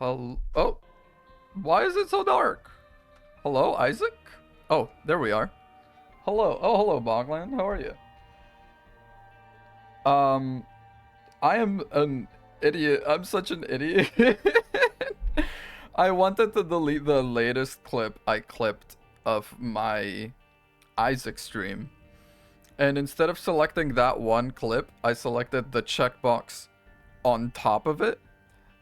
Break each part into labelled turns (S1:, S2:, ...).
S1: Oh, why is it so dark? Hello, Isaac? Oh, there we are. Hello. Oh, hello, Bogland. How are you? Um, I am an idiot. I'm such an idiot. I wanted to delete the latest clip I clipped of my Isaac stream. And instead of selecting that one clip, I selected the checkbox on top of it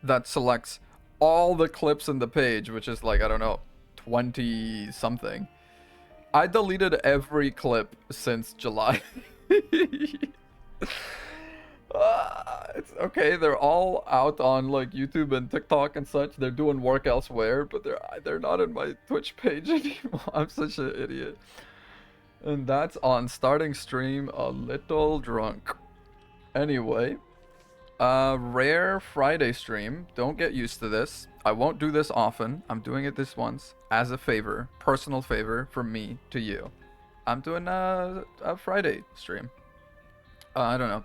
S1: that selects all the clips in the page, which is like, I don't know, 20 something. I deleted every clip since July. It's okay. They're all out on like YouTube and TikTok and such. They're doing work elsewhere, but they're not in my Twitch page anymore. I'm such an idiot. And that's on starting stream a little drunk. Anyway, rare Friday stream. Don't get used to this. I won't do this often. I'm doing it this once as a favor, personal favor from me to you. I'm doing a Friday stream. I don't know.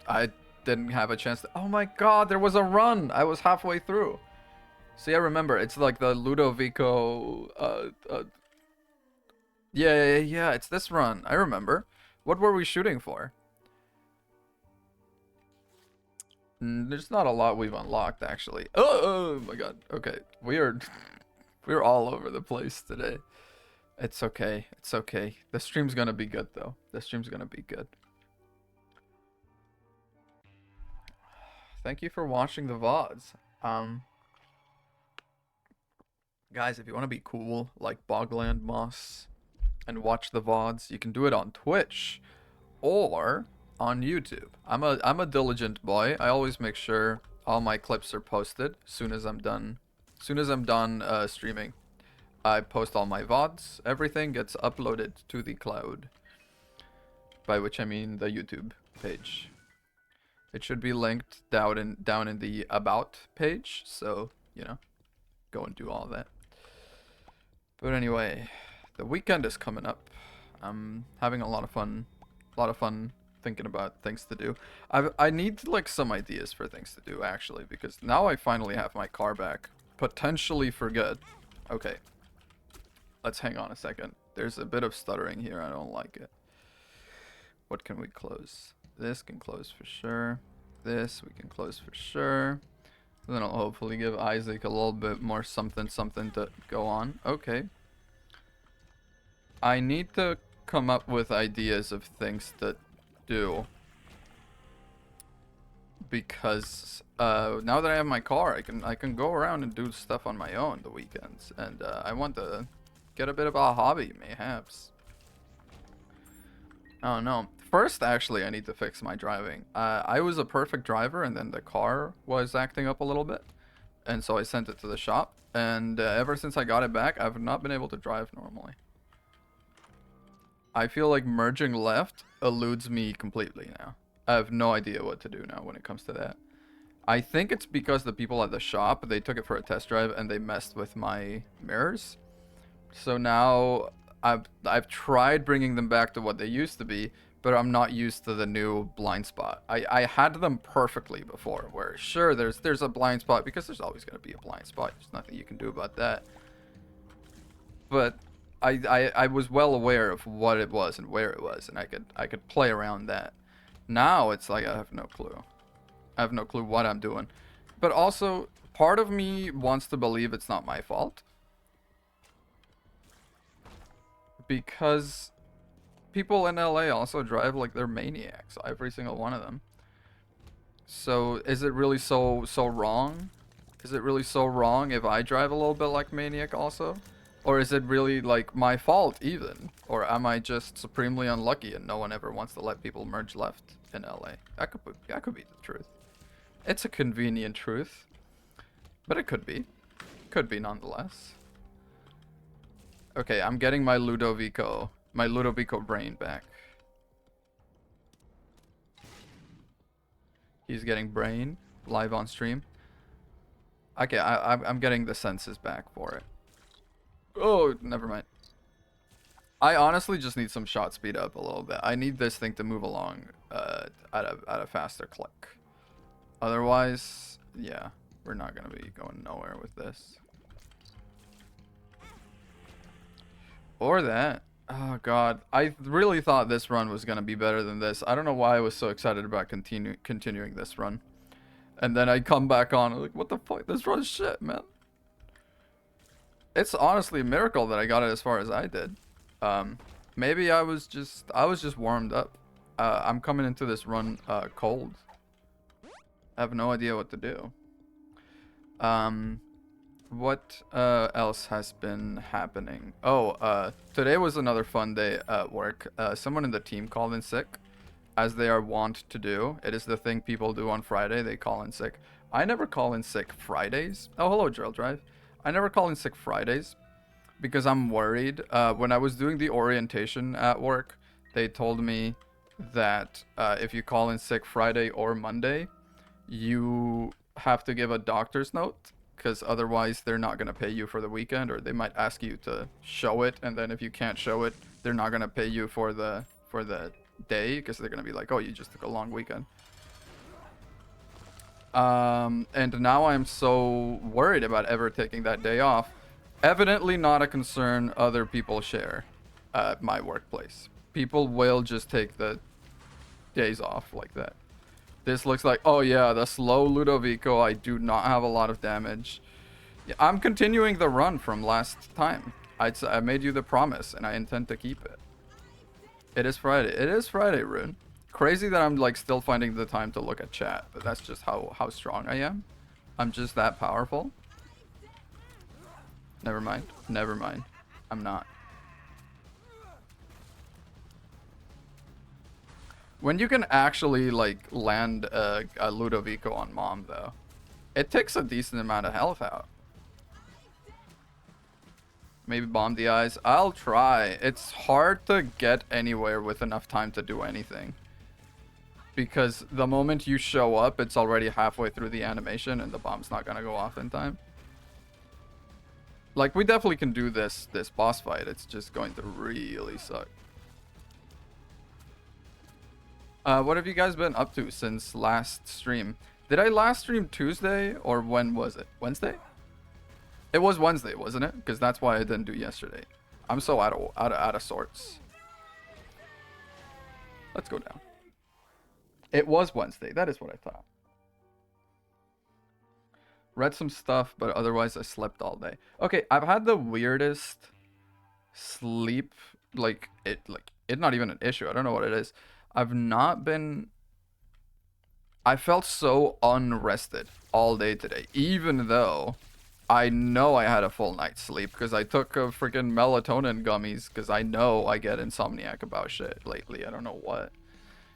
S1: I didn't have a chance to. Oh my god, there was a run. I was halfway through. See, I remember. It's like the Ludovico. Yeah. It's this run. I remember. What were we shooting for? There's not a lot we've unlocked actually. Oh my god. Okay, we're all over the place today. It's okay. It's okay. The stream's gonna be good though. The stream's gonna be good. Thank you for watching the VODs. Guys, if you want to be cool like Bogland Moss and watch the VODs, you can do it on Twitch or on YouTube. I'm a diligent boy. I always make sure all my clips are posted soon as I'm done. Soon as I'm done streaming, I post all my VODs. Everything gets uploaded to the cloud. By which I mean the YouTube page. It should be linked down in the about page, so you know, go and do all that. But anyway, the weekend is coming up. I'm having a lot of fun thinking about things to do. I need like some ideas for things to do actually, because now I finally have my car back, potentially for good. Okay, let's hang on a second. There's a bit of stuttering here. I don't like it. What can we close? This can close for sure. This we can close for sure. Then I'll hopefully give Isaac a little bit more something to go on. Okay. I need to come up with ideas of things to do. Because now that I have my car, I can go around and do stuff on my own the weekends. And I want to get a bit of a hobby, mayhaps. Oh no. First, actually, I need to fix my driving. I was a perfect driver, and then the car was acting up a little bit. And so I sent it to the shop. And ever since I got it back, I've not been able to drive normally. I feel like merging left eludes me completely now. I have no idea what to do now when it comes to that. I think it's because the people at the shop, they took it for a test drive and they messed with my mirrors. So now I've tried bringing them back to what they used to be, but I'm not used to the new blind spot. I had them perfectly before, where sure there's a blind spot because there's always going to be a blind spot. There's nothing you can do about that. But I was well aware of what it was and where it was, and I could play around that. Now it's like I have no clue. I have no clue what I'm doing. But also, part of me wants to believe it's not my fault. Because people in LA also drive like they're maniacs, every single one of them. So is it really so wrong? Is it really so wrong if I drive a little bit like maniac also? Or is it really like my fault even? Or am I just supremely unlucky and no one ever wants to let people merge left in LA? That could be the truth. It's a convenient truth. But it could be. Could be nonetheless. Okay, I'm getting my Ludovico brain back. He's getting brain live on stream. Okay, I'm getting the senses back for it. Oh, never mind. I honestly just need some shot speed up a little bit. I need this thing to move along at a faster click. Otherwise, yeah. We're not gonna be going nowhere with this. Or that. Oh god, I really thought this run was gonna be better than this. I don't know why I was so excited about continuing this run. And then I come back on, like, what the fuck? This run's shit, man. It's honestly a miracle that I got it as far as I did. Maybe I was just warmed up. I'm coming into this run cold. I have no idea what to do. What else has been happening? Oh, today was another fun day at work. Someone in the team called in sick, as they are wont to do. It is the thing people do on Friday. They call in sick. I never call in sick Fridays. Oh, hello, Drill Drive. I never call in sick Fridays because I'm worried. When I was doing the orientation at work, they told me that if you call in sick Friday or Monday, you have to give a doctor's note, because otherwise they're not going to pay you for the weekend, or they might ask you to show it, and then if you can't show it, they're not going to pay you for the day, because they're going to be like, oh, you just took a long weekend. And now I'm so worried about ever taking that day off. Evidently not a concern other people share at my workplace. People will just take the days off like that. This looks like, oh yeah, the slow Ludovico. I do not have a lot of damage. Yeah, I'm continuing the run from last time. I made you the promise, and I intend to keep it. It is Friday. It is Friday, Rune. Crazy that I'm like still finding the time to look at chat, but that's just how strong I am. I'm just that powerful. Never mind. Never mind. I'm not. When you can actually like land a Ludovico on mom though, it takes a decent amount of health out. Maybe bomb the eyes. I'll try. It's hard to get anywhere with enough time to do anything, because the moment you show up, it's already halfway through the animation and the bomb's not gonna go off in time. Like, we definitely can do this boss fight. It's just going to really suck. What have you guys been up to since last stream? Did I last stream Tuesday, or when was it? Wednesday? It was Wednesday, wasn't it? Because that's why I didn't do yesterday. I'm so out of sorts. Let's go down. It was Wednesday. That is what I thought. Read some stuff, but otherwise I slept all day. Okay, I've had the weirdest sleep. Like, it's not even an issue. I don't know what it is. I've not been... I felt so unrested all day today, even though I know I had a full night's sleep, because I took a freaking melatonin gummies, because I know I get insomniac about shit lately. I don't know what.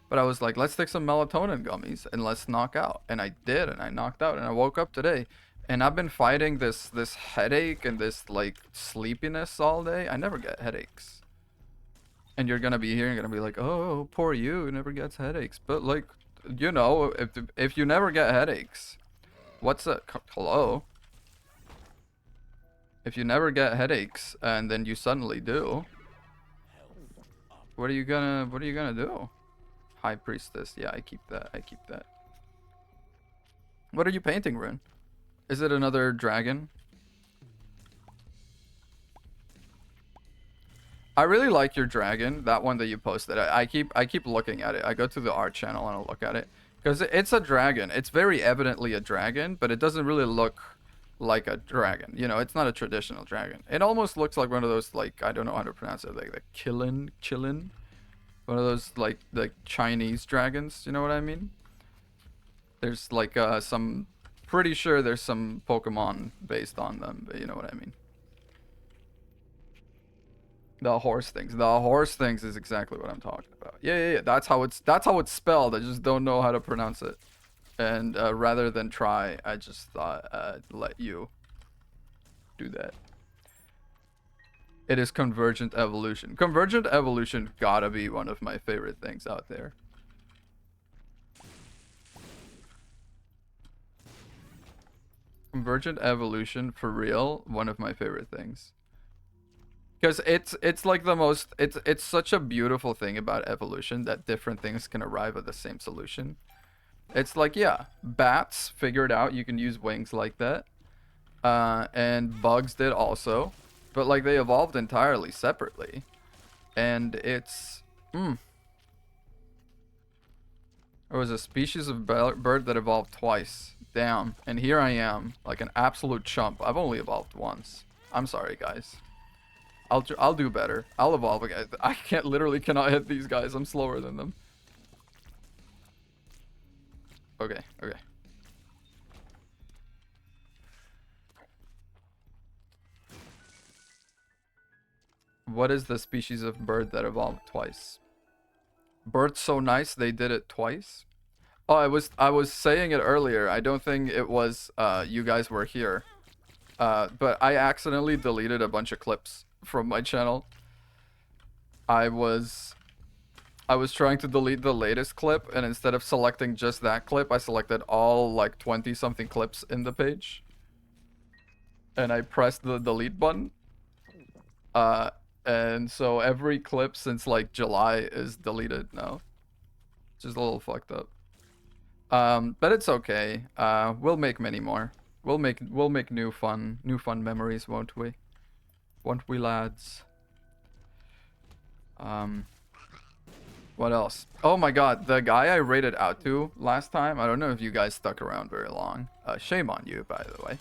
S1: But I was like, let's take some melatonin gummies and let's knock out. And I did, and I knocked out, and I woke up today. And I've been fighting this headache and this, like, sleepiness all day. I never get headaches. And you're gonna be here and gonna be like, oh, poor you, never gets headaches. But, like, you know, if you never get headaches, what's that? Hello? If you never get headaches and then you suddenly do, what are you gonna do? High Priestess. Yeah, I keep that. I keep that. What are you painting, Rune? Is it another dragon? I really like your dragon, that one that you posted. I keep looking at it. I go to the art channel and I look at it, because it's a dragon. It's very evidently a dragon, but it doesn't really look like a dragon. You know, it's not a traditional dragon. It almost looks like one of those, like, I don't know how to pronounce it, like the chillin. One of those, like, the Chinese dragons, you know what I mean? There's, like, some... Pretty sure there's some Pokemon based on them, but you know what I mean. The horse things. The horse things is exactly what I'm talking about. Yeah. That's how it's spelled. I just don't know how to pronounce it. And rather than try, I just thought I'd let you do that. It is Convergent Evolution. Convergent Evolution gotta be one of my favorite things out there. Convergent Evolution, for real, one of my favorite things. Because it's like the most... It's such a beautiful thing about evolution, that different things can arrive at the same solution. It's like, yeah, bats figured out you can use wings like that. And bugs did also. But like they evolved entirely separately. And it's there was a species of bird that evolved twice. Damn. And here I am, like an absolute chump. I've only evolved once. I'm sorry, guys. I'll do better. I'll evolve again. I literally cannot hit these guys. I'm slower than them. Okay, okay. What is the species of bird that evolved twice? Bird's so nice they did it twice? Oh, I was saying it earlier. I don't think it was you guys were here. But I accidentally deleted a bunch of clips from my channel. I was trying to delete the latest clip, and instead of selecting just that clip, I selected all like 20 something clips in the page. And I pressed the delete button. And so every clip since like July is deleted now. Just a little fucked up. But it's okay. We'll make many more. We'll make new fun memories, won't we? Won't we, lads? What else? Oh my god, the guy I rated out to last time, I don't know if you guys stuck around very long. Shame on you, by the way.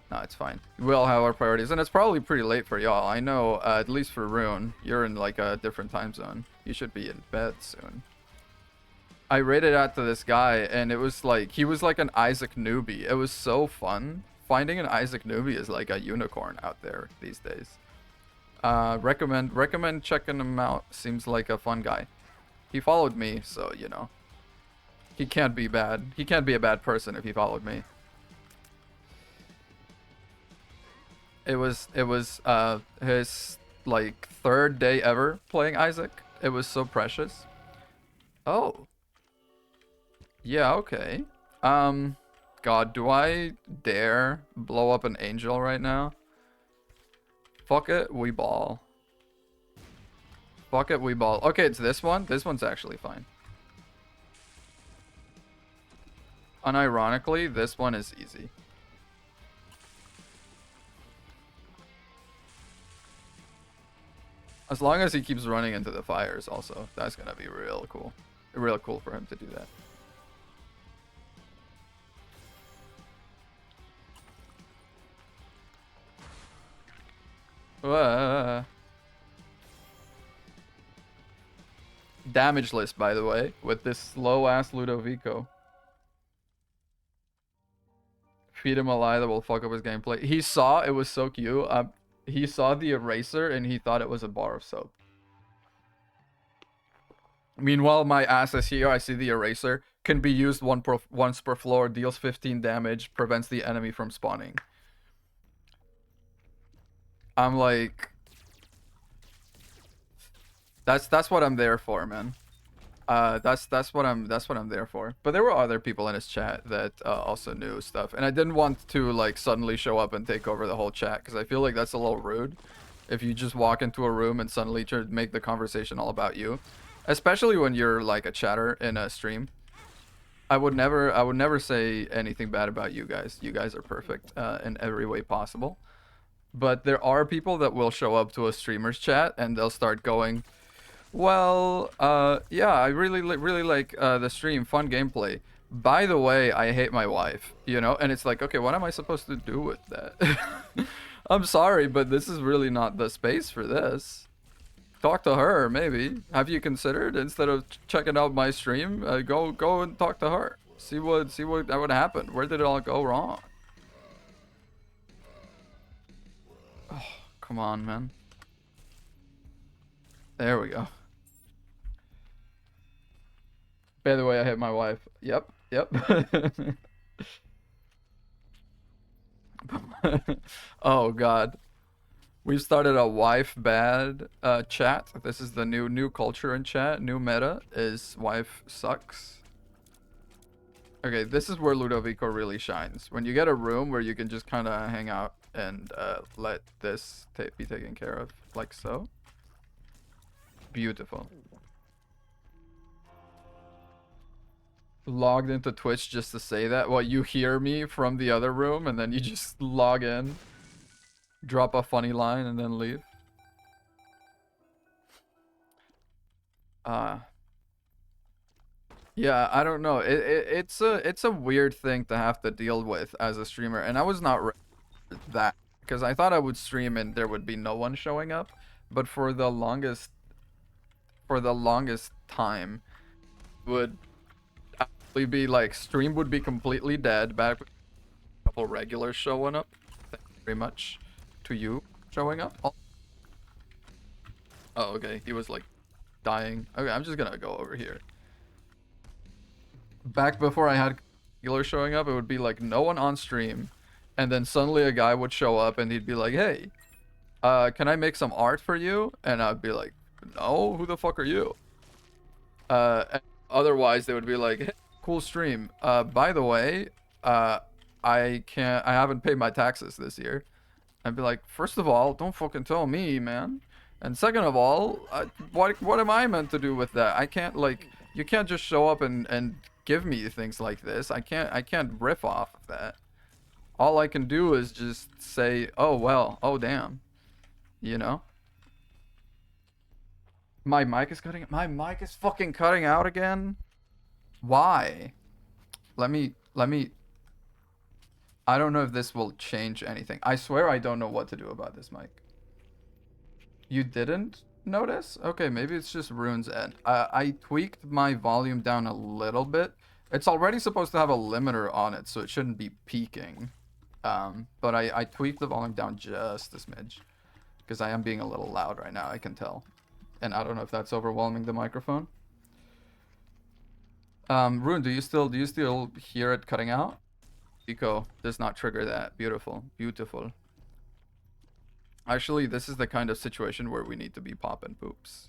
S1: No, it's fine. We all have our priorities, and it's probably pretty late for y'all. I know, at least for Rune, you're in like a different time zone. You should be in bed soon. I rated out to this guy, and it was like, he was like an Isaac newbie. It was so fun. Finding an Isaac newbie is like a unicorn out there these days. Recommend checking him out. Seems like a fun guy. He followed me, so, you know. He can't be bad. He can't be a bad person if he followed me. It was his like third day ever playing Isaac. It was so precious. Oh. Yeah, okay. God, do I dare blow up an angel right now? Fuck it, we ball. Fuck it, we ball. Okay, it's this one. This one's actually fine. Unironically, this one is easy. As long as he keeps running into the fires also. That's gonna be real cool. Real cool for him to do that. Damage list, by the way, with this slow-ass Ludovico. Feed him a lie that will fuck up his gameplay. He saw, it was so cute. He saw the eraser and he thought it was a bar of soap. Meanwhile, my ass is here. I see the eraser. Can be used once per floor. Deals 15 damage. Prevents the enemy from spawning. I'm like... That's what I'm there for, man. That's what I'm there for. But there were other people in his chat that also knew stuff, and I didn't want to like suddenly show up and take over the whole chat because I feel like that's a little rude. If you just walk into a room and suddenly try to make the conversation all about you, especially when you're like a chatter in a stream. I would never say anything bad about you guys. You guys are perfect in every way possible. But there are people that will show up to a streamer's chat and they'll start going, well, yeah, I really like the stream, fun gameplay. By the way, I hate my wife, you know? And it's like, okay, what am I supposed to do with that? I'm sorry, but this is really not the space for this. Talk to her, maybe. Have you considered, instead of checking out my stream, go and talk to her. See what happened. Where did it all go wrong? Oh, come on, man. There we go. By the way, I hit my wife. Yep. Oh god. We've started a wife bad chat. This is the new culture in chat. New meta is wife sucks. Okay, this is where Ludovico really shines. When you get a room where you can just kind of hang out and let this be taken care of, like so. Beautiful. logged into Twitch just to say that? Well, you hear me from the other room and then you just log in, drop a funny line, and then leave. Uh, yeah, I don't know. It's a weird thing to have to deal with as a streamer, and I was not ready for that because I thought I would stream and there would be no one showing up, but for the longest time would actually be like stream would be completely dead. Back with a couple regulars showing up. Thank you very much to you showing up. Oh, okay. He was like dying. Okay, I'm just gonna go over here. Back before I had regulars showing up, it would be like no one on stream, and then suddenly a guy would show up and he'd be like, "Hey, can I make some art for you?" And I'd be like, "No, who the fuck are you?" And otherwise they would be like, "Hey, cool stream. By the way, I haven't paid my taxes this year." I'd be like, first of all, don't fucking tell me, man. And second of all, what am I meant to do with that? I can't like, you can't just show up and give me things like this. I can't riff off of that. All I can do is just say, oh well, oh damn, you know. My mic is cutting. My mic is fucking cutting out again. Why? Let me. I don't know if this will change anything. I swear I don't know what to do about this mic. You didn't notice? Okay, maybe it's just Rune's End. I tweaked my volume down a little bit. It's already supposed to have a limiter on it, so it shouldn't be peaking. But I tweaked the volume down just a smidge. Because I am being a little loud right now, I can tell. And I don't know if that's overwhelming the microphone. Rune, do you still hear it cutting out? Eco does not trigger that. Beautiful. Beautiful. Actually, this is the kind of situation where we need to be popping poops.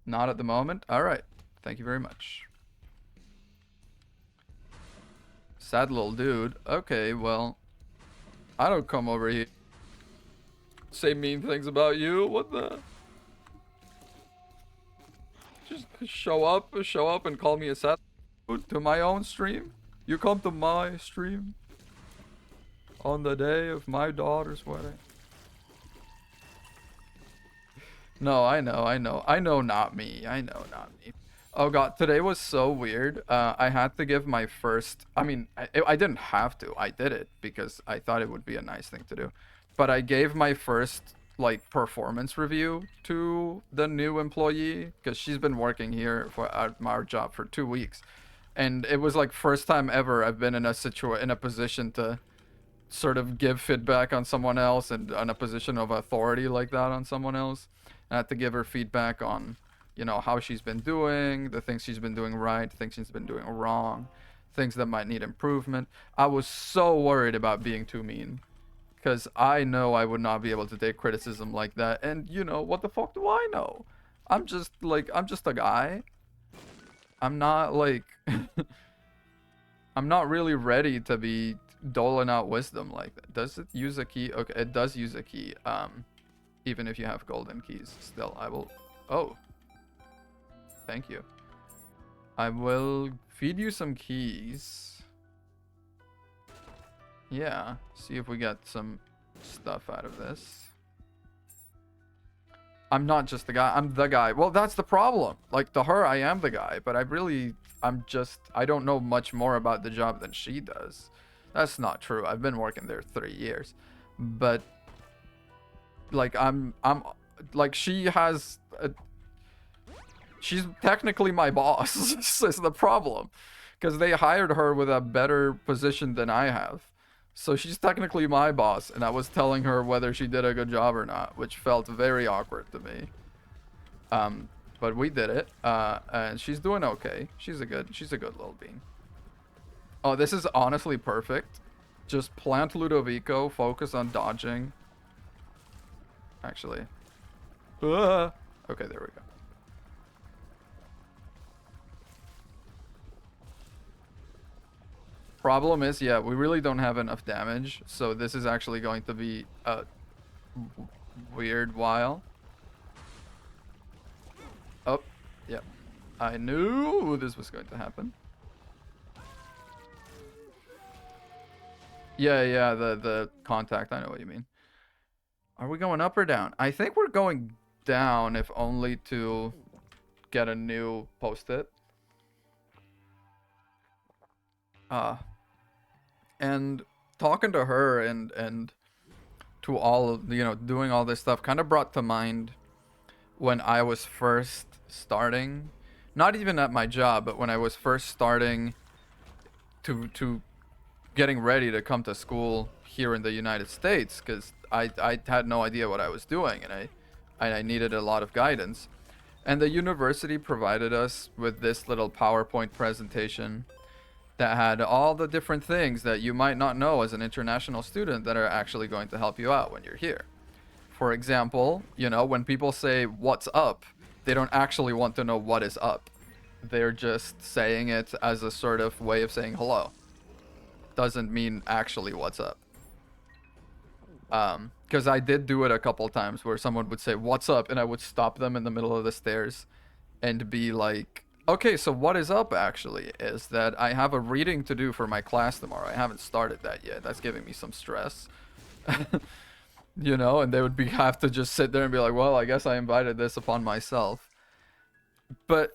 S1: Not at the moment? Alright. Thank you very much. Sad little dude. Okay, well, I don't come over here say mean things about you. What the? Just show up and call me a sad dude to my own stream? You come to my stream on the day of my daughter's wedding. No, I know, not me. I know, not me. Oh god, today was so weird. I had to give my first. I mean, I didn't have to. I did it because I thought it would be a nice thing to do. But I gave my first like performance review to the new employee because she's been working here for our job for 2 weeks, and it was like first time ever I've been in a position to sort of give feedback on someone else and on a position of authority like that on someone else. I had to give her feedback on, you know, how she's been doing, the things she's been doing right, things she's been doing wrong, things that might need improvement. I was so worried about being too mean because I know I would not be able to take criticism like that. And you know, what the fuck do I know? I'm just a guy. I'm not like I'm not really ready to be doling out wisdom like that. Does it use a key? Okay, it does use a key. Even if you have golden keys, still I will. Oh, thank you. I will feed you some keys. Yeah, see if we get some stuff out of this. I'm not just the guy, I'm the guy. Well, that's the problem. Like, to her, I am the guy, but I don't know much more about the job than she does. That's not true. I've been working there 3 years. But, like, like, she's technically my boss, is the problem. Because they hired her with a better position than I have. So she's technically my boss, and I was telling her whether she did a good job or not, which felt very awkward to me. But we did it, and she's doing okay. She's a good little bean. Oh, this is honestly perfect. Just plant Ludovico, focus on dodging. Actually. Okay, there we go. Problem is, yeah, we really don't have enough damage, so this is actually going to be a weird while. Oh, yep. I knew this was going to happen. Yeah, yeah, the contact. I know what you mean. Are we going up or down? I think we're going down, if only to get a new post-it. Uh, and talking to her and to all of, doing all this stuff kind of brought to mind when I was first starting, not even at my job, but when I was first starting to getting ready to come to school here in the United States, because I had no idea what I was doing, and I needed a lot of guidance. And the university provided us with this little PowerPoint presentation that had all the different things that you might not know as an international student that are actually going to help you out when you're here. For example, when people say what's up, they don't actually want to know what is up. They're just saying it as a sort of way of saying hello. Doesn't mean actually what's up. Because I did do it a couple times where someone would say what's up, and I would stop them in the middle of the stairs and be like, okay, so what is up actually is that I have a reading to do for my class tomorrow. I haven't started that yet. That's giving me some stress. And they would have to just sit there and be like, well, I guess I invited this upon myself. But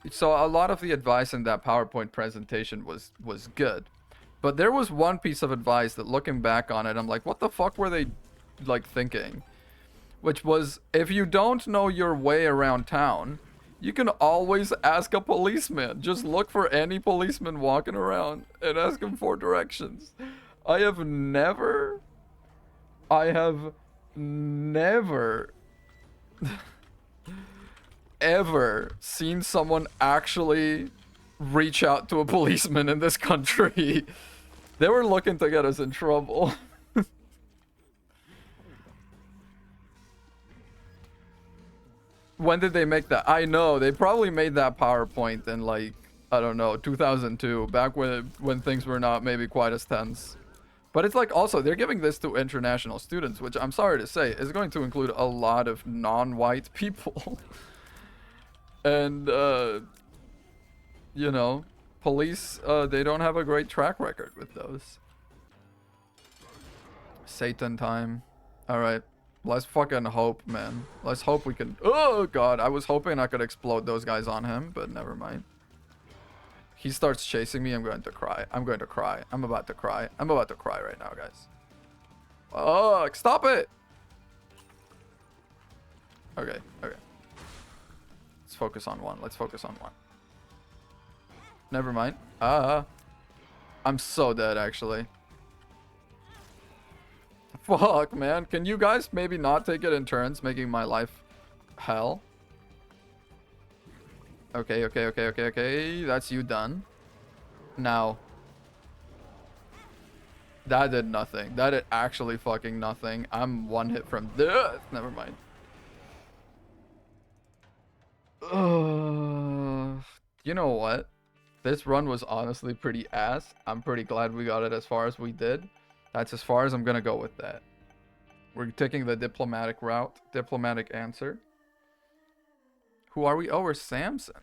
S1: so a lot of the advice in that PowerPoint presentation was good. But there was one piece of advice that, looking back on it, I'm like, what the fuck were they like thinking? Which was, if you don't know your way around town, you can always ask a policeman. Just look for any policeman walking around and ask him for directions. I have never ever seen someone actually reach out to a policeman in this country. They were looking to get us in trouble. When did they make that? I know, they probably made that PowerPoint in, like, I don't know, 2002, back when things were not maybe quite as tense. But it's like, also, they're giving this to international students, which I'm sorry to say is going to include a lot of non-white people. And, police, they don't have a great track record with those. Satan time. Alright. Let's fucking hope, man. Let's hope we can... Oh, God. I was hoping I could explode those guys on him, but never mind. He starts chasing me. I'm going to cry. I'm going to cry. I'm about to cry. I'm about to cry right now, guys. Oh, stop it! Okay, okay. Let's focus on one. Let's focus on one. Never mind. I'm so dead, actually. Fuck, man. Can you guys maybe not take it in turns, making my life hell? Okay, okay, okay, okay, okay. That's you done. Now. That did nothing. That did actually fucking nothing. I'm one hit from death. Never mind. You know what? This run was honestly pretty ass. I'm pretty glad we got it as far as we did. That's as far as I'm gonna go with that. We're taking the diplomatic route. Diplomatic answer. Who are we? Oh, we're Samson.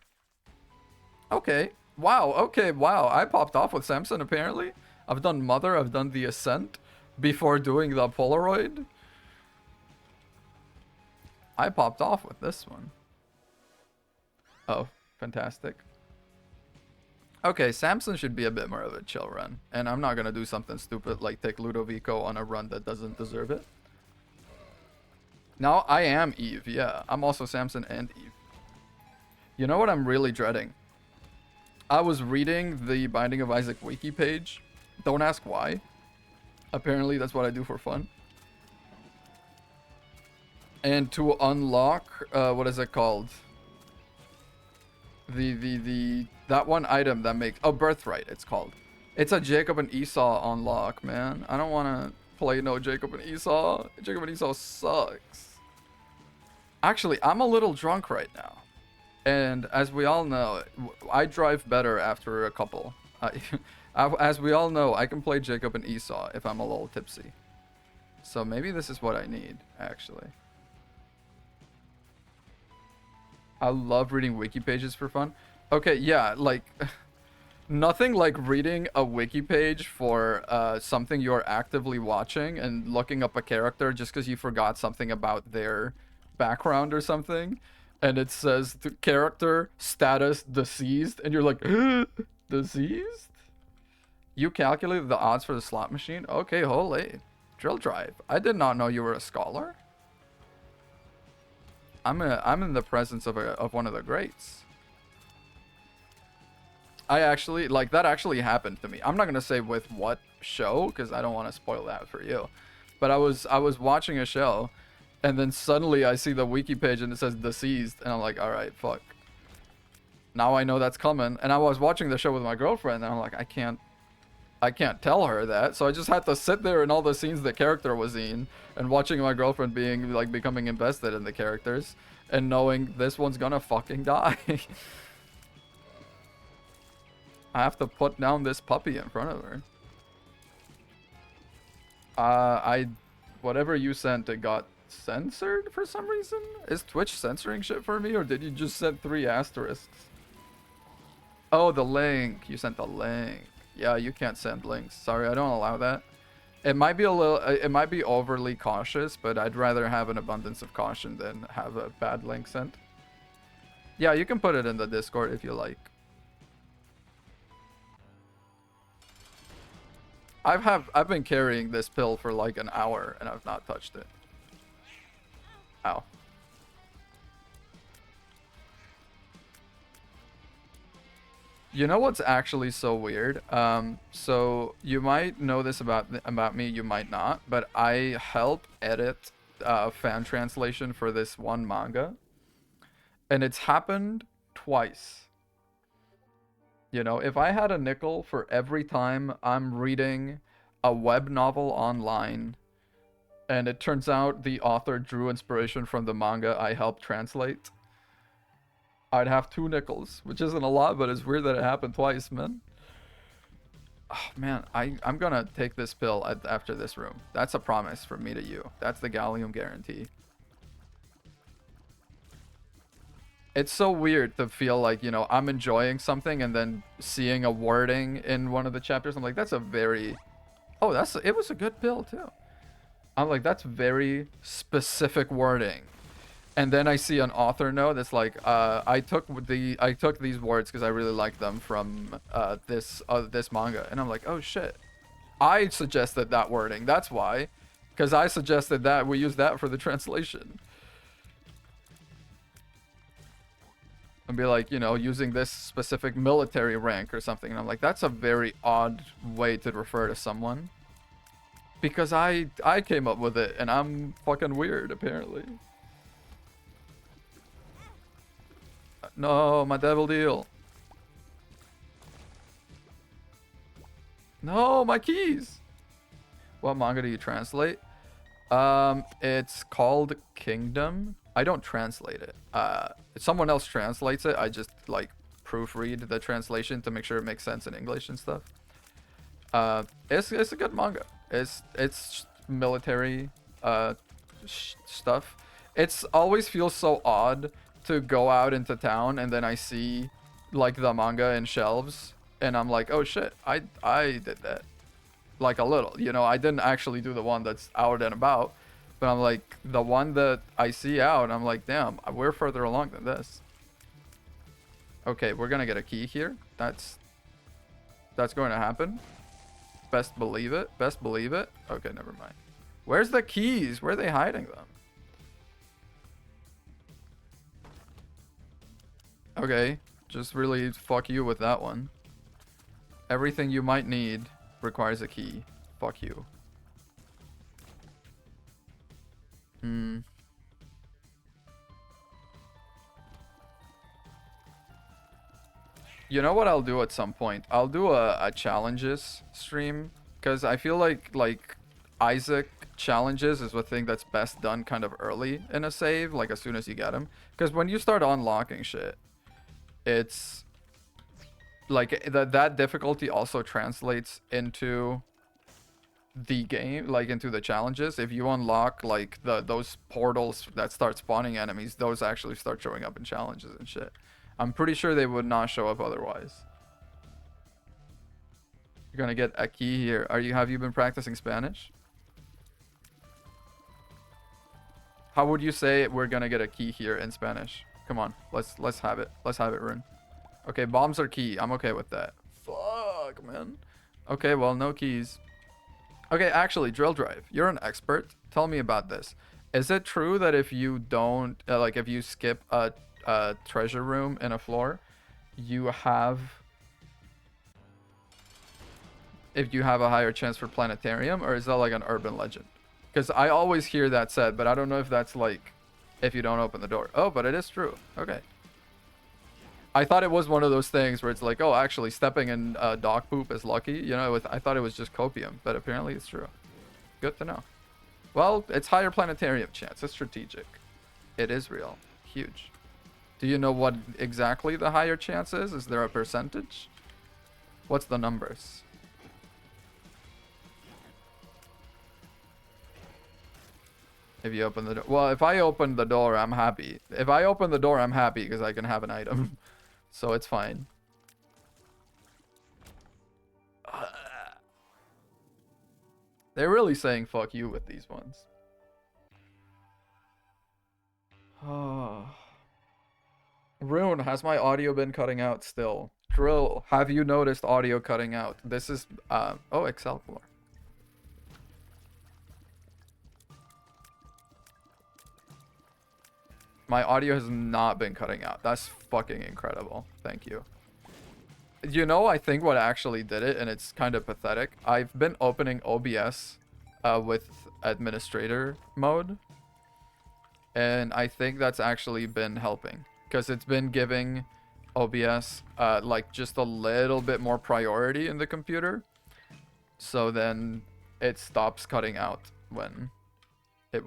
S1: Okay. Wow. Okay. Wow. I popped off with Samson, apparently. I've done Mother. I've done the Ascent before doing the Polaroid. I popped off with this one. Oh, fantastic. Okay, Samson should be a bit more of a chill run. And I'm not going to do something stupid like take Ludovico on a run that doesn't deserve it. Now, I am Eve, yeah. I'm also Samson and Eve. You know what I'm really dreading? I was reading the Binding of Isaac wiki page. Don't ask why. Apparently, that's what I do for fun. And to unlock, what is it called? That one item that makes... Oh, Birthright, it's called. It's a Jacob and Esau unlock, man. I don't want to play no Jacob and Esau. Jacob and Esau sucks. Actually, I'm a little drunk right now. And as we all know, I drive better after a couple. As we all know, I can play Jacob and Esau if I'm a little tipsy. So maybe this is what I need, actually. I love reading wiki pages for fun. Okay, yeah, like... Nothing like reading a wiki page for something you're actively watching and looking up a character just because you forgot something about their background or something, and it says the character status deceased, and you're like, deceased? You calculated the odds for the slot machine? Okay, holy. Drill drive. I did not know you were a scholar. I'm in the presence of one of the greats. I actually like that actually happened to me. I'm not gonna say with what show because I don't want to spoil that for you. But I was watching a show, and then suddenly I see the wiki page and it says deceased, and I'm like, all right, fuck. Now I know that's coming. And I was watching the show with my girlfriend, and I'm like, I can't tell her that. So I just had to sit there in all the scenes the character was in, and watching my girlfriend being like becoming invested in the characters, and knowing this one's gonna fucking die. I have to put down this puppy in front of her. I, whatever you sent, it got censored for some reason. Is Twitch censoring shit for me, or did you just send 3 asterisks? Oh, the link. You sent the link. Yeah, you can't send links. Sorry, I don't allow that. It might be a little, it might be overly cautious, but I'd rather have an abundance of caution than have a bad link sent. Yeah, you can put it in the Discord if you like. I've been carrying this pill for like an hour and I've not touched it. Ow. You know what's actually so weird? So you might know this about me, you might not, but I help edit fan translation for this one manga, and it's happened twice. You know, if I had a nickel for every time I'm reading a web novel online and it turns out the author drew inspiration from the manga I helped translate, I'd have 2 nickels, which isn't a lot, but it's weird that it happened twice, man. Oh, man, I'm gonna take this pill after this room. That's a promise from me to you. That's the Gallium guarantee. It's so weird to feel like, you know, I'm enjoying something and then seeing a wording in one of the chapters. I'm like, that's a very... Oh, it was a good pill, too. I'm like, that's very specific wording. And then I see an author note that's like, I took these words because I really like them from this manga, and I'm like, oh shit, I suggested that wording. That's why, because I suggested that we use that for the translation. And be like, you know, using this specific military rank or something, and I'm like, that's a very odd way to refer to someone. Because I came up with it, and I'm fucking weird apparently. No, my devil deal. No, my keys. What manga do you translate? It's called Kingdom. I don't translate it. If someone else translates it, I just like proofread the translation to make sure it makes sense in English and stuff. It's a good manga. It's military stuff. It's always feels so odd to go out into town and then I see like the manga in shelves and I'm like, oh shit, I did that. Like a little, you know, I didn't actually do the one that's out and about, but I'm like the one that I see out, I'm like, damn, we're further along than this. Okay, we're gonna get a key here. That's going to happen. Best believe it. Best believe it. Okay, never mind. Where's the keys? Where are they hiding them? Okay, just really fuck you with that one. Everything you might need requires a key. Fuck you. Hmm. You know what I'll do at some point? I'll do a challenges stream because I feel like Isaac challenges is the thing that's best done kind of early in a save, like as soon as you get him. Because when you start unlocking shit, it's like that difficulty also translates into the game, like into the challenges. If you unlock like those portals that start spawning enemies, those actually start showing up in challenges and shit. I'm pretty sure they would not show up otherwise. You're gonna get a key here. Have you been practicing Spanish? How would you say we're gonna get a key here in Spanish? Come on, let's have it. Let's have it, Rune. Okay, bombs are key. I'm okay with that. Fuck, man. Okay, well, no keys. Okay, actually, Drill Drive, you're an expert. Tell me about this. Is it true that if you don't, like, if you skip a treasure room in a floor, you have, if you have a higher chance for planetarium, or is that like an urban legend? Because I always hear that said, but I don't know if that's like, if you don't open the door. Oh, but it is true. Okay. I thought it was one of those things where it's like, oh, actually, stepping in dog poop is lucky. You know, I thought it was just copium, but apparently it's true. Good to know. Well, it's higher planetarium chance. It's strategic. It is real. Huge. Do you know what exactly the higher chance is? Is there a percentage? What's the numbers? If you open the door. Well, if I open the door, I'm happy. If I open the door, I'm happy because I can have an item. So it's fine. They're really saying fuck you with these ones. Rune, has my audio been cutting out still? Drill, have you noticed audio cutting out? This is, oh, Excel floor. My audio has not been cutting out. That's fucking incredible. Thank you. You know, I think what actually did it, and it's kind of pathetic. I've been opening OBS with administrator mode. And I think that's actually been helping. Because it's been giving OBS like just a little bit more priority in the computer. So then it stops cutting out when it...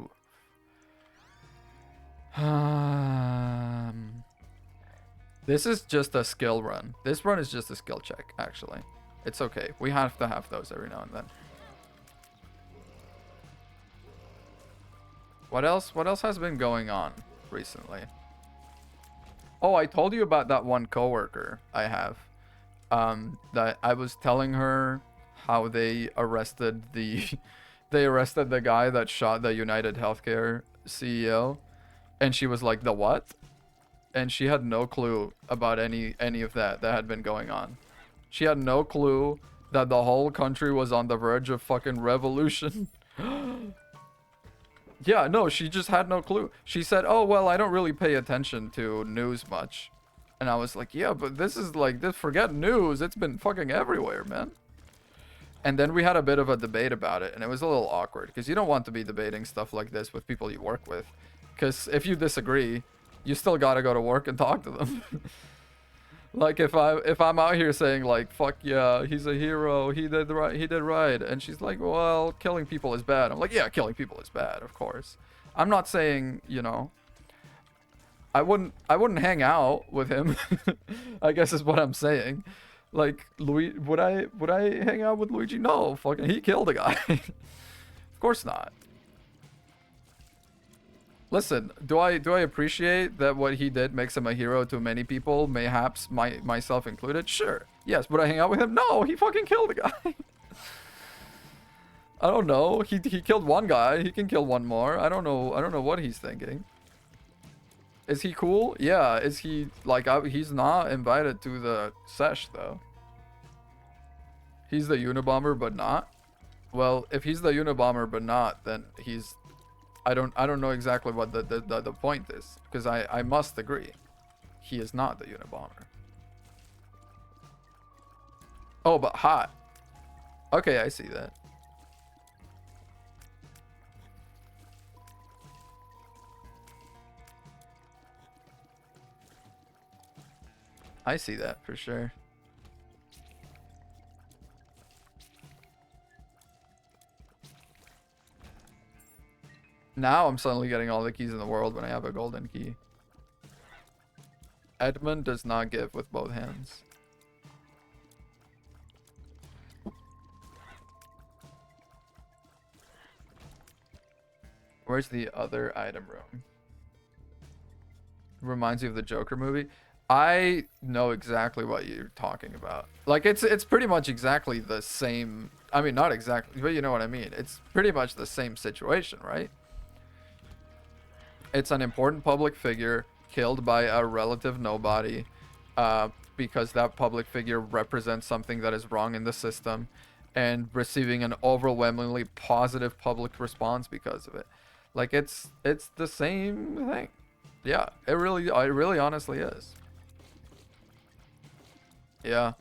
S1: This is just a skill run. This run is just a skill check, actually. It's okay. We have to have those every now and then. What else? What else has been going on recently? Oh, I told you about that one coworker I have. That I was telling her how they arrested the guy that shot the United Healthcare CEO, and she was like, "The what?" And she had no clue about any of that had been going on. She had no clue that the whole country was on the verge of fucking revolution. Yeah, no, she just had no clue. She said, "Oh, well, I don't really pay attention to news much." And I was like, "Yeah, but this is like, forget news. It's been fucking everywhere, man." And then we had a bit of a debate about it, and it was a little awkward because you don't want to be debating stuff like this with people you work with. Because if you disagree, you still gotta go to work and talk to them. Like if I'm out here saying like, "Fuck yeah, he's a hero, he did right," and she's like, "Well, killing people is bad." I'm like, "Yeah, killing people is bad, of course." I'm not saying, you know, I wouldn't hang out with him. I guess is what I'm saying. Like, would I hang out with Luigi? No, fucking, he killed a guy. Of course not. Listen, do I appreciate that what he did makes him a hero to many people, mayhaps myself included? Sure. Yes, would I hang out with him? No, he fucking killed a guy. I don't know. He killed one guy. He can kill one more. I don't know what he's thinking. Is he cool? Yeah. Is he like he's not invited to the sesh though. He's the Unabomber but not. Well, if he's the Unabomber but not, then he's I don't know exactly what the point is, because I must agree. He is not the Unabomber. Oh, but hot. Okay, I see that. I see that for sure. Now I'm suddenly getting all the keys in the world when I have a golden key. Edmund does not give with both hands. Where's the other item room? Reminds you of the Joker movie. I know exactly what you're talking about. Like it's pretty much exactly the same. I mean, not exactly, but you know what I mean. It's pretty much the same situation, right? It's an important public figure killed by a relative nobody, because that public figure represents something that is wrong in the system, and receiving an overwhelmingly positive public response because of it. Like it's the same thing. Yeah, it really honestly is. Yeah.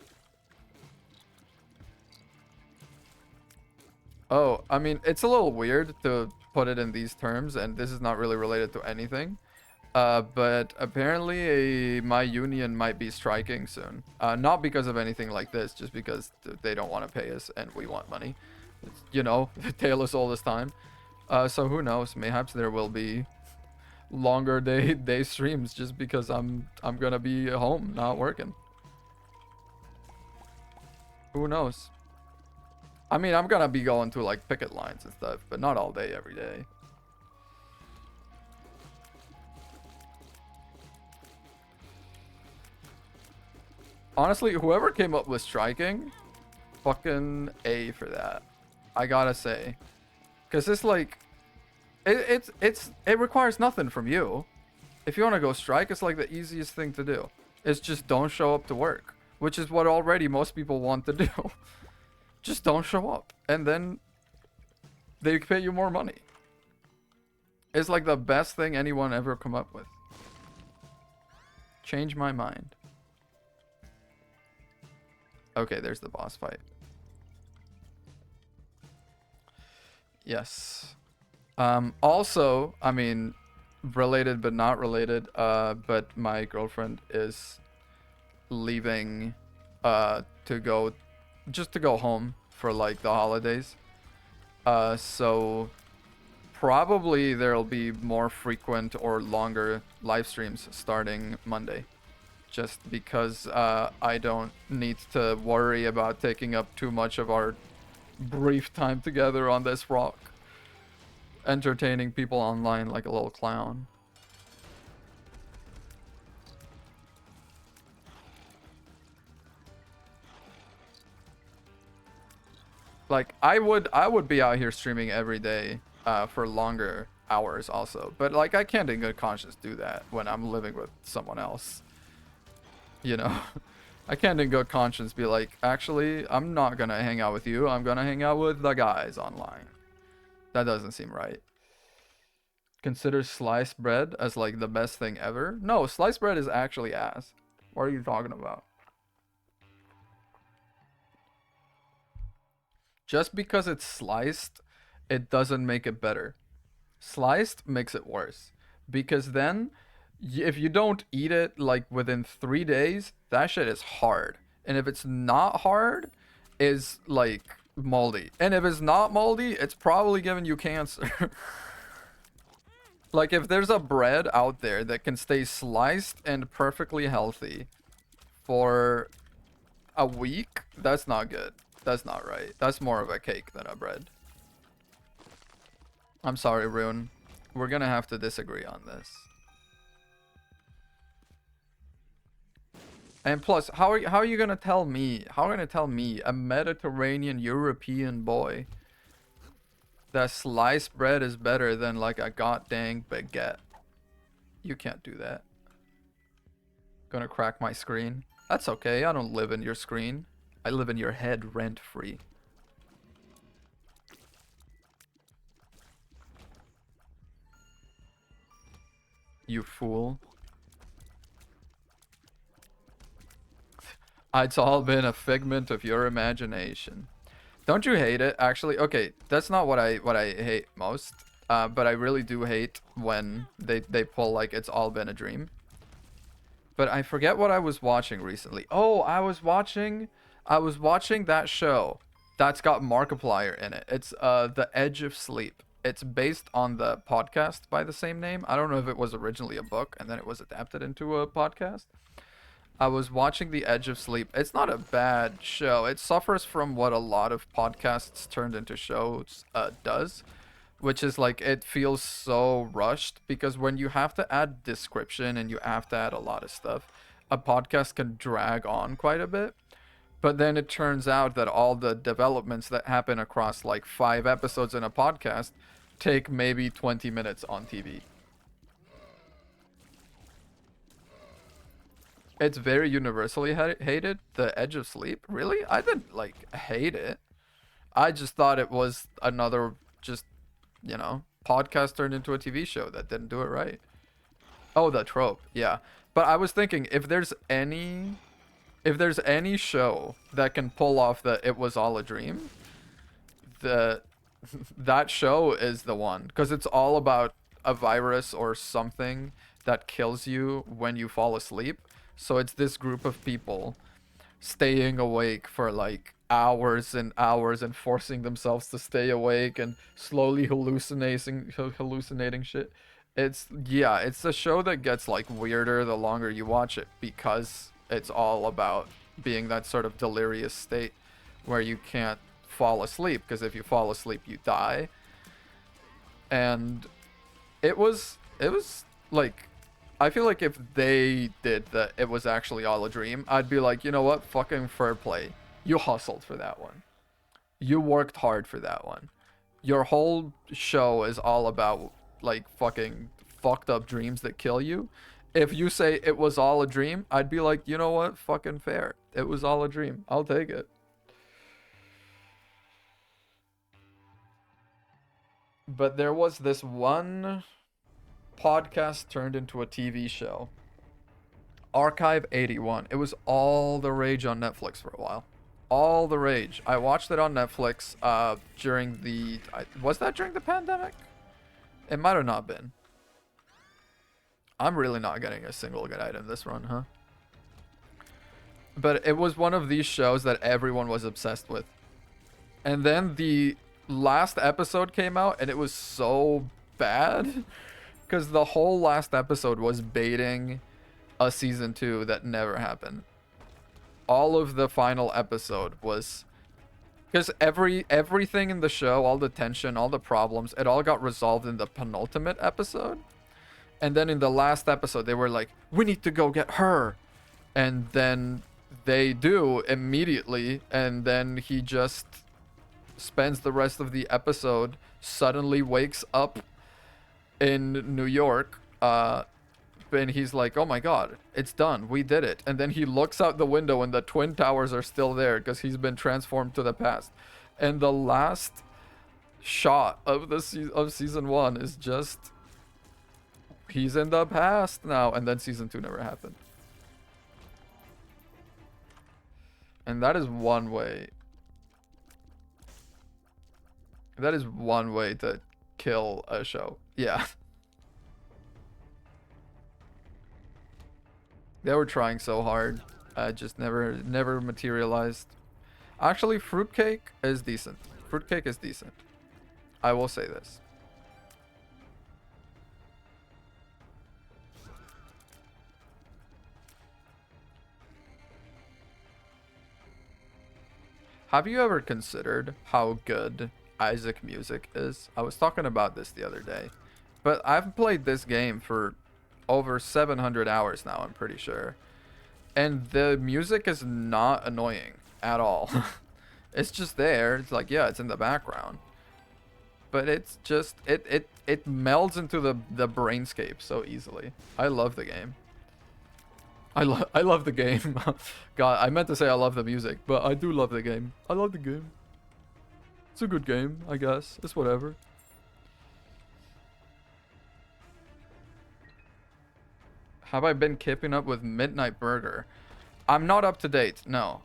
S1: Oh, I mean, it's a little weird to put it in these terms, and this is not really related to anything. But apparently my union might be striking soon. Not because of anything like this, just because they don't want to pay us and we want money. It's, the tale is all this time. So who knows? Mayhaps there will be longer day streams just because I'm gonna be home, not working. Who knows? I mean, I'm gonna be going to like picket lines and stuff, but not all day every day. Honestly, whoever came up with striking, fucking A for that. I gotta say. Because it's like, it requires nothing from you. If you want to go strike, it's like the easiest thing to do. It's just don't show up to work, which is what already most people want to do. Just don't show up, and then they pay you more money. It's like the best thing anyone ever come up with. Change my mind. Okay, there's the boss fight. Yes. Also, I mean, related but not related, but my girlfriend is leaving to go just to go home for like the holidays. So probably there'll be more frequent or longer live streams starting Monday. Just because I don't need to worry about taking up too much of our brief time together on this rock, entertaining people online like a little clown. Like I would be out here streaming every day for longer hours also, but like I can't in good conscience do that when I'm living with someone else. You know, I can't in good conscience be like, actually, I'm not gonna hang out with you. I'm gonna hang out with the guys online. That doesn't seem right. Consider sliced bread as like the best thing ever? No, sliced bread is actually ass. What are you talking about? Just because it's sliced, it doesn't make it better. Sliced makes it worse. Because then, if you don't eat it like within 3 days, that shit is hard. And if it's not hard, is like moldy. And if it's not moldy, it's probably giving you cancer. Like if there's a bread out there that can stay sliced and perfectly healthy for a week, that's not good. That's not right. That's more of a cake than a bread. I'm sorry, Rune. We're gonna have to disagree on this. And plus, how are you gonna tell me? How are you gonna tell me, a Mediterranean European boy, that sliced bread is better than like a goddamn baguette? You can't do that. Gonna crack my screen. That's okay. I don't live in your screen. I live in your head rent free. You fool. It's all been a figment of your imagination. Don't you hate it? Actually, okay, that's not what I hate most. But I really do hate when they pull like it's all been a dream. But I forget what I was watching recently. Oh, I was watching that show that's got Markiplier in it. It's The Edge of Sleep. It's based on the podcast by the same name. I don't know if it was originally a book and then it was adapted into a podcast. I was watching The Edge of Sleep. It's not a bad show. It suffers from what a lot of podcasts turned into shows does, which is like it feels so rushed because when you have to add description and you have to add a lot of stuff, a podcast can drag on quite a bit. But then it turns out that all the developments that happen across like 5 episodes in a podcast take maybe 20 minutes on TV. It's very universally hated. The Edge of Sleep. Really? I didn't like hate it. I just thought it was another just, podcast turned into a TV show that didn't do it right. Oh, the trope. Yeah. But I was thinking if there's any show that can pull off the it was all a dream, the that show is the one because it's all about a virus or something that kills you when you fall asleep. So it's this group of people staying awake for like hours and hours and forcing themselves to stay awake and slowly hallucinating shit. It's a show that gets like weirder the longer you watch it because it's all about being that sort of delirious state where you can't fall asleep because if you fall asleep you die. And it was like I feel like if they did that it was actually all a dream, I'd be like, you know what, fucking fair play. You hustled for that one. You worked hard for that one. Your whole show is all about like fucking fucked up dreams that kill you. If you say it was all a dream, I'd be like, you know what, fucking fair. It was all a dream. I'll take it. But there was this one podcast turned into a TV show. Archive 81. It was all the rage on Netflix for a while. All the rage. I watched it on Netflix during the was that during the pandemic? It might have not been. I'm really not getting a single good item this run, huh? But it was one of these shows that everyone was obsessed with. And then the last episode came out and it was so bad because the whole last episode was baiting a season 2 that never happened. All of the final episode was because everything in the show, all the tension, all the problems, it all got resolved in the penultimate episode. And then in the last episode, they were like, we need to go get her. And then they do immediately. And then he just spends the rest of the episode, suddenly wakes up in New York. And he's like, oh my God, it's done. We did it. And then he looks out the window and the Twin Towers are still there because he's been transformed to the past. And the last shot of of season 1 is just he's in the past now. And then season 2 never happened. And that is one way. That is one way to kill a show. Yeah. They were trying so hard. Just never materialized. Actually, fruitcake is decent. Fruitcake is decent. I will say this. Have you ever considered how good Isaac music is? I was talking about this the other day. But I've played this game for over 700 hours now, I'm pretty sure. And the music is not annoying at all. It's just there. It's like, yeah, it's in the background. But it's just it melds into the brainscape so easily. I love the game. I love the game. God, I meant to say I love the music, but I do love the game. I love the game. It's a good game, I guess. It's whatever. Have I been keeping up with Midnight Burger? I'm not up to date. No.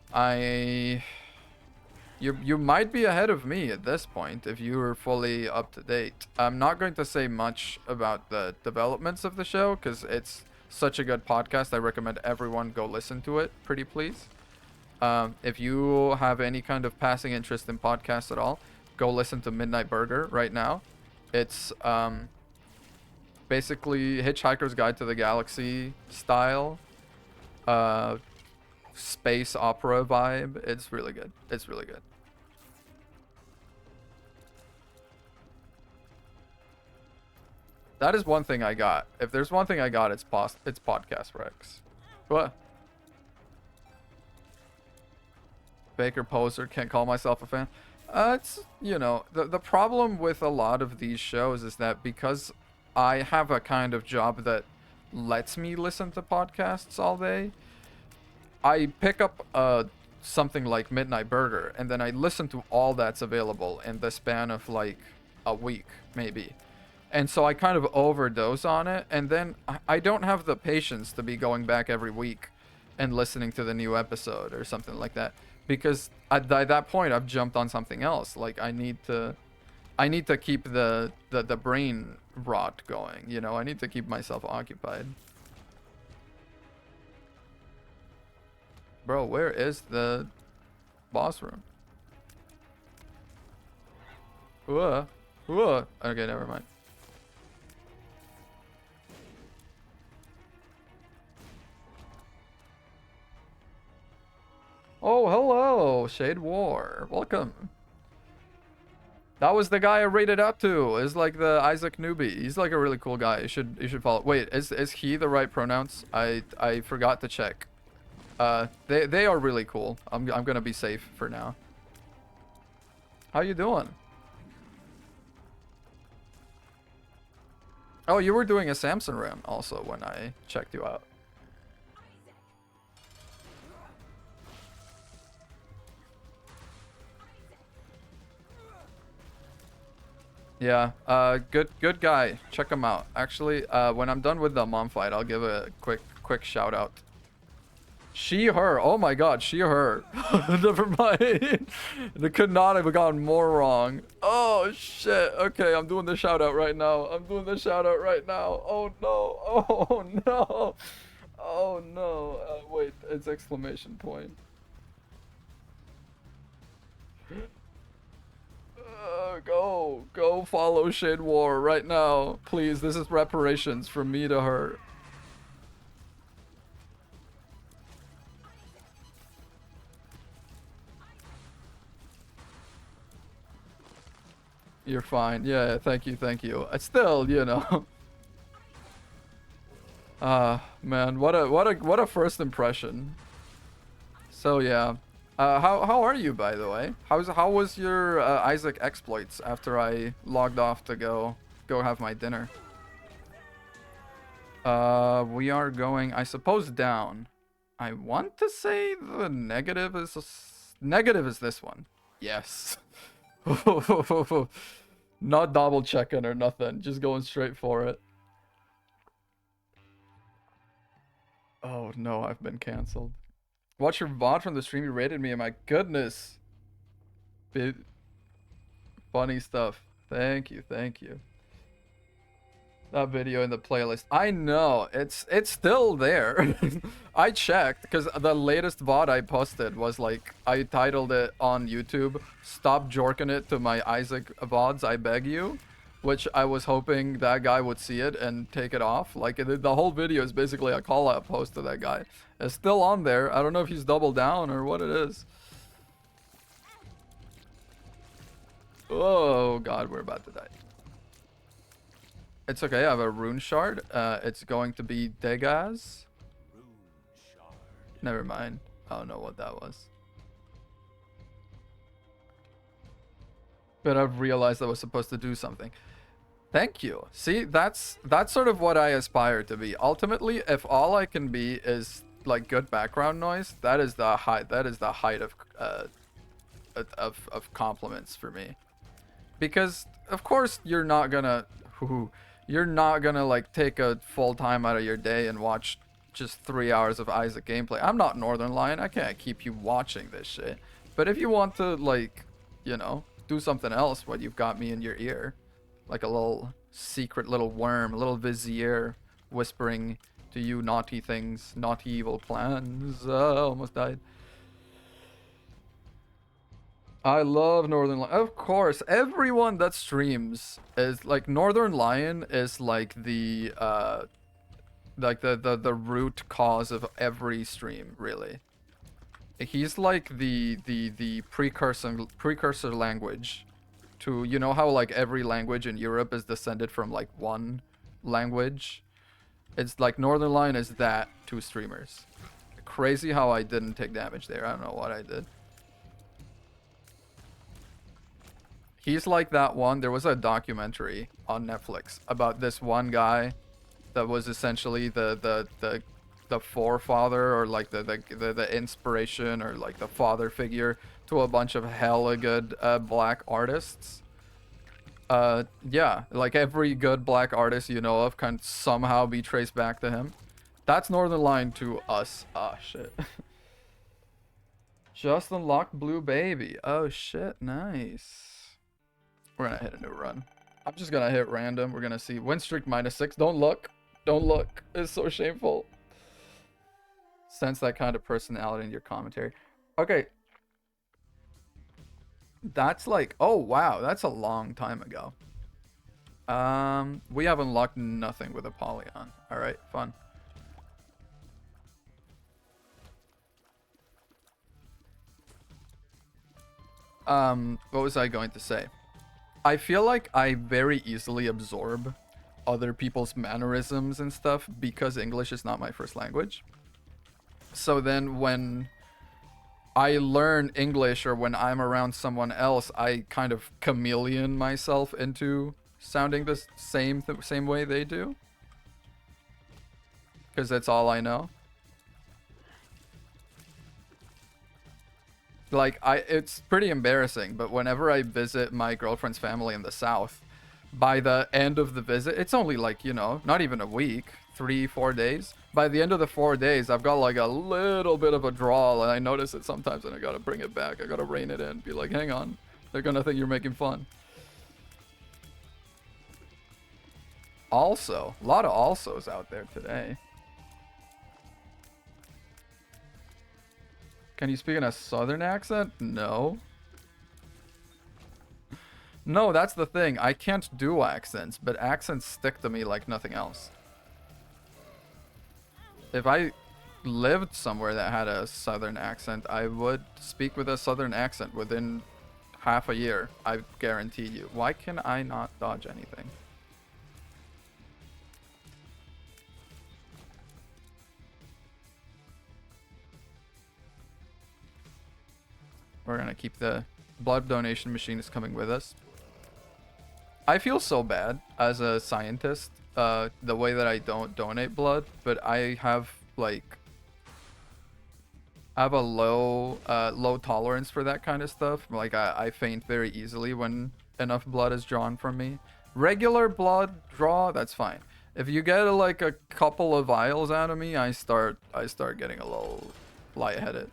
S1: You might be ahead of me at this point if you were fully up to date. I'm not going to say much about the developments of the show because it's such a good podcast. I recommend everyone go listen to it, pretty please. If you have any kind of passing interest in podcasts at all, go listen to Midnight Burger right now. It's basically Hitchhiker's Guide to the Galaxy style space opera vibe. It's really good. It's really good. That is one thing I got. If there's one thing I got, it's podcast Rex. What? Baker poser, can't call myself a fan. It's, you know, the problem with a lot of these shows is that because I have a kind of job that lets me listen to podcasts all day, I pick up something like Midnight Burger, and then I listen to all that's available in the span of like a week, maybe. And so I kind of overdose on it, and then I don't have the patience to be going back every week and listening to the new episode or something like that, because at that point I've jumped on something else. Like I need to keep the brain rot going, you know. I need to keep myself occupied. Bro, where is the boss room? Okay, never mind. Oh, hello, Shade War. Welcome. That was the guy I rated up to. Is like the Isaac newbie. He's like a really cool guy. You should follow. Wait, is he the right pronouns? I forgot to check. They are really cool. I'm gonna be safe for now. How you doing? Oh, you were doing a Samson run also when I checked you out. Yeah, good guy. Check him out. Actually, when I'm done with the mom fight, I'll give a quick shout out. She, her. Oh my god, she, her. Never mind. It could not have gone more wrong. Oh shit. Okay, I'm doing the shout out right now. I'm doing the shout out right now. Oh no. Oh no. Oh no. Wait, it's exclamation point. Go follow Shade War right now. Please, this is reparations from me to her. You're fine. Yeah, thank you, thank you. I still, you know. Man, what a first impression. So yeah. How are you, by the way? How was your Isaac exploits after I logged off to go have my dinner? We are going, I suppose, down. I want to say the negative is negative is this one. Yes. Not double checking or nothing, just going straight for it. Oh no, I've been canceled. Watch your VOD from the stream you rated me, and my goodness. Funny stuff. Thank you, thank you. That video in the playlist. I know, it's still there. I checked, because the latest VOD I posted was like, I titled it on YouTube, "Stop jorking it to my Isaac VODs, I beg you." Which I was hoping that guy would see it and take it off. Like, the whole video is basically a call-out post to that guy. It's still on there. I don't know if he's doubled down or what it is. Oh god, we're about to die. It's okay, I have a rune shard. It's going to be Degas. Never mind. I don't know what that was. But I've realized I was supposed to do something. Thank you. See, that's sort of what I aspire to be. Ultimately, if all I can be is like good background noise, that is the height of compliments for me. Because of course you're not gonna like take a full time out of your day and watch just 3 hours of Isaac gameplay. I'm not Northern Lion. I can't keep you watching this shit. But if you want to, like, you know, do something else, what, you've got me in your ear. Like a little secret little worm, a little vizier whispering to you naughty things, naughty evil plans. Almost died. I love Northern Lion. Of course, everyone that streams is like, Northern Lion is like the root cause of every stream, really. He's like the precursor language to, you know how like every language in Europe is descended from like one language? It's like Northern Lion is that to streamers. Crazy how I didn't take damage there. I don't know what I did. He's like that one. There was a documentary on Netflix about this one guy that was essentially the forefather, or like the inspiration, or like the father figure to a bunch of hella good black artists. Yeah, like every good black artist you know of can somehow be traced back to him. That's Northern Line to us. Ah, shit. Just unlocked Blue Baby. Oh shit, nice. We're gonna hit a new run. I'm just gonna hit random. We're gonna see win streak -6. Don't look. Don't look. It's so shameful. Sense that kind of personality in your commentary. Okay. That's like, oh wow, that's a long time ago. We have unlocked nothing with Apollyon. Alright, fun. What was I going to say? I feel like I very easily absorb other people's mannerisms and stuff because English is not my first language. So then when I learn English, or when I'm around someone else, I kind of chameleon myself into sounding the same way they do. Because that's all I know. Like, it's pretty embarrassing, but whenever I visit my girlfriend's family in the South, by the end of the visit, it's only like, you know, not even a week, 3-4 days. By the end of the 4 days, I've got like a little bit of a drawl, and I notice it sometimes, and I gotta bring it back. I gotta rein it in, be like, hang on, they're gonna think you're making fun. Also, a lot of alsos out there today. Can you speak in a southern accent? No. No, that's the thing. I can't do accents, but accents stick to me like nothing else. If I lived somewhere that had a southern accent, I would speak with a southern accent within half a year. I guarantee you. Why can I not dodge anything? We're gonna keep the blood donation machine is coming with us. I feel so bad as a scientist, the way that I don't donate blood, but I have like I have a low tolerance for that kind of stuff. Like I faint very easily when enough blood is drawn from me. Regular blood draw, that's fine. If you get like a couple of vials out of me, I start getting a little lightheaded.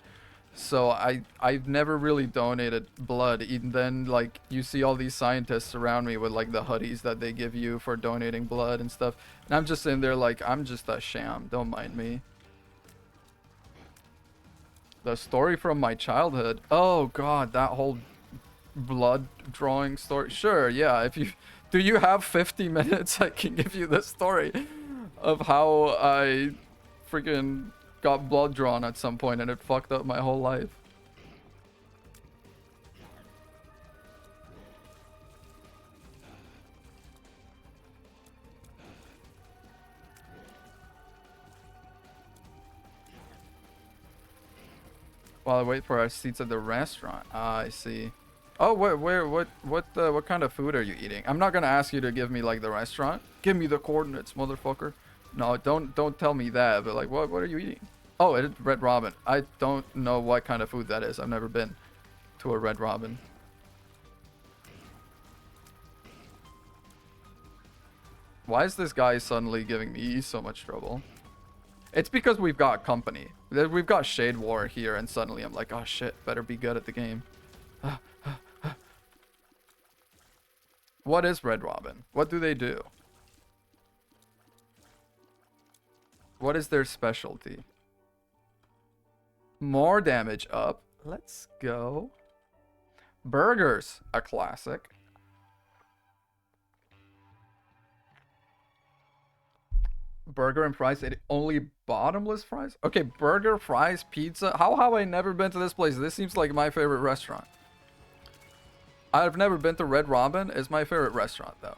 S1: So I've never really donated blood. Even then, like, you see all these scientists around me with like the hoodies that they give you for donating blood and stuff, and I'm just in there like, I'm just a sham, don't mind me. The story from my childhood. Oh god, that whole blood drawing story. Sure, yeah, if you do, you have 50 minutes, I can give you the story of how I freaking got blood drawn at some point and it fucked up my whole life. While I wait for our seats at the restaurant. Ah, I see. Oh, what kind of food are you eating? I'm not gonna ask you to give me like the restaurant. Give me the coordinates, motherfucker. No, don't tell me that. But like, what are you eating? Oh, it's Red Robin. I don't know what kind of food that is. I've never been to a Red Robin. Why is this guy suddenly giving me so much trouble? It's because we've got company. We've got Shade War here, and suddenly I'm like, oh shit, better be good at the game. What is Red Robin? What do they do? What is their specialty? More damage up. Let's go. Burgers, a classic. Burger and fries, only bottomless fries? Okay, burger, fries, pizza. How have I never been to this place? This seems like my favorite restaurant. I've never been to Red Robin. It's my favorite restaurant, though.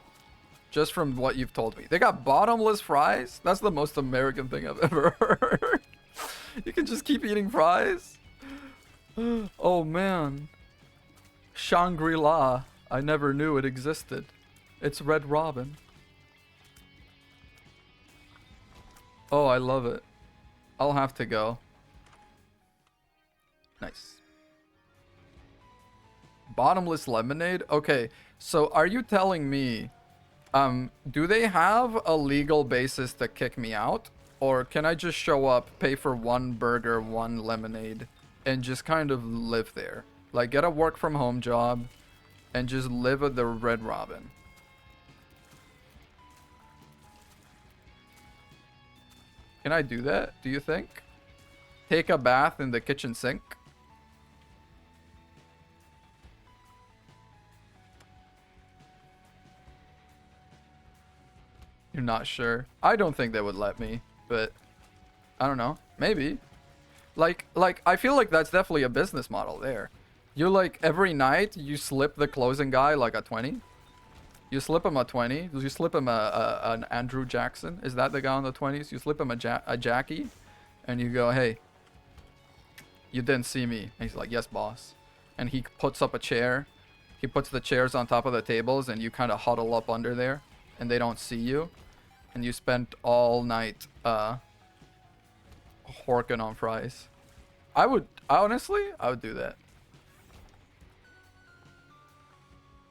S1: Just from what you've told me. They got bottomless fries? That's the most American thing I've ever heard. You can just keep eating fries? Oh, man. Shangri-La. I never knew it existed. It's Red Robin. Oh, I love it. I'll have to go. Nice. Bottomless lemonade? Okay, so are you telling me, do they have a legal basis to kick me out? Or can I just show up, pay for one burger, one lemonade, and just kind of live there? Like, get a work from home job, and just live at the Red Robin. Can I do that, do you think? Take a bath in the kitchen sink? You're not sure? I don't think they would let me, but I don't know. Maybe. Like, I feel like that's definitely a business model there. You, like, every night, you slip the closing guy, like, a 20. You slip him a 20. You slip him an Andrew Jackson. Is that the guy on the 20s? You slip him a Jackie, and you go, hey, you didn't see me. And he's like, yes, boss. And he puts up a chair. He puts the chairs on top of the tables, and you kind of huddle up under there, and they don't see you. And you spent all night, horking on fries. Honestly, I would do that.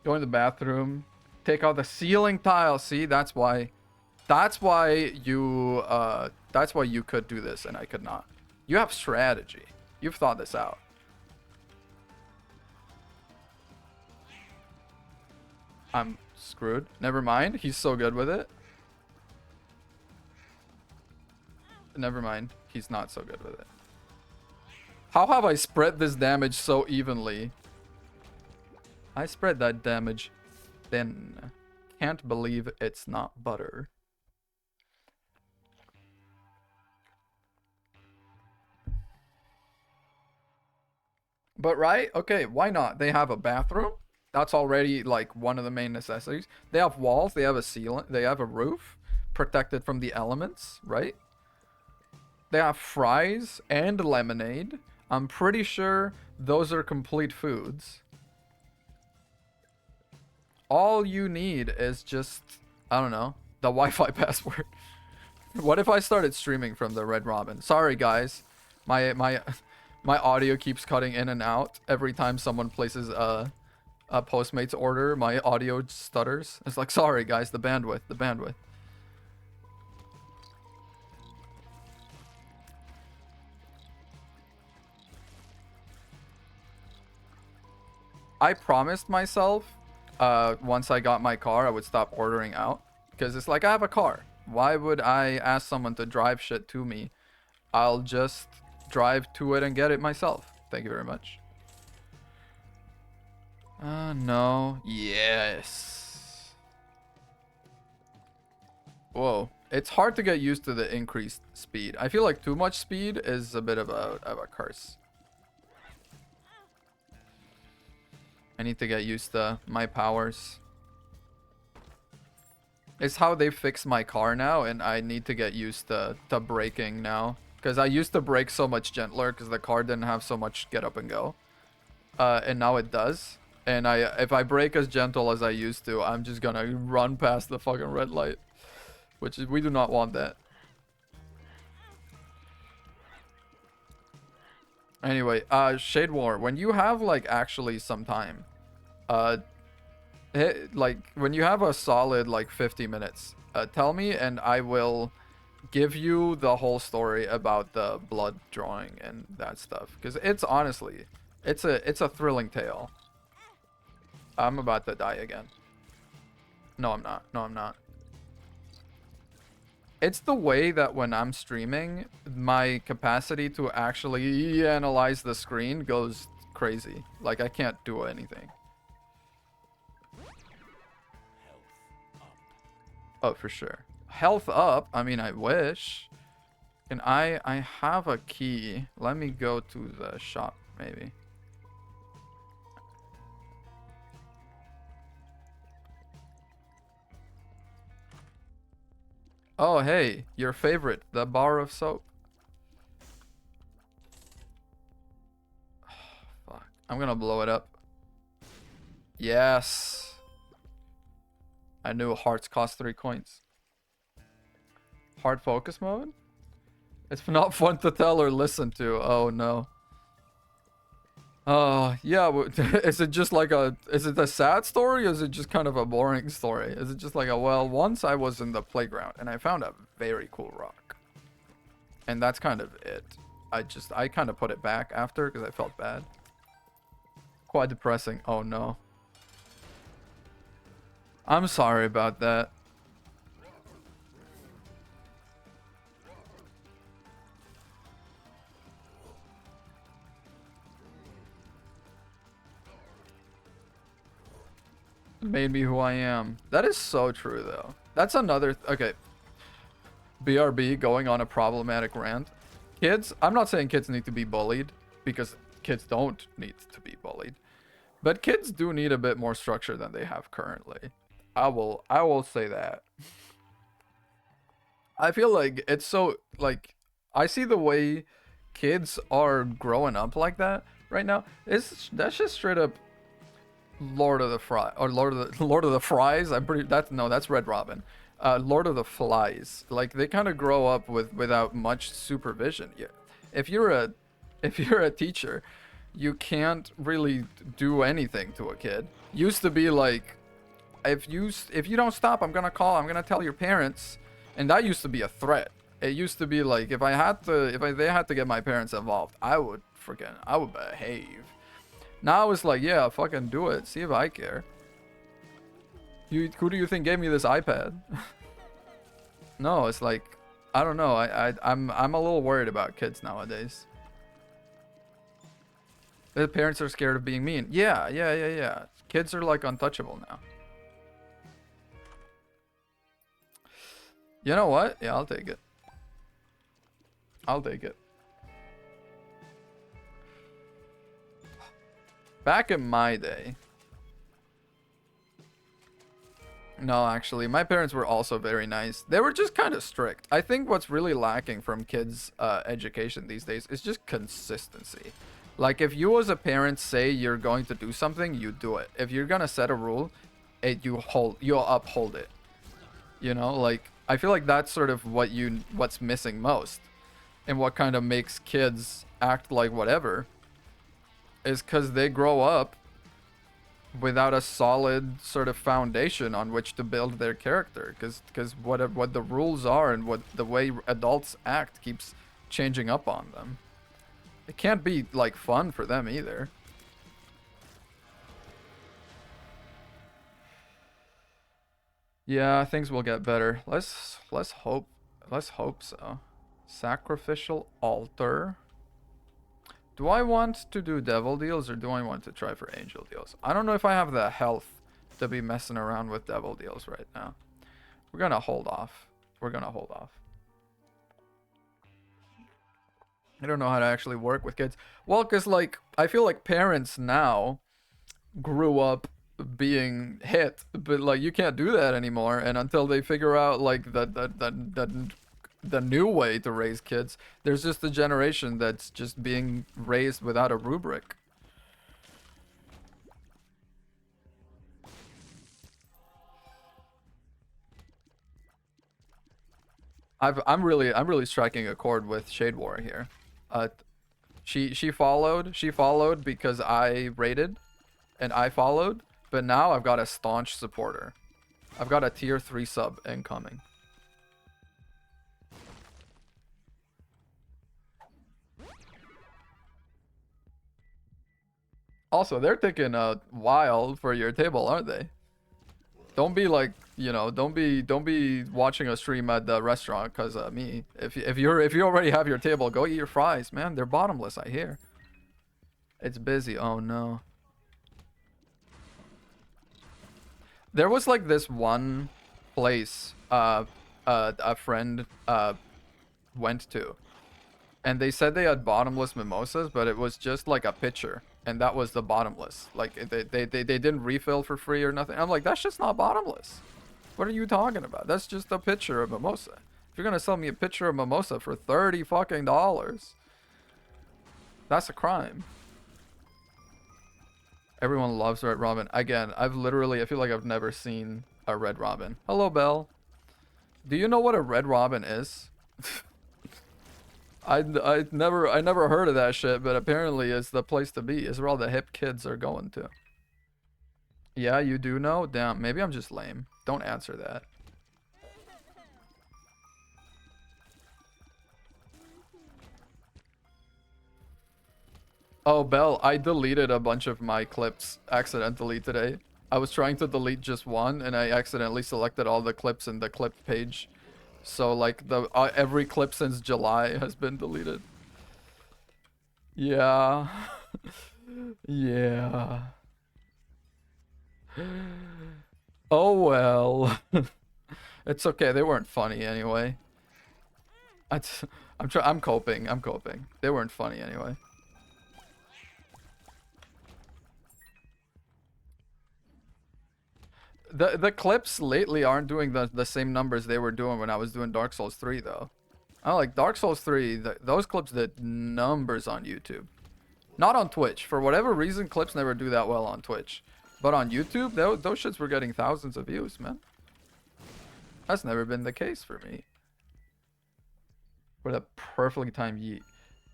S1: Go in the bathroom, take out the ceiling tile. See, that's why you could do this and I could not. You have strategy. You've thought this out. I'm screwed. Never mind. He's so good with it. Never mind. He's not so good with it. How have I spread this damage so evenly? I spread that damage thin. Can't believe it's not butter. But right? Okay, why not? They have a bathroom. That's already like one of the main necessities. They have walls, they have a ceiling, they have a roof protected from the elements, right? They have fries and lemonade. I'm pretty sure those are complete foods. All you need is just, I don't know, the Wi-Fi password. What if I started streaming from the Red Robin? Sorry, guys. My audio keeps cutting in and out every time someone places a Postmates order. My audio stutters. It's like, sorry, guys, the bandwidth. I promised myself once I got my car, I would stop ordering out. Because it's like, I have a car. Why would I ask someone to drive shit to me? I'll just drive to it and get it myself. Thank you very much. No. Yes. Whoa. It's hard to get used to the increased speed. I feel like too much speed is a bit of a curse. I need to get used to my powers. It's how they fix my car now, and I need to get used to braking now. Because I used to brake so much gentler because the car didn't have so much get up and go. And now it does. And if I brake as gentle as I used to, I'm just gonna run past the fucking red light. Which is, we do not want that. Anyway, Shade War, when you have like actually some time, like when you have a solid like 50 minutes, tell me and I will give you the whole story about the blood drawing and that stuff, because it's honestly, it's a thrilling tale. I'm about to die again. No, I'm not. No, I'm not. It's the way that when I'm streaming, my capacity to actually analyze the screen goes crazy. Like, I can't do anything. Oh, for sure. Health up? I mean, I wish. And I have a key. Let me go to the shop, maybe. Oh, hey, your favorite, the bar of soap. Fuck, I'm gonna blow it up. Yes. I knew hearts cost 3 coins. Hard focus mode? It's not fun to tell or listen to. Oh no. Yeah, is it just like is it a sad story or is it just kind of a boring story? Is it just like well, once I was in the playground and I found a very cool rock. And that's kind of it. I kind of put it back after because I felt bad. Quite depressing. Oh no. I'm sorry about that. Made me who I am. That is so true though. That's another okay. BRB going on a problematic rant. Kids, I'm not saying kids need to be bullied because kids don't need to be bullied. But kids do need a bit more structure than they have currently. I will say that. I feel like it's so like I see the way kids are growing up like that right now. That's just straight up Lord of the Fry or Lord of the Fries. I'm pretty that's Red Robin. Lord of the Flies. Like they kind of grow up without much supervision. Yeah. If you're a if you're a teacher, you can't really do anything to a kid. Used to be like if you don't stop, I'm gonna tell your parents, and that used to be a threat. It used to be like if they had to get my parents involved, I would behave. Now it's like, yeah, fucking do it. See if I care. Who do you think gave me this iPad? No, it's like, I don't know. I'm a little worried about kids nowadays. The parents are scared of being mean. Yeah. Kids are like untouchable now. You know what? Yeah, I'll take it. I'll take it. Back in my day. No, actually, my parents were also very nice. They were just kind of strict. I think what's really lacking from kids' education these days is just consistency. Like, if you as a parent say you're going to do something, you do it. If you're gonna set a rule, you'll uphold it. You know, like I feel like that's sort of what's missing most, and what kind of makes kids act like whatever. Is because they grow up without a solid sort of foundation on which to build their character. Because what the rules are and what the way adults act keeps changing up on them. It can't be like fun for them either. Yeah, things will get better. Let's hope so. Sacrificial altar. Do I want to do devil deals or do I want to try for angel deals? I don't know if I have the health to be messing around with devil deals right now. We're gonna hold off. We're gonna hold off. I don't know how to actually work with kids. Well, because like I feel like parents now grew up being hit, but like you can't do that anymore. And until they figure out like the new way to raise kids, there's just a generation that's just being raised without a rubric. I'm really striking a chord with Shade War here. Uh, she followed because I raided, and I followed, but now I've got a staunch supporter. I've got a tier 3 sub incoming. Also, they're taking a while for your table, aren't they? Don't be like, you know, don't be watching a stream at the restaurant because me. If you already have your table, go eat your fries, man. They're bottomless, I hear. It's busy. Oh no. There was like this one place a friend went to, and they said they had bottomless mimosas, but it was just like a pitcher, and that was the bottomless. Like they didn't refill for free or nothing. I'm like, that's just not bottomless. What are you talking about? That's just a pitcher of mimosa. If you're gonna sell me a pitcher of mimosa for $30 fucking dollars, that's a crime. Everyone loves Red Robin. Again, I feel like I've never seen a Red Robin. Hello, Belle. Do you know what a Red Robin is? I never heard of that shit, but apparently it's the place to be. It's where all the hip kids are going to. Yeah, you do know? Damn, maybe I'm just lame. Don't answer that. Oh, Belle, I deleted a bunch of my clips accidentally today. I was trying to delete just one, and I accidentally selected all the clips in the clip page. So, like, the every clip since July has been deleted. Yeah. Yeah. Oh, well. It's okay. They weren't funny anyway. I, I'm coping. I'm coping. They weren't funny anyway. The clips lately aren't doing the same numbers they were doing when I was doing Dark Souls 3 though. I like Dark Souls 3, those clips did numbers on YouTube. Not on Twitch. For whatever reason, clips never do that well on Twitch. But on YouTube, those shits were getting thousands of views, man. That's never been the case for me. What a perfectly timed yeet.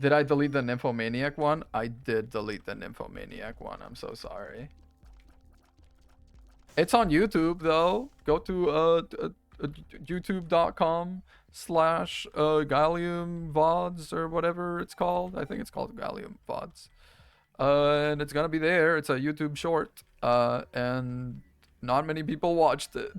S1: Did I delete the Nymphomaniac one? I did delete the Nymphomaniac one. I'm so sorry. It's on YouTube though. Go to youtube.com/Gallium VODs or whatever it's called. I think it's called Gallium VODs. And it's gonna be there. It's a YouTube short. And not many people watched it.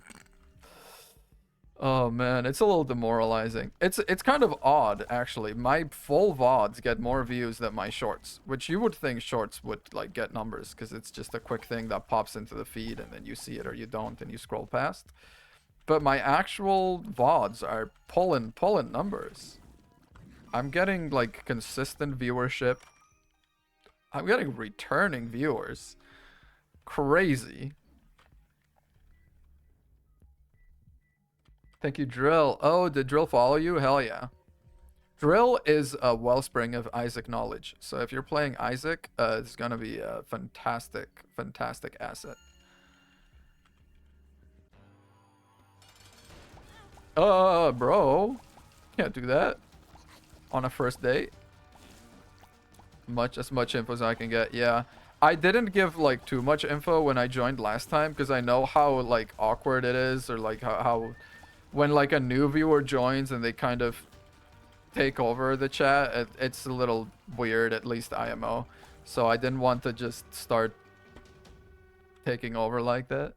S1: Oh man, it's a little demoralizing. It's kind of odd actually. My full VODs get more views than my shorts, which you would think shorts would like get numbers because it's just a quick thing that pops into the feed and then you see it or you don't and you scroll past. But my actual VODs are pulling numbers. I'm getting like consistent viewership. I'm getting returning viewers. Crazy. Thank you, Drill. Oh, did Drill follow you? Hell yeah. Drill is a wellspring of Isaac knowledge. So if you're playing Isaac, it's gonna be a fantastic, fantastic asset. Bro. Can't do that. On a first date. As much info as I can get, yeah. I didn't give like too much info when I joined last time because I know how like awkward it is or like how when like a new viewer joins and they kind of take over the chat, it's a little weird, at least IMO. So I didn't want to just start taking over like that.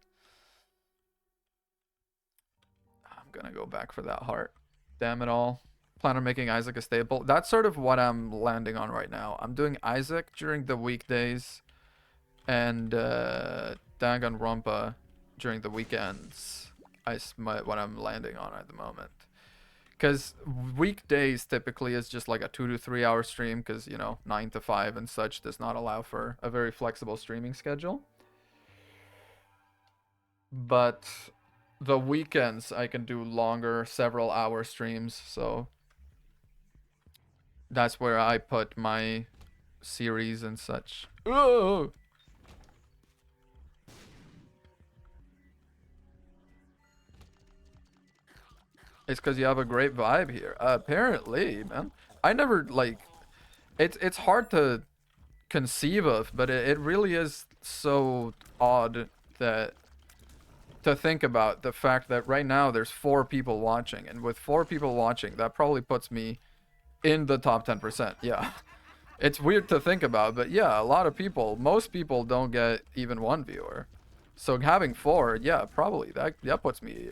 S1: I'm gonna go back for that heart. Damn it all. Plan on making Isaac a staple. That's sort of what I'm landing on right now. I'm doing Isaac during the weekdays and Danganronpa during the weekends. What I'm landing on at the moment. Because weekdays typically is just like a 2 to 3 hour stream because, you know, 9 to 5 and such does not allow for a very flexible streaming schedule. But the weekends I can do longer, several hour streams, so that's where I put my series and such. Ugh! It's because you have a great vibe here. Apparently, man. I never, like... It's hard to conceive of, but it really is so odd that... To think about the fact that right now there's 4 people watching. And with 4 people watching, that probably puts me in the top 10%. Yeah. It's weird to think about, but yeah, a lot of people... Most people don't get even 1 viewer. So having 4, yeah, probably that puts me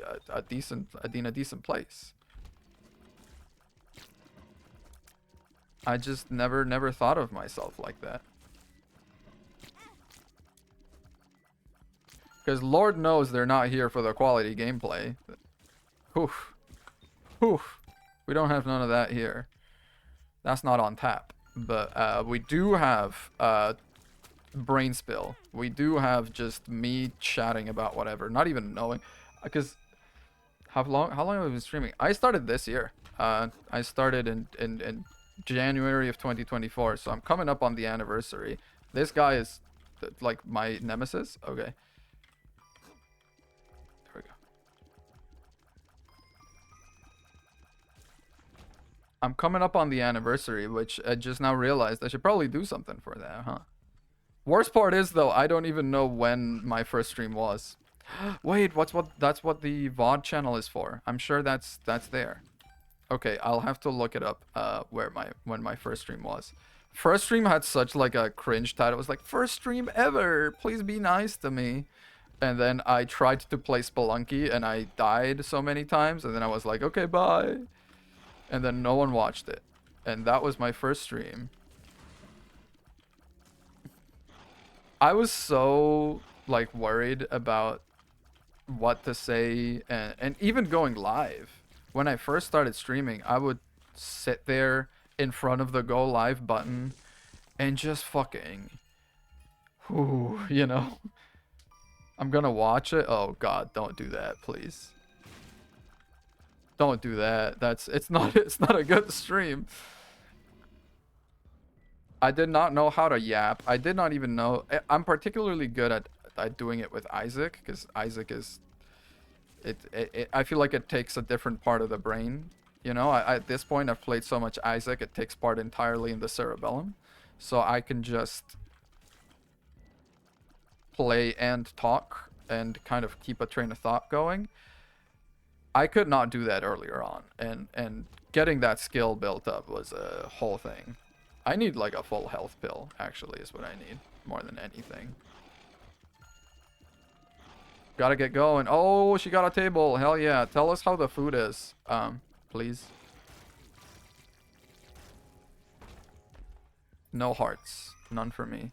S1: in a decent place. I just never thought of myself like that. Because Lord knows they're not here for the quality gameplay. Oof. Oof. We don't have none of that here. That's not on tap. But we do have brain spill. We do have just me chatting about whatever, not even knowing, because how long have I been streaming? I started this year. I started in January of 2024, so I'm coming up on the anniversary. This guy is Like my nemesis? Okay. There we go. I'm coming up on the anniversary, which I just now realized I should probably do something for that, huh? Worst part is though, I don't even know when my first stream was. Wait, that's what the VOD channel is for. I'm sure that's there. Okay, I'll have to look it up when my first stream was. First stream had such like a cringe title. It was like first stream ever. Please be nice to me. And then I tried to play Spelunky and I died so many times and then I was like, "Okay, bye." And then no one watched it. And that was my first stream. I was so like worried about what to say and even going live. When I first started streaming, I would sit there in front of the go live button and just fucking, whew, you know. I'm gonna watch it. Oh god, don't do that, please. Don't do that. It's not a good stream. I did not know how to yap. I did not even know. I'm particularly good at doing it with Isaac because Isaac is I feel like it takes a different part of the brain. You know, at this point I've played so much Isaac, it takes part entirely in the cerebellum. So I can just play and talk and kind of keep a train of thought going. I could not do that earlier on, and getting that skill built up was a whole thing. I need like a full health pill, actually, is what I need more than anything. Gotta get going. Oh, she got a table. Hell yeah. Tell us how the food is, please. No hearts. None for me.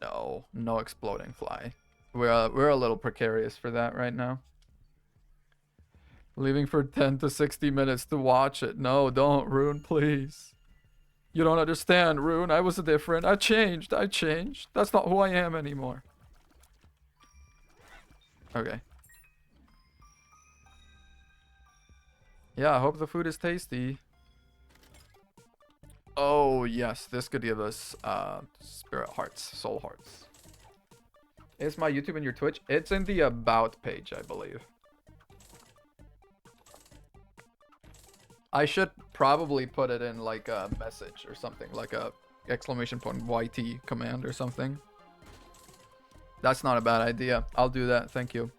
S1: No exploding fly. We're a little precarious for that right now. Leaving for 10 to 60 minutes to watch it. No, don't, Rune, please. You don't understand, Rune. I was different. I changed. That's not who I am anymore. Okay. Yeah, I hope the food is tasty. Oh, yes. This could give us spirit hearts, soul hearts. Is my YouTube and your Twitch? It's in the about page, I believe. I should probably put it in like a message or something, like a !YT command or something. That's not a bad idea. I'll do that. Thank you.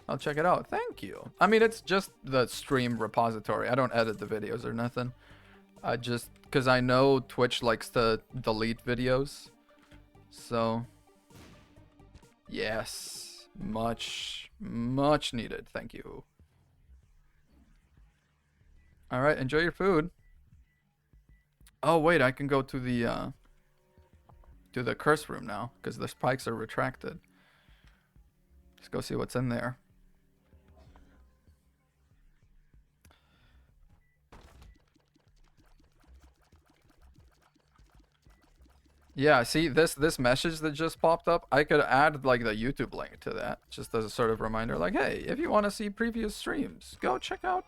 S1: I'll check it out. Thank you. I mean, it's just the stream repository. I don't edit the videos or nothing. I just, because I know Twitch likes to delete videos. So, yes. Much needed. Thank you. Alright, enjoy your food. Oh, wait, I can go to the curse room now, because the spikes are retracted. Let's go see what's in there. Yeah, see this message that just popped up? I could add like the YouTube link to that, just as a sort of reminder, like, hey, if you want to see previous streams, go check out.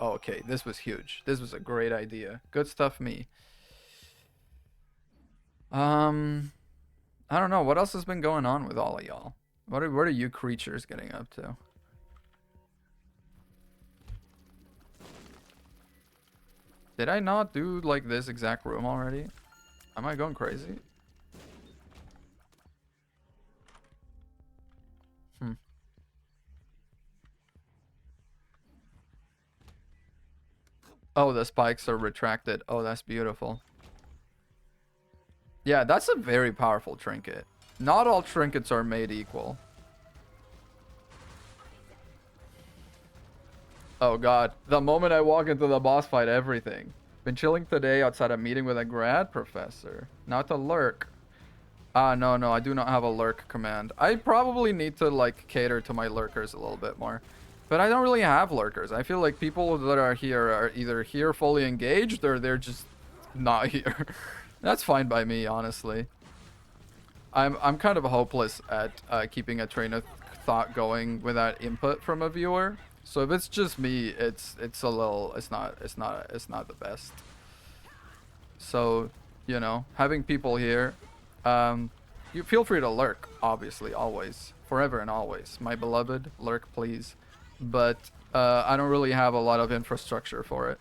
S1: Oh, okay, this was huge. This was a great idea. Good stuff, me. I don't know. What else has been going on with all of y'all? What are you creatures getting up to? Did I not do like this exact room already? Am I going crazy? Oh, the spikes are retracted. Oh, that's beautiful. Yeah, that's a very powerful trinket. Not all trinkets are made equal. Oh god. The moment I walk into the boss fight, everything. Been chilling today outside a meeting with a grad professor. Not to lurk. No, I do not have a lurk command. I probably need to, like, cater to my lurkers a little bit more. But I don't really have lurkers. I feel like people that are here are either here fully engaged or they're just not here. That's fine by me, honestly. I'm kind of hopeless at keeping a train of thought going without input from a viewer. So if it's just me, it's not the best. So, you know, having people here You feel free to lurk, obviously, always. Forever and always. My beloved, lurk please. But I don't really have a lot of infrastructure for it.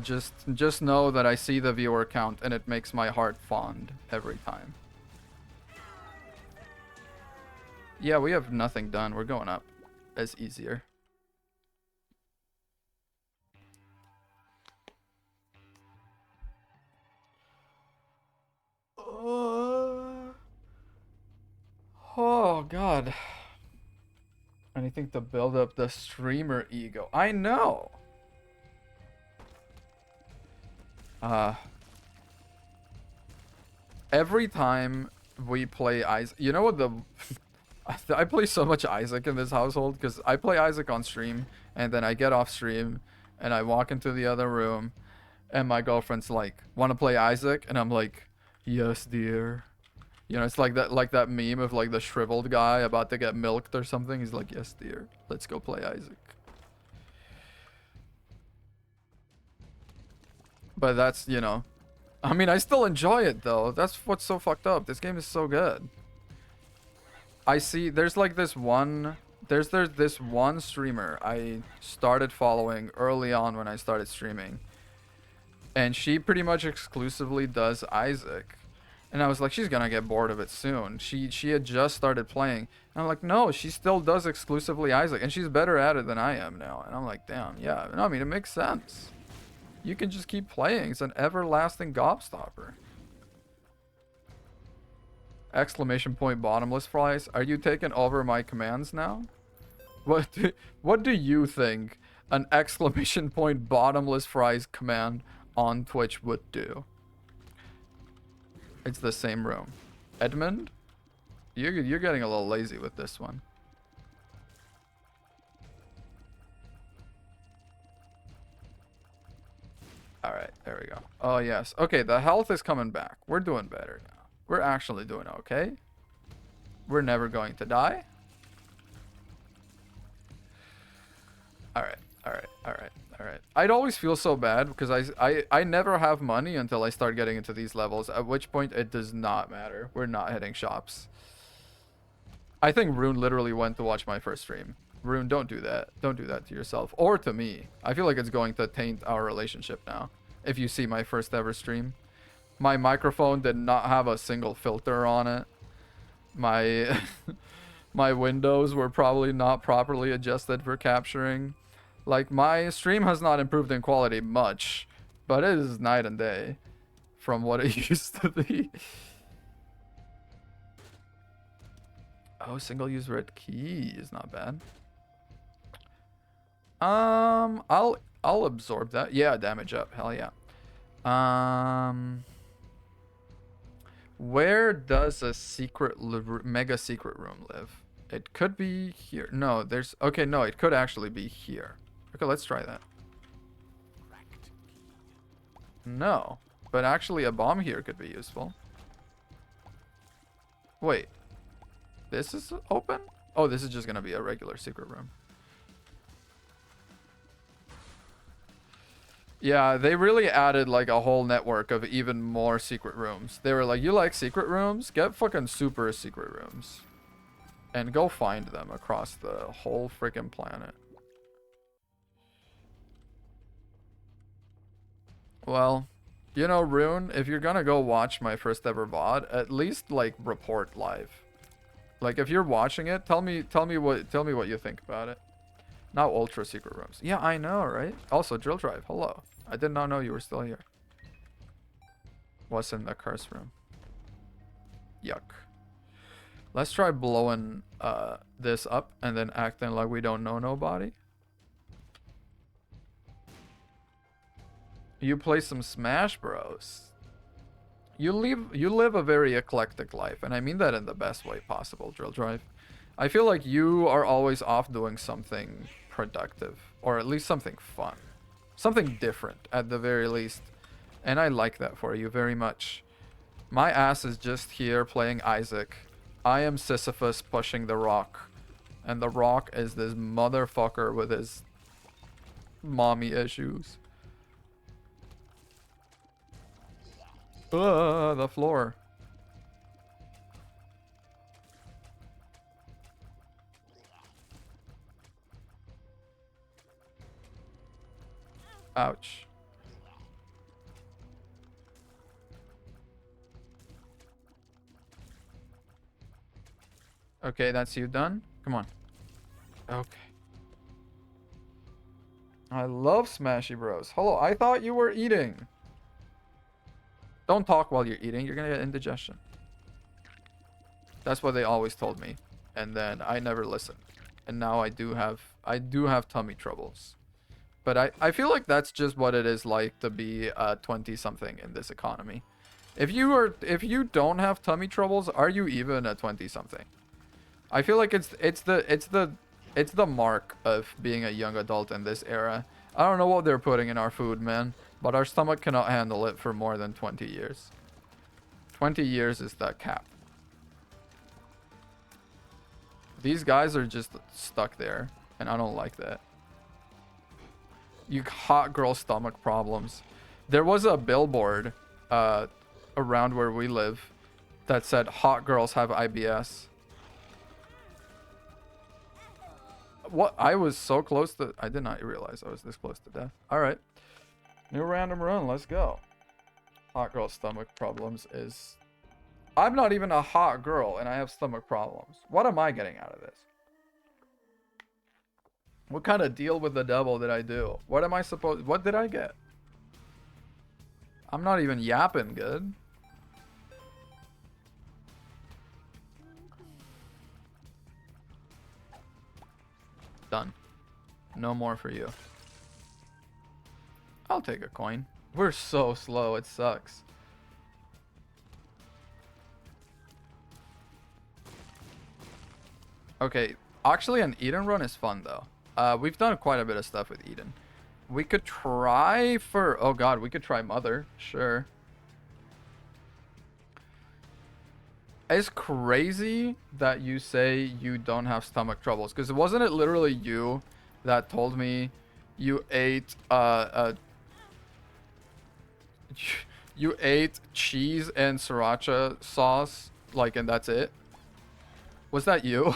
S1: Just know that I see the viewer count and it makes my heart fond every time. Yeah, we have nothing done. We're going up. It's easier. Oh, God. Anything to build up the streamer ego. I know. Every time we play Isaac, you know what the I play so much Isaac in this household because I play Isaac on stream and then I get off stream and I walk into the other room and my girlfriend's like, "Want to play Isaac?" And I'm like, "Yes, dear." You know, it's like that meme of like the shriveled guy about to get milked or something. He's like, "Yes, dear. Let's go play Isaac." But that's, you know, I mean, I still enjoy it though. That's what's so fucked up. This game is so good. I see there's like this one there's this one streamer I started following early on when I started streaming. And she pretty much exclusively does Isaac. And I was like, she's gonna get bored of it soon. She had just started playing. And I'm like, no, she still does exclusively Isaac. And she's better at it than I am now. And I'm like, damn, yeah. No, I mean, it makes sense. You can just keep playing. It's an everlasting gobstopper. Exclamation point bottomless fries. Are you taking over my commands now? What do you think an exclamation point bottomless fries command on Twitch would do? It's the same room. Edmund? You're getting a little lazy with this one. Alright, there we go. Oh, yes. Okay, the health is coming back. We're doing better now. We're actually doing okay. We're never going to die. Alright, alright, alright, alright. I'd always feel so bad because I never have money until I start getting into these levels, at which point it does not matter. We're not hitting shops. I think Rune literally went to watch my first stream. Rune, don't do that. Don't do that to yourself. Or to me. I feel like it's going to taint our relationship now. If you see my first ever stream. My microphone did not have a single filter on it. My my windows were probably not properly adjusted for capturing. Like, my stream has not improved in quality much, but it is night and day from what it used to be. Oh, single use red key is not bad. I'll absorb that. Yeah, damage up. Hell yeah. Where does a mega secret room live? It could be here. No, there's okay, no, it could actually be here. Okay, let's try that. No, but actually a bomb here could be useful. Wait. This is open? Oh, this is just gonna be a regular secret room. Yeah, they really added like a whole network of even more secret rooms. They were like, you like secret rooms? Get fucking super secret rooms. And go find them across the whole freaking planet. Well, you know, Rune, if you're gonna go watch my first ever VOD, at least like report live. Like if you're watching it, tell me what you think about it. Not ultra secret rooms. Yeah, I know, right? Also, Drill Drive, hello. I did not know you were still here. What's in the curse room? Yuck. Let's try blowing this up and then acting like we don't know nobody. You play some Smash Bros. You live a very eclectic life, and I mean that in the best way possible, Drill Drive. I feel like you are always off doing something productive, or at least something fun. Something different, at the very least. And I like that for you very much. My ass is just here playing Isaac. I am Sisyphus pushing the rock. And the rock is this motherfucker with his mommy issues. The floor. Ouch. Okay, that's you done. Come on. Okay. I love Smashy Bros. Hello, I thought you were eating. Don't talk while you're eating. You're gonna get indigestion. That's what they always told me. And then I never listened. And now I do have tummy troubles. But I feel like that's just what it is like to be 20 something in this economy. If you don't have tummy troubles, are you even a 20 something? I feel like it's the mark of being a young adult in this era. I don't know what they're putting in our food, man, but our stomach cannot handle it for more than 20 years. 20 years is the cap. These guys are just stuck there, and I don't like that. You hot girl stomach problems. There was a billboard around where we live that said hot girls have IBS. What? I was so close to... I did not realize I was this close to death. Alright. New random run. Let's go. Hot girl stomach problems is... I'm not even a hot girl and I have stomach problems. What am I getting out of this? What kind of deal with the devil did I do? What am I supposed... What did I get? I'm not even yapping good. Done. No more for you. I'll take a coin. We're so slow, it sucks. Okay, actually an Eden run is fun though. We've done quite a bit of stuff with Eden. We could try for... Oh god, we could try Mother. Sure. It's crazy that you say you don't have stomach troubles, because wasn't it literally you that told me you ate you ate cheese and sriracha sauce, like, and that's it? Was that you?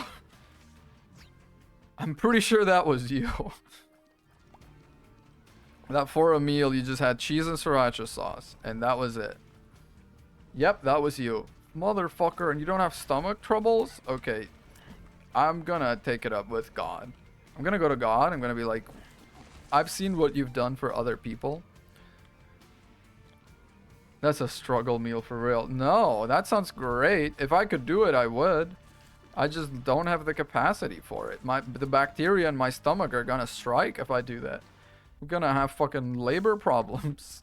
S1: I'm pretty sure that was you. That for a meal you just had cheese and sriracha sauce and that was it. Yep, that was you. Motherfucker, and you don't have stomach troubles? Okay. I'm gonna take it up with God. I'm gonna go to God. I'm gonna be like, I've seen what you've done for other people. That's a struggle meal for real. No, that sounds great. If I could do it, I would. I just don't have the capacity for it. The bacteria in my stomach are gonna strike if I do that. I'm gonna have fucking labor problems.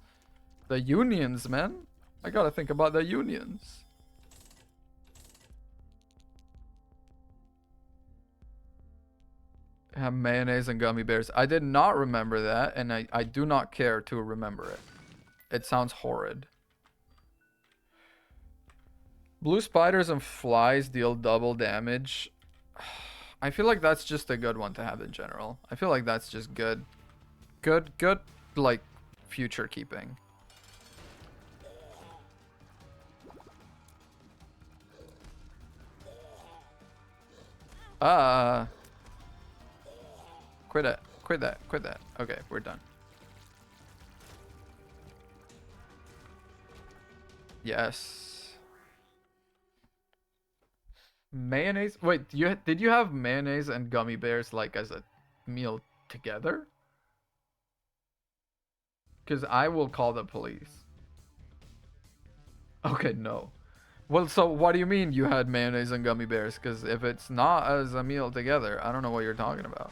S1: The unions, man. I gotta think about the unions. Have mayonnaise and gummy bears. I did not remember that, and I do not care to remember it. It sounds horrid. Blue spiders and flies deal double damage. I feel like that's just a good one to have in general. I feel like that's just good. Good, like, future keeping. Quit it. Quit that. Quit that. Okay, we're done. Yes. Mayonnaise? Wait, did you have mayonnaise and gummy bears like as a meal together? Because I will call the police. Okay, no. Well, so what do you mean you had mayonnaise and gummy bears? Because if it's not as a meal together, I don't know what you're talking about.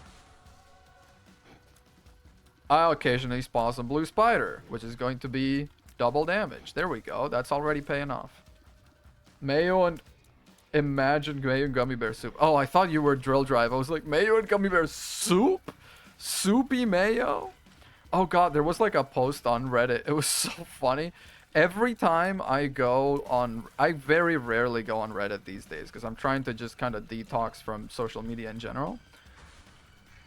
S1: I'll occasionally spawn some blue spider, which is going to be double damage. There we go. That's already paying off. Mayo and... Imagine mayo and gummy bear soup. Oh, I thought you were drill drive. I was like, mayo and gummy bear soup? Soupy mayo? Oh god, there was like a post on Reddit. It was so funny. Every time I go on... I very rarely go on Reddit these days because I'm trying to just kind of detox from social media in general.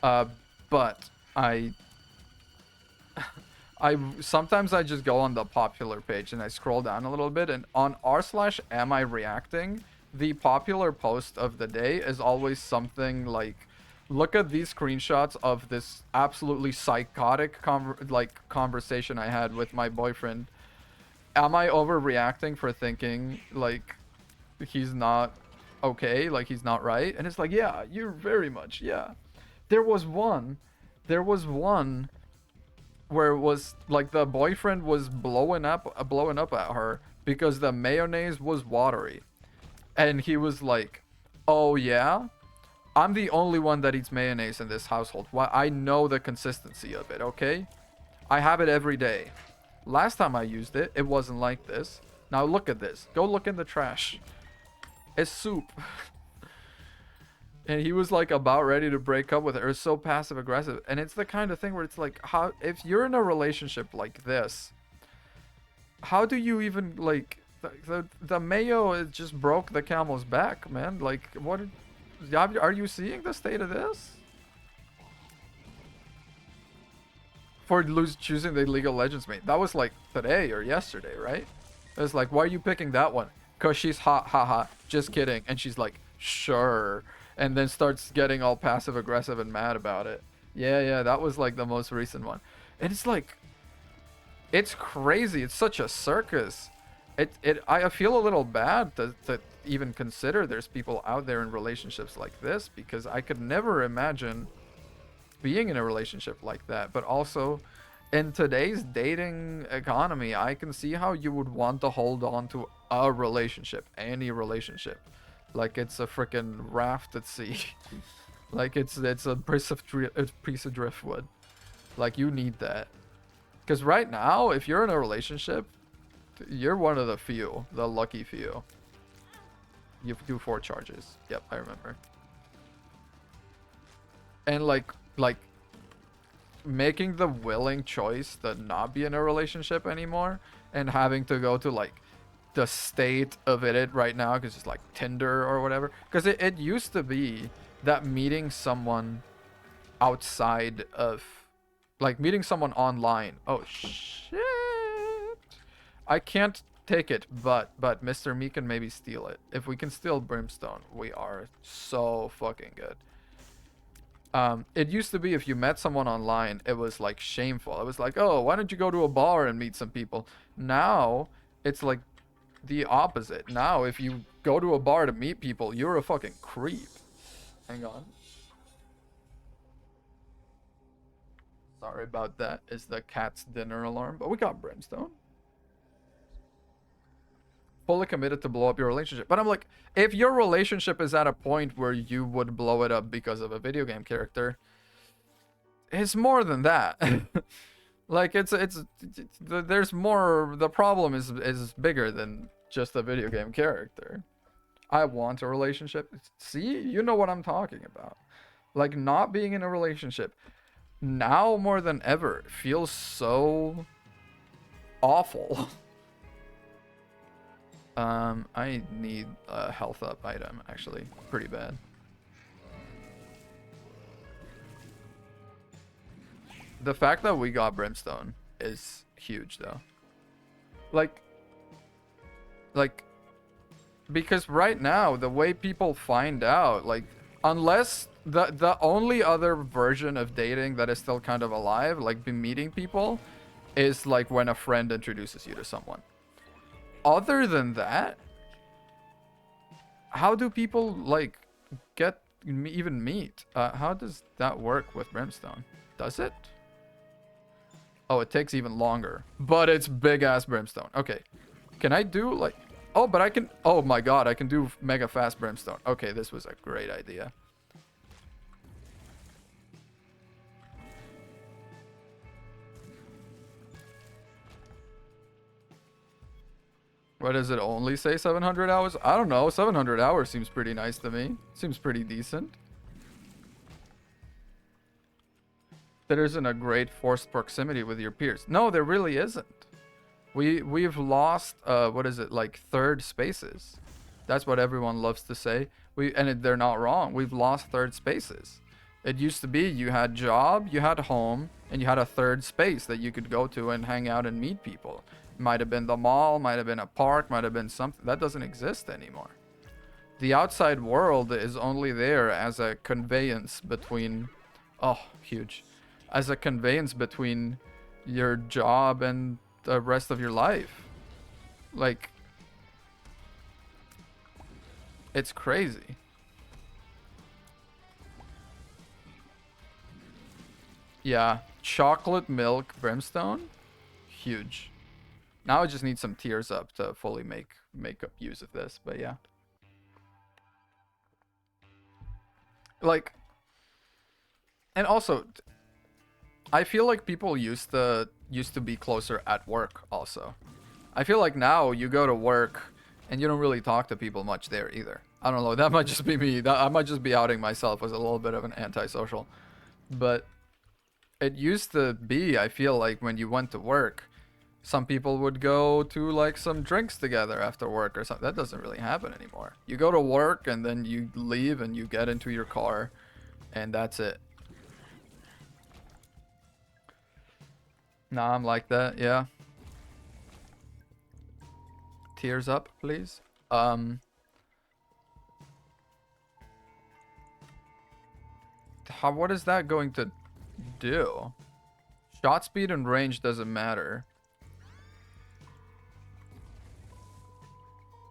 S1: But I sometimes I just go on the popular page and I scroll down a little bit, and on r/am I reacting, the popular post of the day is always something like Look at these screenshots of this absolutely psychotic conversation I had with my boyfriend. Am I overreacting for thinking like he's not okay, like he's not right? And it's like, yeah, you're very much, yeah. There was one, there was one where it was like the boyfriend was blowing up at her because the mayonnaise was watery. And he was like, "Oh yeah, I'm the only one that eats mayonnaise in this household. Why? I know the consistency of it, okay? I have it every day. Last time I used it, it wasn't like this. Now look at this. Go look in the trash. It's soup." And he was like about ready to break up with her. It was so passive aggressive. And it's the kind of thing where it's like, how, if you're in a relationship like this, how do you even like the mayo? It just broke the camel's back, man. Like, what? Are you seeing the state of this? For choosing the League of Legends mate. That was like today or yesterday, right? It was like, why are you picking that one? Cause she's hot, haha. Just kidding. And she's like, sure. And then starts getting all passive aggressive and mad about it. Yeah, that was like the most recent one. And it's like, it's crazy. It's such a circus. I feel a little bad to even consider there's people out there in relationships like this, because I could never imagine being in a relationship like that. But also, in today's dating economy, I can see how you would want to hold on to a relationship, any relationship, like it's a freaking raft at sea. Like it's a piece of driftwood. Like, you need that. Because right now, if you're in a relationship, you're one of the few, the lucky few. You do 4 charges. Yep, I remember. And like making the willing choice to not be in a relationship anymore, and having to go to like the state of it right now, because it's like Tinder or whatever. Because it used to be that meeting someone outside of, like meeting someone online. Oh shit! I can't take it, but Mr. Me can maybe steal it. If we can steal Brimstone, we are so fucking good. It used to be if you met someone online, it was like shameful. It was like, oh, why don't you go to a bar and meet some people? Now it's like the opposite. Now if you go to a bar to meet people, you're a fucking creep. Hang on. Sorry about that. It's the cat's dinner alarm, but we got Brimstone. Fully committed to blow up your relationship. But I'm like, if your relationship is at a point where you would blow it up because of a video game character, it's more than that. Like it's there's more. The problem is bigger than just a video game character. I want a relationship. See, you know what I'm talking about. Like, not being in a relationship now more than ever feels so awful. I need a health up item, actually, pretty bad. The fact that we got Brimstone is huge, though. Like, because right now, the way people find out, like, unless the only other version of dating that is still kind of alive, like be meeting people, is like when a friend introduces you to someone. Other than that, how do people like even meet? How does that work with Brimstone? Does it? Oh, it takes even longer, but it's big ass Brimstone. Okay, can I do like? Oh, but I can. Oh my god, I can do mega fast Brimstone. Okay, this was a great idea. What does it only say 700 hours? I don't know. 700 hours seems pretty nice to me. Seems pretty decent. There isn't a great forced proximity with your peers. No, there really isn't. We've lost what is it, like third spaces. That's what everyone loves to say. They're not wrong. We've lost third spaces. It used to be you had job, you had home, and you had a third space that you could go to and hang out and meet people. Might have been the mall, might have been a park, might have been something. That doesn't exist anymore. The outside world is only there as a conveyance between, oh, huge, as a conveyance between your job and the rest of your life. Like, it's crazy. Yeah, chocolate milk brimstone, huge. Now I just need some tears up to fully make up use of this, but yeah. Like, and also I feel like people used to be closer at work also. I feel like now you go to work and you don't really talk to people much there either. I don't know, that might just be me. I might just be outing myself as a little bit of an antisocial. But it used to be, I feel like when you went to work, some people would go to like some drinks together after work or something. That doesn't really happen anymore. You go to work and then you leave and you get into your car and that's it. Nah, I'm like that, yeah. Tears up, please. Um, what is that going to do? Shot speed and range doesn't matter.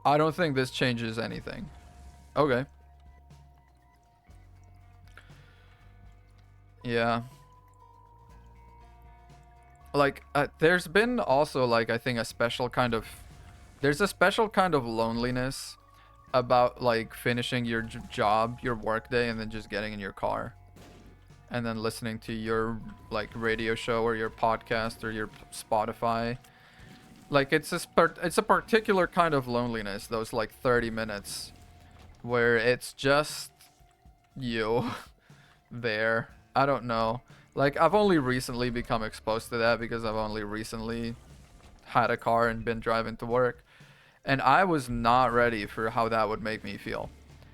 S1: I don't think this changes anything. Okay. Yeah. Like, there's been also, like, I think a special kind of... There's a special kind of loneliness about, like, finishing your job, your workday, and then just getting in your car. And then listening to your, like, radio show or your podcast or your Spotify. Like, it's a particular kind of loneliness, those, like, 30 minutes where it's just you there. I don't know. Like, I've only recently become exposed to that because I've only recently had a car and been driving to work. And I was not ready for how that would make me feel.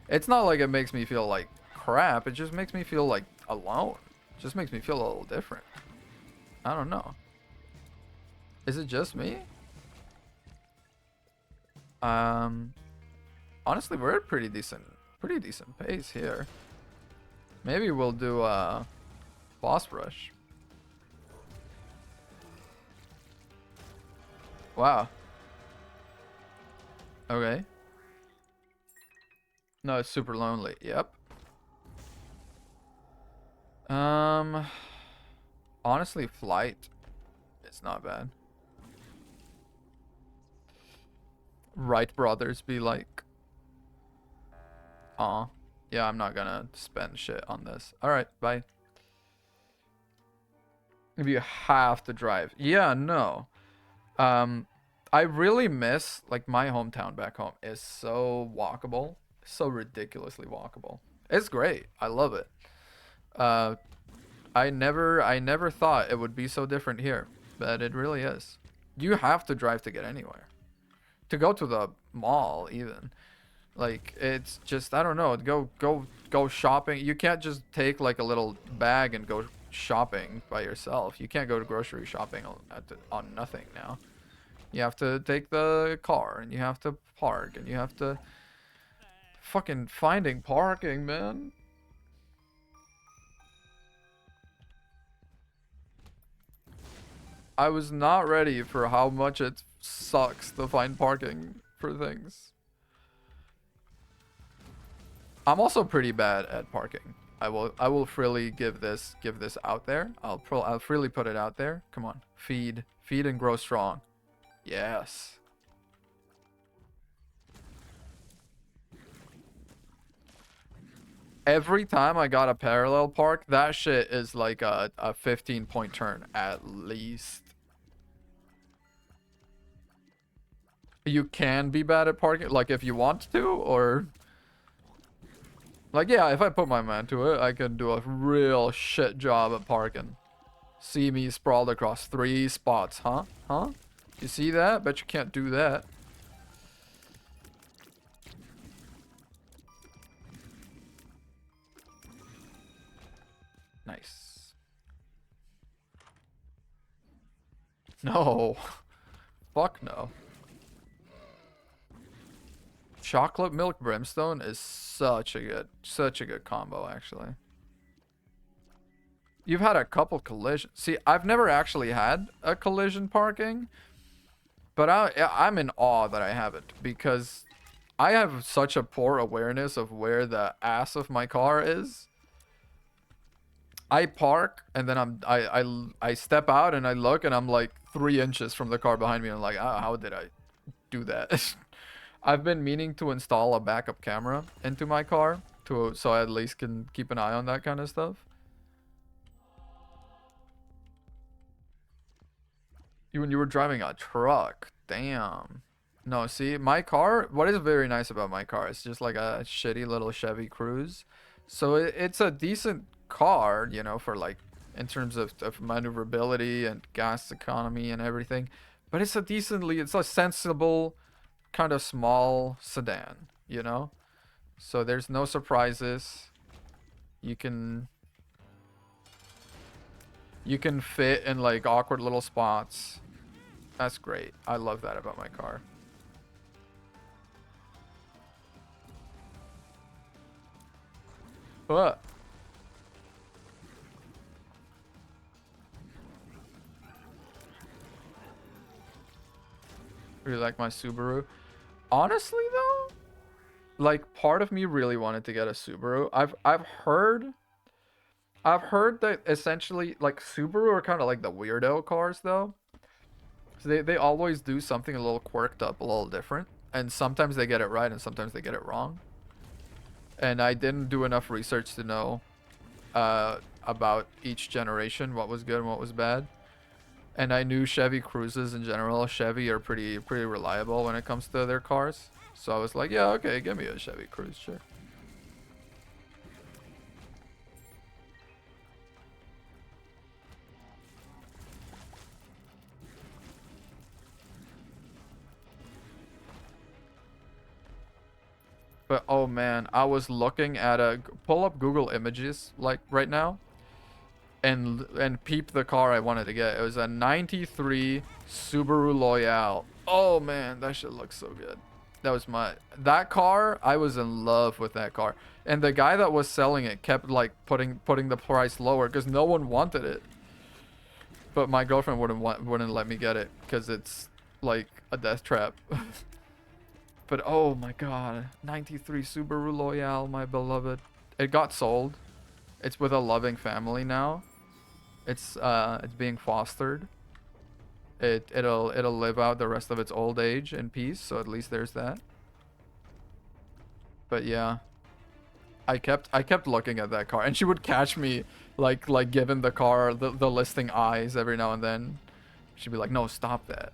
S1: It's not like it makes me feel like crap. It just makes me feel like alone. It just makes me feel a little different. I don't know. Is it just me? Um, honestly, we're at pretty decent pace here. Maybe we'll do boss rush. Wow. Okay. No, it's super lonely. Yep. Um, honestly, flight is not bad. Wright brothers be like, aw. Yeah, I'm not gonna spend shit on this. Alright, bye. If you have to drive. Yeah, no. Um, I really miss, like, my hometown back home is so walkable. So ridiculously walkable. It's great. I love it. Uh, I never thought it would be so different here, but it really is. You have to drive to get anywhere. To go to the mall, even. Like, it's just, I don't know, go shopping. You can't just take like a little bag and go shopping by yourself. You can't go to grocery shopping on nothing now. You have to take the car and you have to park and you have to fucking finding parking, man. I was not ready for how much it sucks to find parking for things. I'm also pretty bad at parking. I will freely give this out there. I'll freely put it out there. Come on. Feed and grow strong. Yes. Every time I got a parallel park, that shit is like a 15-point turn at least. You can be bad at parking, like if you want to, or like, yeah, if I put my mind to it, I can do a real shit job at parking. See me sprawled across 3 spots, huh? Huh? You see that? Bet you can't do that. Nice. No. Fuck no. chocolate milk brimstone is such a good combo, actually. You've had a couple collisions. See, I've never actually had a collision parking, but I'm in awe that I have it because I have such a poor awareness of where the ass of my car is. I park and then I step out and I look and I'm like 3 inches from the car behind me. And I'm like, how did I do that? I've been meaning to install a backup camera into my car so I at least can keep an eye on that kind of stuff. When you were driving a truck, damn. No, see, my car, what is very nice about my car, it's just like a shitty little Chevy Cruze. So it's a decent car, you know, for like, in terms of maneuverability and gas economy and everything. But it's a sensible, kind of small sedan, you know? So there's no surprises. You can you can fit in like awkward little spots. That's great. I love that about my car. What? Really like my Subaru. Honestly though, like part of me really wanted to get a Subaru. I've heard that essentially like Subaru are kind of like the weirdo cars though. So they always do something a little quirked up, a little different. And sometimes they get it right and sometimes they get it wrong. And I didn't do enough research to know about each generation, what was good and what was bad. And I knew Chevy Cruzes in general. Chevy are pretty reliable when it comes to their cars. So I was like, yeah, okay, give me a Chevy Cruze, sure. But oh man, I was looking at pull up Google Images like right now and peep the car I wanted to get. It was a 93 Subaru Loyale. Oh man, that shit looks so good. That car, I was in love with that car. And the guy that was selling it kept like putting the price lower cuz no one wanted it. But my girlfriend wouldn't let me get it cuz it's like a death trap. But oh my god, 93 Subaru Loyale, my beloved. It got sold. It's with a loving family now. It's being fostered. It'll live out the rest of its old age in peace, so at least there's that. But yeah, I kept looking at that car and she would catch me like giving the car the listing eyes every now and then. She'd be like, "No, stop that."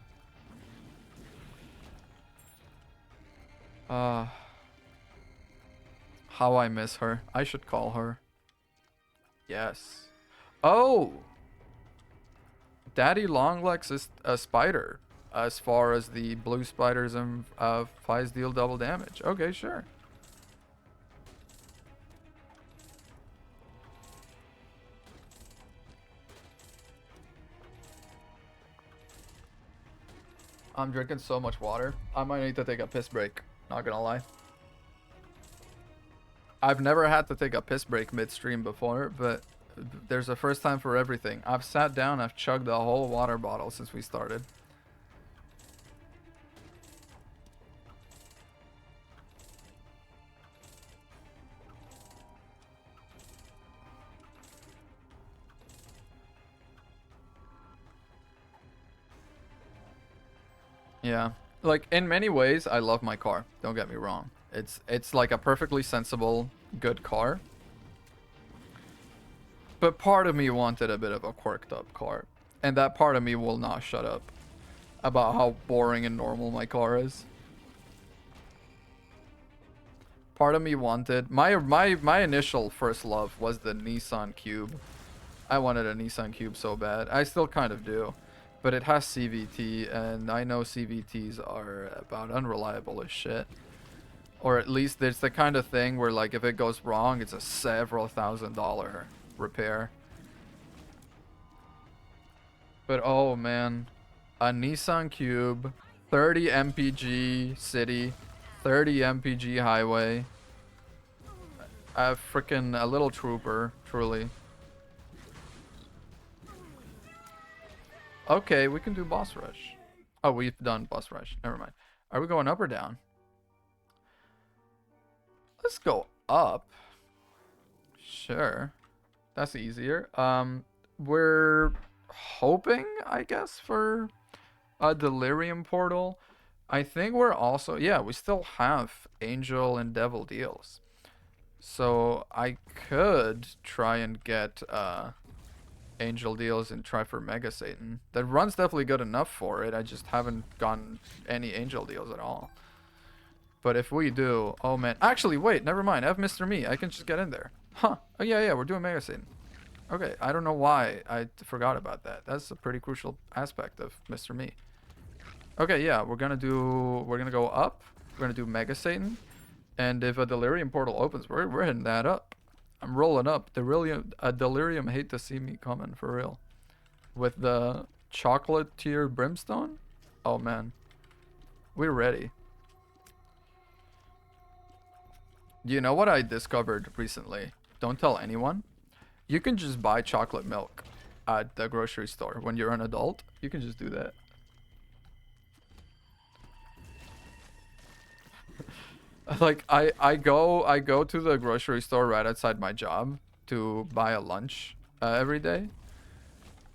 S1: Uh how I miss her. I should call her. Yes. Oh, Daddy Longlegs is a spider as far as the blue spiders and Fies deal double damage. Okay, sure. I'm drinking so much water. I might need to take a piss break. Not gonna lie. I've never had to take a piss break midstream before, but there's a first time for everything. I've sat down, I've chugged a whole water bottle since we started. Yeah. Like in many ways, I love my car. Don't get me wrong. It's like a perfectly sensible, good car. But part of me wanted a bit of a quirked up car. And that part of me will not shut up about how boring and normal my car is. Part of me wanted my initial first love was the Nissan Cube. I wanted a Nissan Cube so bad. I still kind of do. But it has CVT and I know CVTs are about unreliable as shit. Or at least it's the kind of thing where like if it goes wrong, it's a several $1,000 repair. But oh man, a Nissan Cube, 30 mpg city, 30 MPG highway. A freaking a little trooper, truly. Okay, we can do boss rush. Oh, we've done boss rush. Never mind. Are we going up or down? Let's go up. Sure. That's easier. We're hoping, I guess, for a delirium portal. I think we're also, yeah, we still have angel and devil deals. So I could try and get angel deals and try for Mega Satan. That run's definitely good enough for it. I just haven't gotten any angel deals at all. But if we do, oh man. Actually, wait, never mind. I have Mr. Me. I can just get in there. Huh. Oh yeah, yeah, we're doing Mega Satan. Okay, I don't know why I forgot about that. That's a pretty crucial aspect of Mr. Me. Okay, yeah, we're gonna go up. We're gonna do Mega Satan. And if a delirium portal opens, we're hitting that up. I'm rolling up. Delirium hate to see me coming for real. With the chocolate tier brimstone? Oh man. We're ready. You know what I discovered recently? Don't tell anyone. You can just buy chocolate milk at the grocery store when you're an adult. You can just do that. Like I go to the grocery store right outside my job to buy a lunch every day.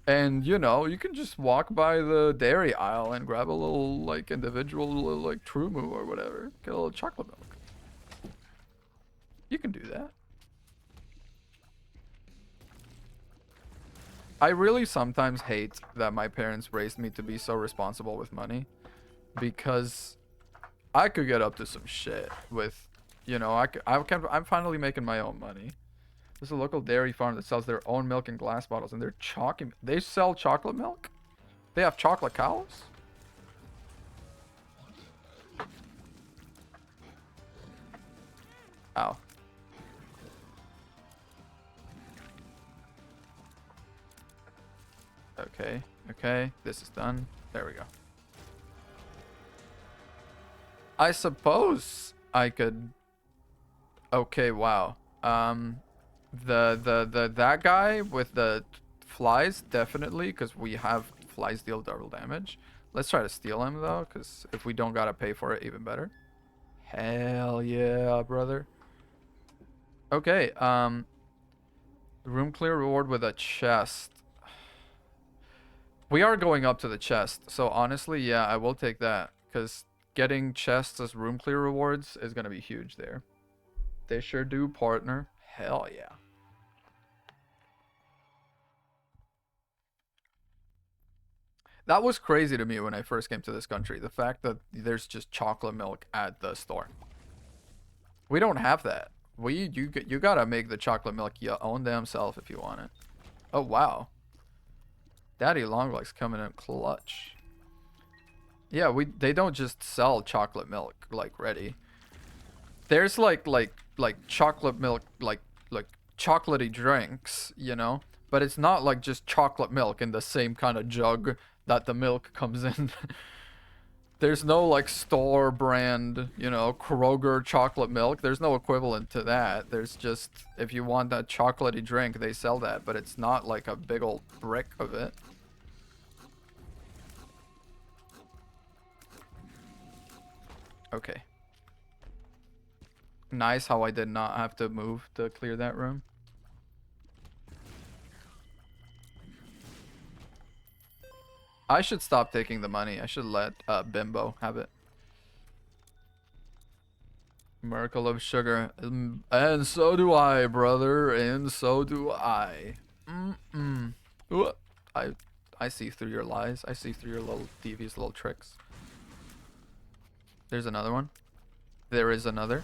S1: And you know, you can just walk by the dairy aisle and grab a little like individual little, like True Moo or whatever. Get a little chocolate milk. You can do that. I really sometimes hate that my parents raised me to be so responsible with money, because I could get up to some shit with, you know, I'm finally making my own money. There's a local dairy farm that sells their own milk in glass bottles, and they sell chocolate milk? They have chocolate cows? Ow. Okay, okay, this is done. There we go. I suppose I could... Okay, wow. That guy with the flies, definitely, because we have flies deal double damage. Let's try to steal him, though, because if we don't gotta pay for it, even better. Hell yeah, brother. Okay, room clear reward with a chest. We are going up to the chest, so honestly, yeah, I will take that, because getting chests as room clear rewards is gonna be huge there. They sure do, partner. Hell yeah. That was crazy to me when I first came to this country. The fact that there's just chocolate milk at the store. We don't have that. You gotta make the chocolate milk your own damn self if you want it. Oh wow. Daddy Longlegs coming in clutch. Yeah, they don't just sell chocolate milk like ready. There's like chocolate milk like chocolatey drinks, you know? But it's not like just chocolate milk in the same kind of jug that the milk comes in. There's no like store brand, you know, Kroger chocolate milk. There's no equivalent to that. There's just, if you want that chocolatey drink, they sell that, but it's not like a big old brick of it. Okay. Nice how I did not have to move to clear that room. I should stop taking the money. I should let Bimbo have it. Miracle of sugar. And so do I, brother. And so do I. Ooh, I see through your lies. I see through your little devious little tricks. There's another one. There is another.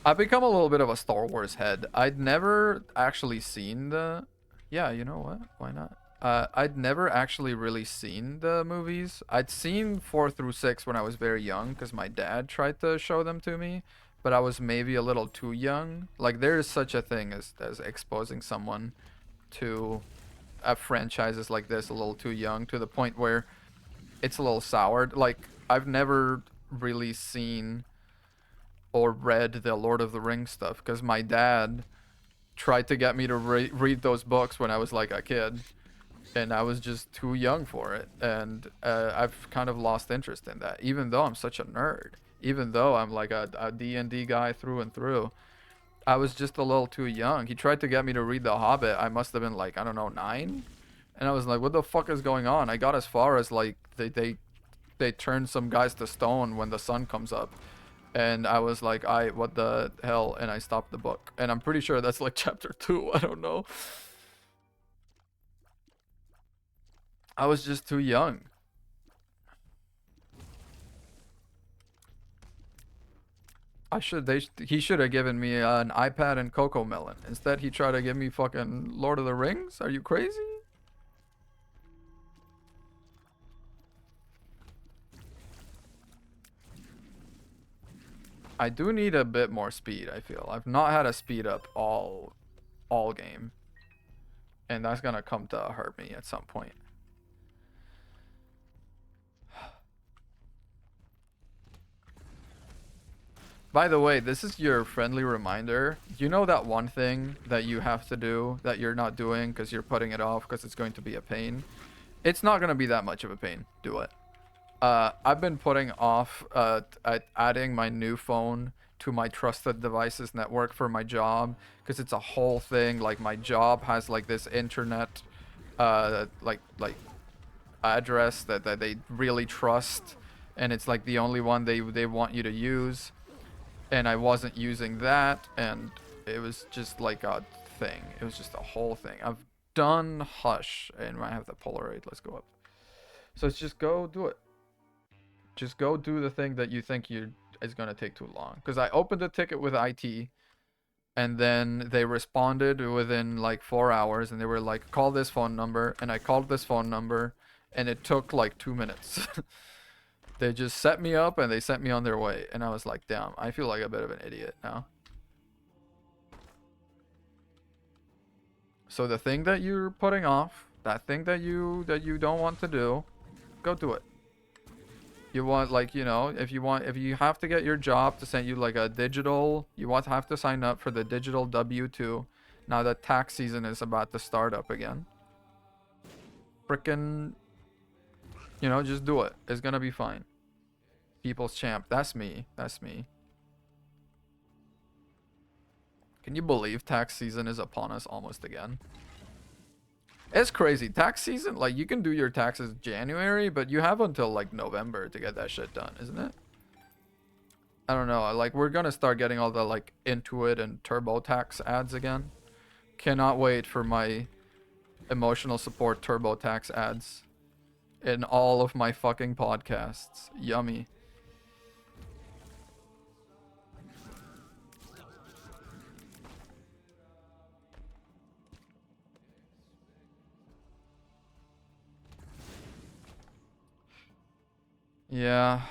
S1: I've become a little bit of a Star Wars head. I'd never actually seen the... Yeah, you know what? Why not? I'd never actually really seen the movies. I'd seen 4 through 6 when I was very young because my dad tried to show them to me, but I was maybe a little too young. Like, there is such a thing as exposing someone to at franchises like this a little too young, to the point where it's a little soured. Like, I've never really seen or read the Lord of the Rings stuff because my dad tried to get me to read those books when I was like a kid, and I was just too young for it. And I've kind of lost interest in that, even though I'm such a nerd, even though I'm like a D&D guy through and through. I was just a little too young. He tried to get me to read The Hobbit. I must have been like, I don't know, 9. And I was like, what the fuck is going on? I got as far as like they turn some guys to stone when the sun comes up. And I was like, what the hell? And I stopped the book. And I'm pretty sure that's like chapter 2. I don't know. I was just too young. He should have given me an iPad and Coco Melon. Instead, he tried to give me fucking Lord of the Rings. Are you crazy? I do need a bit more speed, I feel. I've not had a speed up all game. And that's gonna come to hurt me at some point. By the way, this is your friendly reminder. You know that one thing that you have to do that you're not doing because you're putting it off because it's going to be a pain? It's not going to be that much of a pain. Do it. I've been putting off adding my new phone to my trusted devices network for my job because it's a whole thing. Like, my job has like this internet like address that they really trust, and it's like the only one they want you to use. And I wasn't using that, and it was just like a thing. It was just a whole thing. I've done Hush, and I have the Polaroid. Let's go up. So it's just go do it. Just go do the thing that you think is gonna take too long. Because I opened the ticket with IT, and then they responded within like 4 hours, and they were like, call this phone number, and I called this phone number, and it took like 2 minutes. They just set me up and they sent me on their way. And I was like, damn, I feel like a bit of an idiot now. So the thing that you're putting off, that thing that you don't want to do, go do it. You want, like, you know, if you have to get your job to send you like a digital, you want to have to sign up for the digital W-2. Now that tax season is about to start up again. Frickin', you know, just do it. It's gonna be fine. People's champ. That's me. That's me. Can you believe tax season is upon us almost again? It's crazy. Tax season, like, you can do your taxes January, but you have until like November to get that shit done, isn't it? I don't know. Like, we're gonna start getting all the like Intuit and TurboTax ads again. Cannot wait for my emotional support TurboTax ads in all of my fucking podcasts. Yummy. Yeah.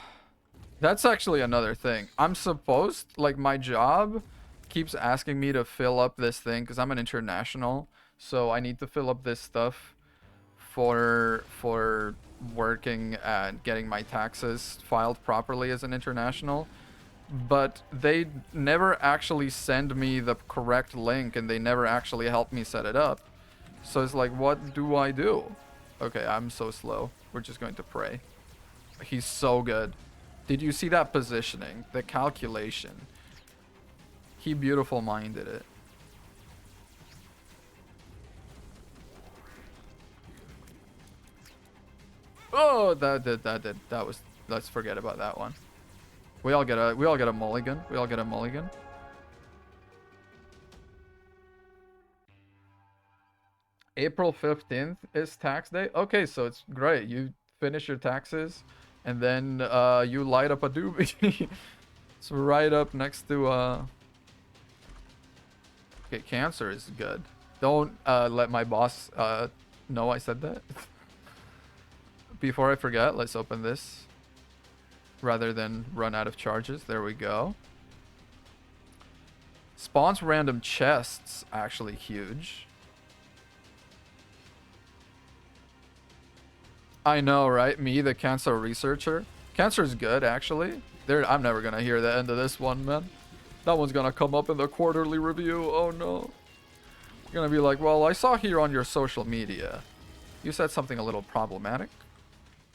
S1: That's actually another thing. I'm supposed, like, my job keeps asking me to fill up this thing because I'm an international. So I need to fill up this stuff for working and getting my taxes filed properly as an international. But they never actually send me the correct link, and they never actually help me set it up. So it's like, what do I do? Okay, I'm so slow. We're just going to pray. He's so good. Did you see that positioning? The calculation. He beautiful minded it. Oh, that was, let's forget about that one. We all get a mulligan. We all get a mulligan. April 15th is tax day. Okay, so it's great. You finish your taxes, and then you light up a doobie. It's right up next to okay, cancer is good. Don't let my boss know I said that. Before I forget, let's open this rather than run out of charges. There we go. Spawns random chests, actually huge. I know, right? Me, the cancer researcher. Cancer's good, actually. I'm never gonna hear the end of this one, man. That one's gonna come up in the quarterly review. Oh no. You're gonna be like, well, I saw here on your social media, you said something a little problematic.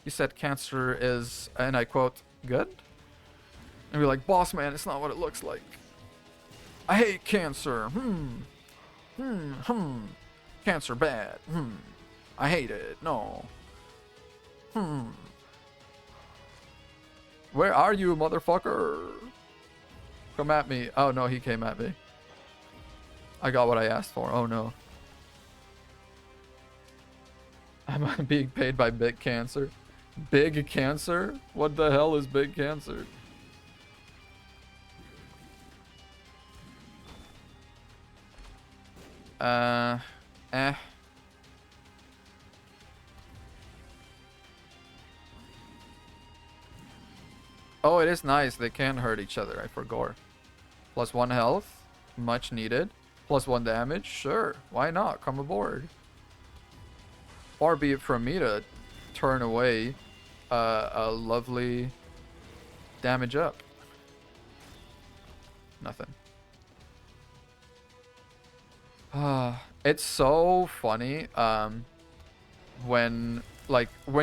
S1: You said cancer is, and I quote, good? And be like, boss man, it's not what it looks like. I hate cancer. Cancer bad. I hate it. No. Where are you, motherfucker? Come at me. Oh no, he came at me. I got what I asked for. Oh no. I'm being paid by Big Cancer. Big Cancer? What the hell is Big Cancer? Eh. Oh, it is nice. They can hurt each other. I forgot. Plus 1 health. Much needed. Plus 1 damage. Sure. Why not? Come aboard. Far be it from me to turn away a lovely damage up. Nothing. It's so funny. When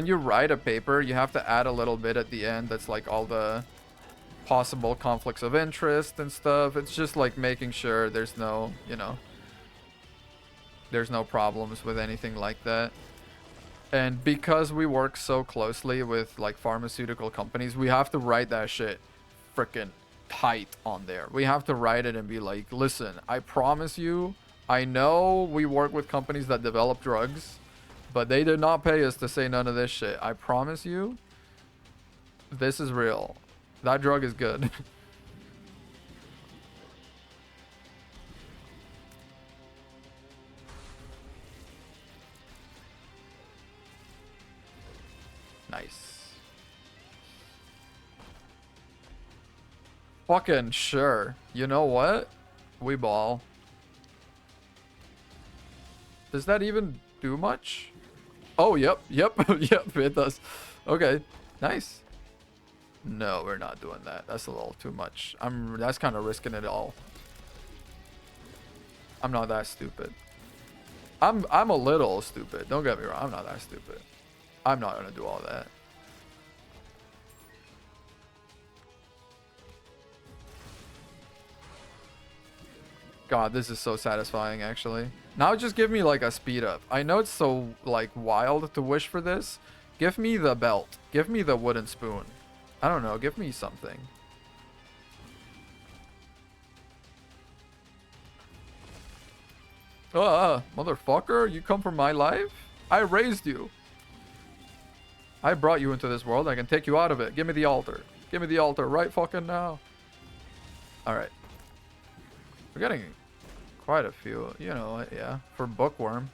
S1: you write a paper, you have to add a little bit at the end that's like all the possible conflicts of interest and stuff. It's just like making sure there's no, there's no problems with anything like that. And because we work so closely with like pharmaceutical companies, we have to write that shit freaking tight on there. We have to write it and be like, listen, I promise you, I know we work with companies that develop drugs, but they did not pay us to say none of this shit. I promise you, this is real. That drug is good. Nice. Fucking sure. You know what? We ball. Does that even do much? Oh, yep, yep, yep, it does. Okay, nice. No, we're not doing that. That's a little too much. That's kind of risking it all. I'm not that stupid. I'm a little stupid. Don't get me wrong. I'm not that stupid. I'm not gonna do all that. God, this is so satisfying, actually. Now just give me, like, a speed up. I know it's so, like, wild to wish for this. Give me the belt. Give me the wooden spoon. I don't know. Give me something. Motherfucker, you come from my life? I raised you. I brought you into this world. I can take you out of it. Give me the altar. Give me the altar right fucking now. Alright. We're getting quite a few, yeah, for Bookworm.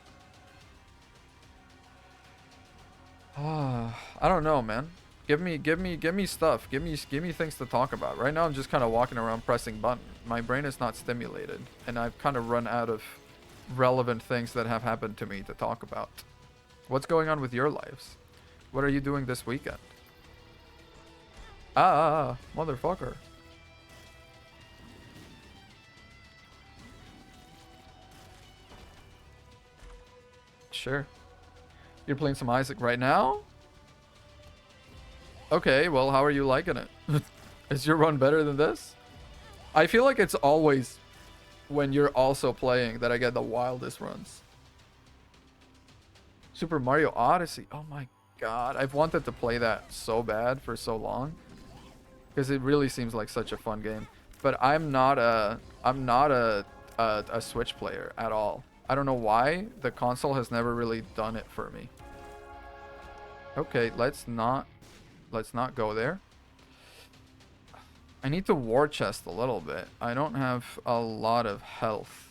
S1: I don't know, man. Give me stuff. Give me things to talk about. Right now I'm just kind of walking around pressing buttons. My brain is not stimulated, and I've kind of run out of relevant things that have happened to me to talk about. What's going on with your lives? What are you doing this weekend? Motherfucker. Sure. You're playing some Isaac right now? Okay, well, how are you liking it? Is your run better than this? I feel like it's always when you're also playing that I get the wildest runs. Super Mario Odyssey. Oh my god. I've wanted to play that so bad for so long. Because it really seems like such a fun game. But I'm not a Switch player at all. I don't know why. The console has never really done it for me. Okay, let's not go there. I need to war chest a little bit. I don't have a lot of health.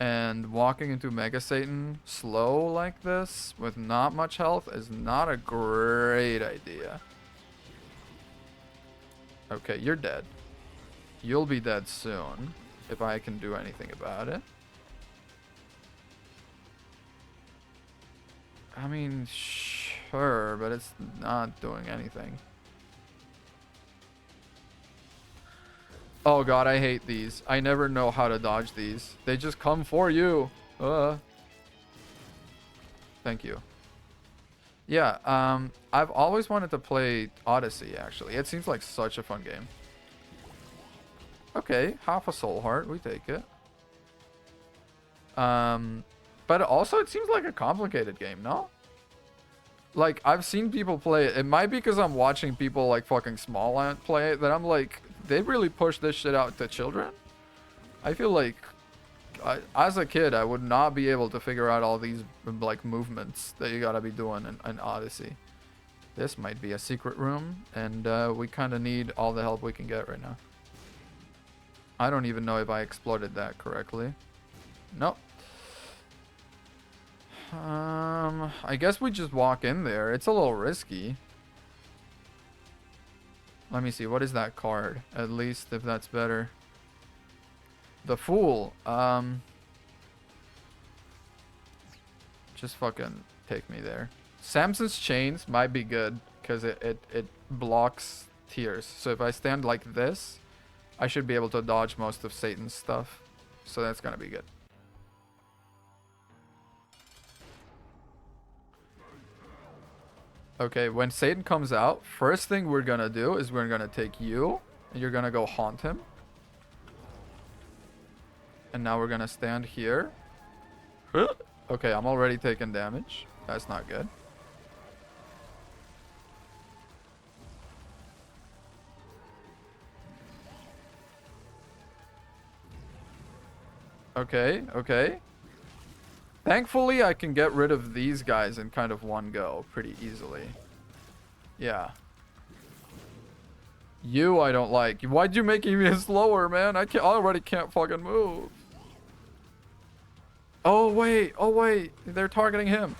S1: And walking into Mega Satan slow like this with not much health is not a great idea. Okay, you're dead. You'll be dead soon if I can do anything about it. I mean, sure, but it's not doing anything. Oh god, I hate these. I never know how to dodge these. They just come for you. Thank you. Yeah, I've always wanted to play Odyssey, actually. It seems like such a fun game. Okay, half a soul heart, we take it. But also it seems like a complicated game, no? Like, I've seen people play it. It might be because I'm watching people like fucking Smallland play it that I'm like, they really push this shit out to children? I feel like, as a kid, I would not be able to figure out all these, like, movements that you gotta be doing in Odyssey. This might be a secret room, and we kind of need all the help we can get right now. I don't even know if I exploited that correctly. Nope. I guess we just walk in there. It's a little risky. Let me see. What is that card? At least if that's better. The Fool. Just fucking take me there. Samson's Chains might be good because it blocks tears. So if I stand like this, I should be able to dodge most of Satan's stuff. So that's gonna be good. Okay, when Satan comes out, first thing we're gonna do is we're gonna take you, and you're gonna go haunt him. And now we're gonna stand here. Okay, I'm already taking damage. That's not good. Okay, okay. Thankfully, I can get rid of these guys in kind of one go pretty easily. Yeah. You, I don't like. Why'd you make me slower, man? I already can't fucking move. Oh, wait. Oh, wait. They're targeting him.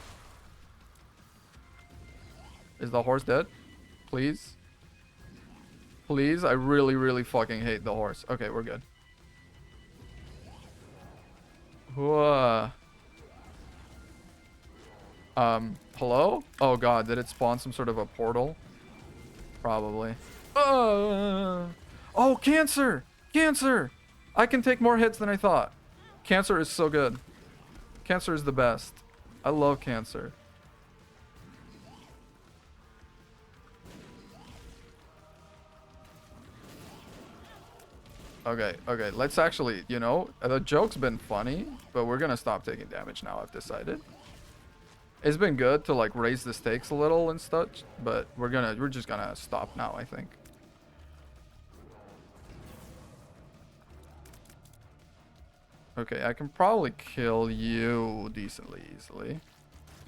S1: Is the horse dead? Please? Please? I really, really fucking hate the horse. Okay, we're good. Whoa. Hello? Oh god, did it spawn some sort of a portal? Probably. Oh, cancer! Cancer! I can take more hits than I thought. Cancer is so good. Cancer is the best. I love cancer. Okay, okay, let's actually, you know, the joke's been funny, but we're gonna stop taking damage now, I've decided. It's been good to like raise the stakes a little and such, but we're just gonna stop now, I think. Okay, I can probably kill you decently easily.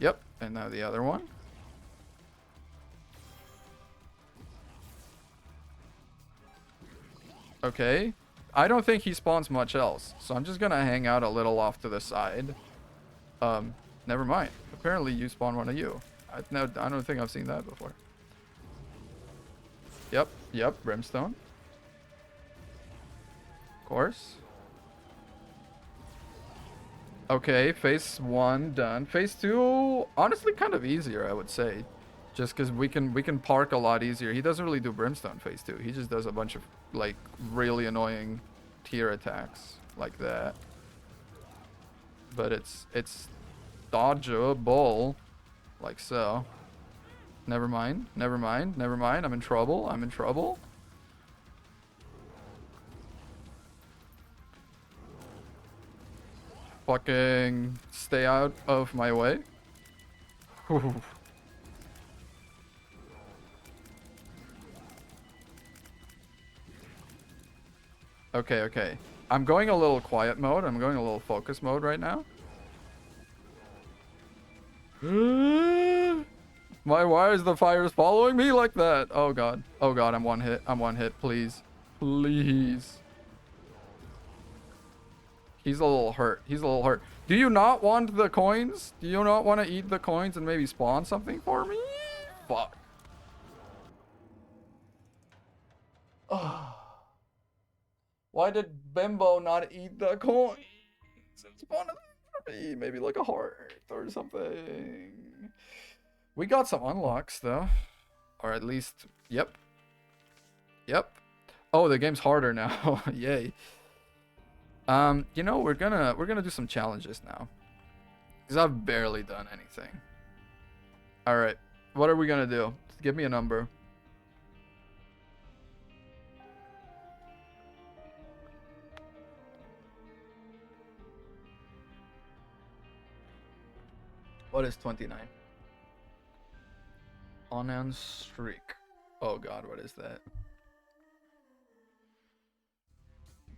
S1: Yep, and now the other one. Okay. I don't think he spawns much else, so I'm just gonna hang out a little off to the side. Never mind. Apparently you spawn one of you. I don't think I've seen that before. Yep, yep, brimstone. Of course. Okay, phase 1 done. Phase 2, honestly, kind of easier, I would say. Just because we can park a lot easier. He doesn't really do brimstone phase 2. He just does a bunch of, like, really annoying tier attacks like that. But it's dodgeable, like so. Never mind, never mind, never mind. I'm in trouble, I'm in trouble. Fucking stay out of my way. Okay, okay. I'm going a little quiet mode. I'm going a little focus mode right now. Why is the fires following me like that? Oh god. Oh god, I'm one hit. I'm one hit. Please. Please. He's a little hurt. He's a little hurt. Do you not want the coins? Do you not want to eat the coins and maybe spawn something for me? Fuck. Oh. Why did Bimbo not eat the coins? Spawn it for me. Maybe like a heart or something. We got some unlocks though. Or at least, yep. Yep. Oh, the game's harder now. Yay. You know, we're gonna do some challenges now. Because I've barely done anything. Alright. What are we gonna do? Give me a number. What is 29? On and streak. Oh god, what is that?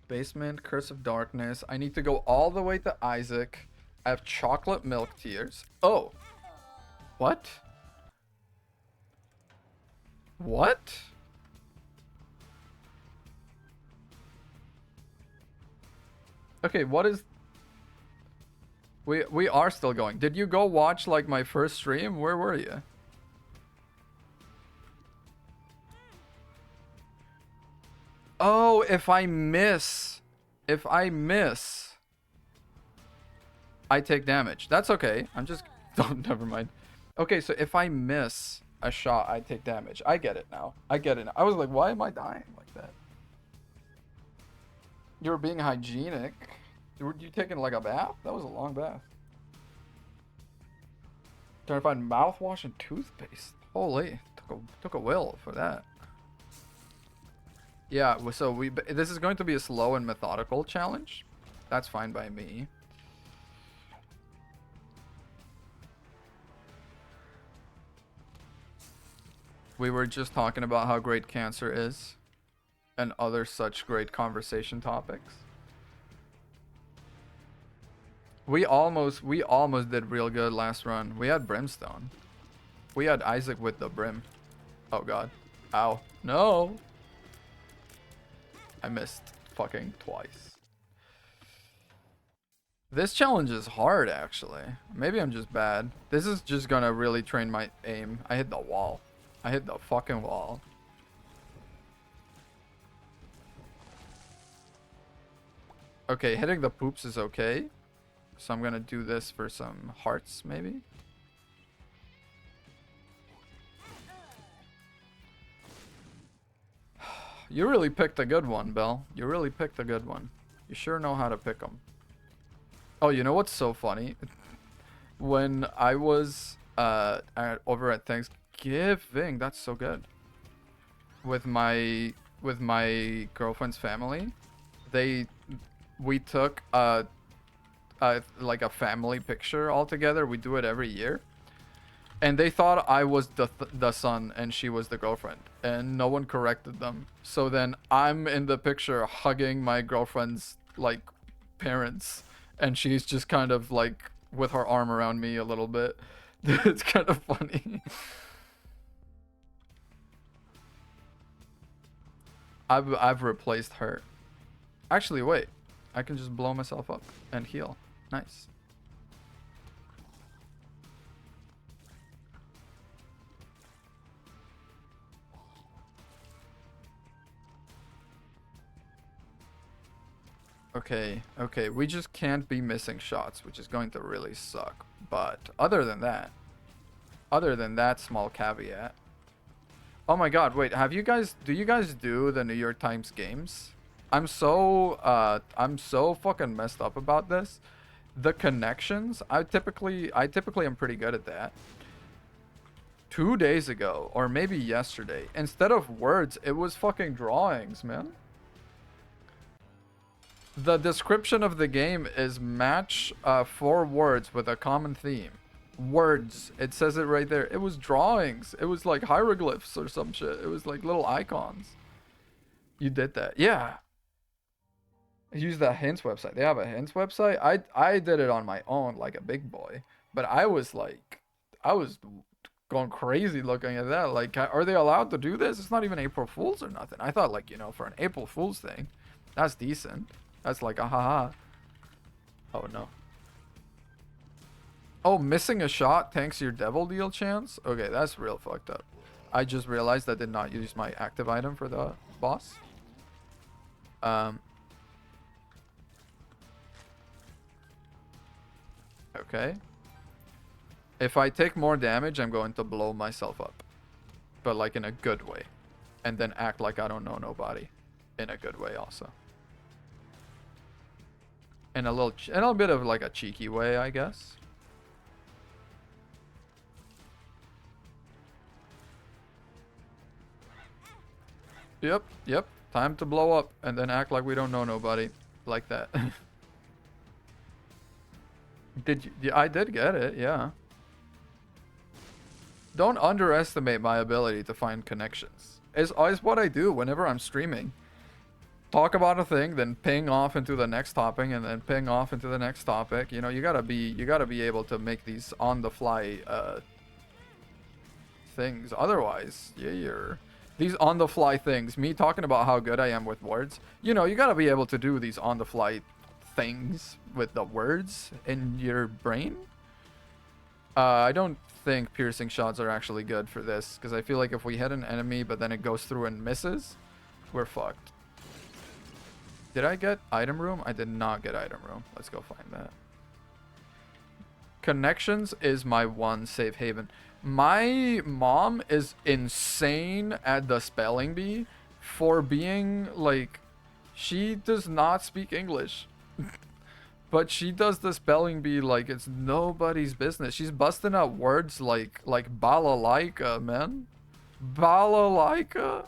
S1: Basement, Curse of Darkness. I need to go all the way to Isaac. I have chocolate milk tears. Oh. What? What? Okay, what is... We are still going. Did you go watch like my first stream? Where were you? Oh, if I miss, I take damage. That's okay. I'm just, don't, never mind. Okay, so if I miss a shot, I take damage. I get it now. I get it now. I was like, why am I dying like that? You were being hygienic. Were you taking like a bath? That was a long bath. Trying to find mouthwash and toothpaste. Holy, took a while for that. Yeah, so this is going to be a slow and methodical challenge. That's fine by me. We were just talking about how great cancer is and other such great conversation topics. We almost did real good last run. We had brimstone. We had Isaac with the brim. Oh god. Ow. No. I missed fucking twice. This challenge is hard, actually. Maybe I'm just bad. This is just gonna really train my aim. I hit the wall. I hit the fucking wall. Okay, hitting the poops is okay. So I'm gonna do this for some hearts, maybe? You really picked a good one, Belle. You really picked a good one. You sure know how to pick them. Oh, you know what's so funny? When I was over at Thanksgiving, that's so good. With my girlfriend's family, we took like a family picture all together. We do it every year. And they thought I was the son and she was the girlfriend. And no one corrected them. So then I'm in the picture hugging my girlfriend's, like, parents. And she's just kind of, like, with her arm around me a little bit. It's kind of funny. I've replaced her. Actually, wait. I can just blow myself up and heal. Nice. Okay, okay, we just can't be missing shots, which is going to really suck. But other than that small caveat. Oh my god, wait, do you guys do the New York Times games? I'm so fucking messed up about this. The connections, I typically am pretty good at that. 2 days ago, or maybe yesterday, instead of words, it was fucking drawings, man. The description of the game is match 4 words with a common theme. Words. It says it right there. It was drawings. It was like hieroglyphs or some shit. It was like little icons. You did that. Yeah. I used the hints website. They have a hints website. I did it on my own like a big boy. But I was going crazy looking at that. Like, are they allowed to do this? It's not even April Fool's or nothing. I thought, like, you know, for an April Fool's thing, that's decent. That's like a haha. Oh no. Oh, missing a shot tanks your devil deal chance? Okay, that's real fucked up. I just realized I did not use my active item for the boss. Okay. If I take more damage, I'm going to blow myself up. But like in a good way. And then act like I don't know nobody. In a good way also. In a little bit of like a cheeky way, I guess. Yep, yep. Time to blow up and then act like we don't know nobody. Like that. Did you? Yeah, I did get it, yeah. Don't underestimate my ability to find connections. Is what I do whenever I'm streaming. Talk about a thing, then ping off into the next topic, and then ping off into the next topic. You know, you gotta be able to make these on the fly things. Otherwise, yeah, you're these on the fly things. Me talking about how good I am with words. You know, you gotta be able to do these on the fly things with the words in your brain. I don't think piercing shots are actually good for this, because I feel like if we hit an enemy but then it goes through and misses, we're fucked. Did I get item room? I did not get item room. Let's go find that. Connections is my one safe haven. My mom is insane at the spelling bee for being like, she does not speak English. But she does the spelling bee like it's nobody's business. She's busting out words like balalaika, man. Balalaika.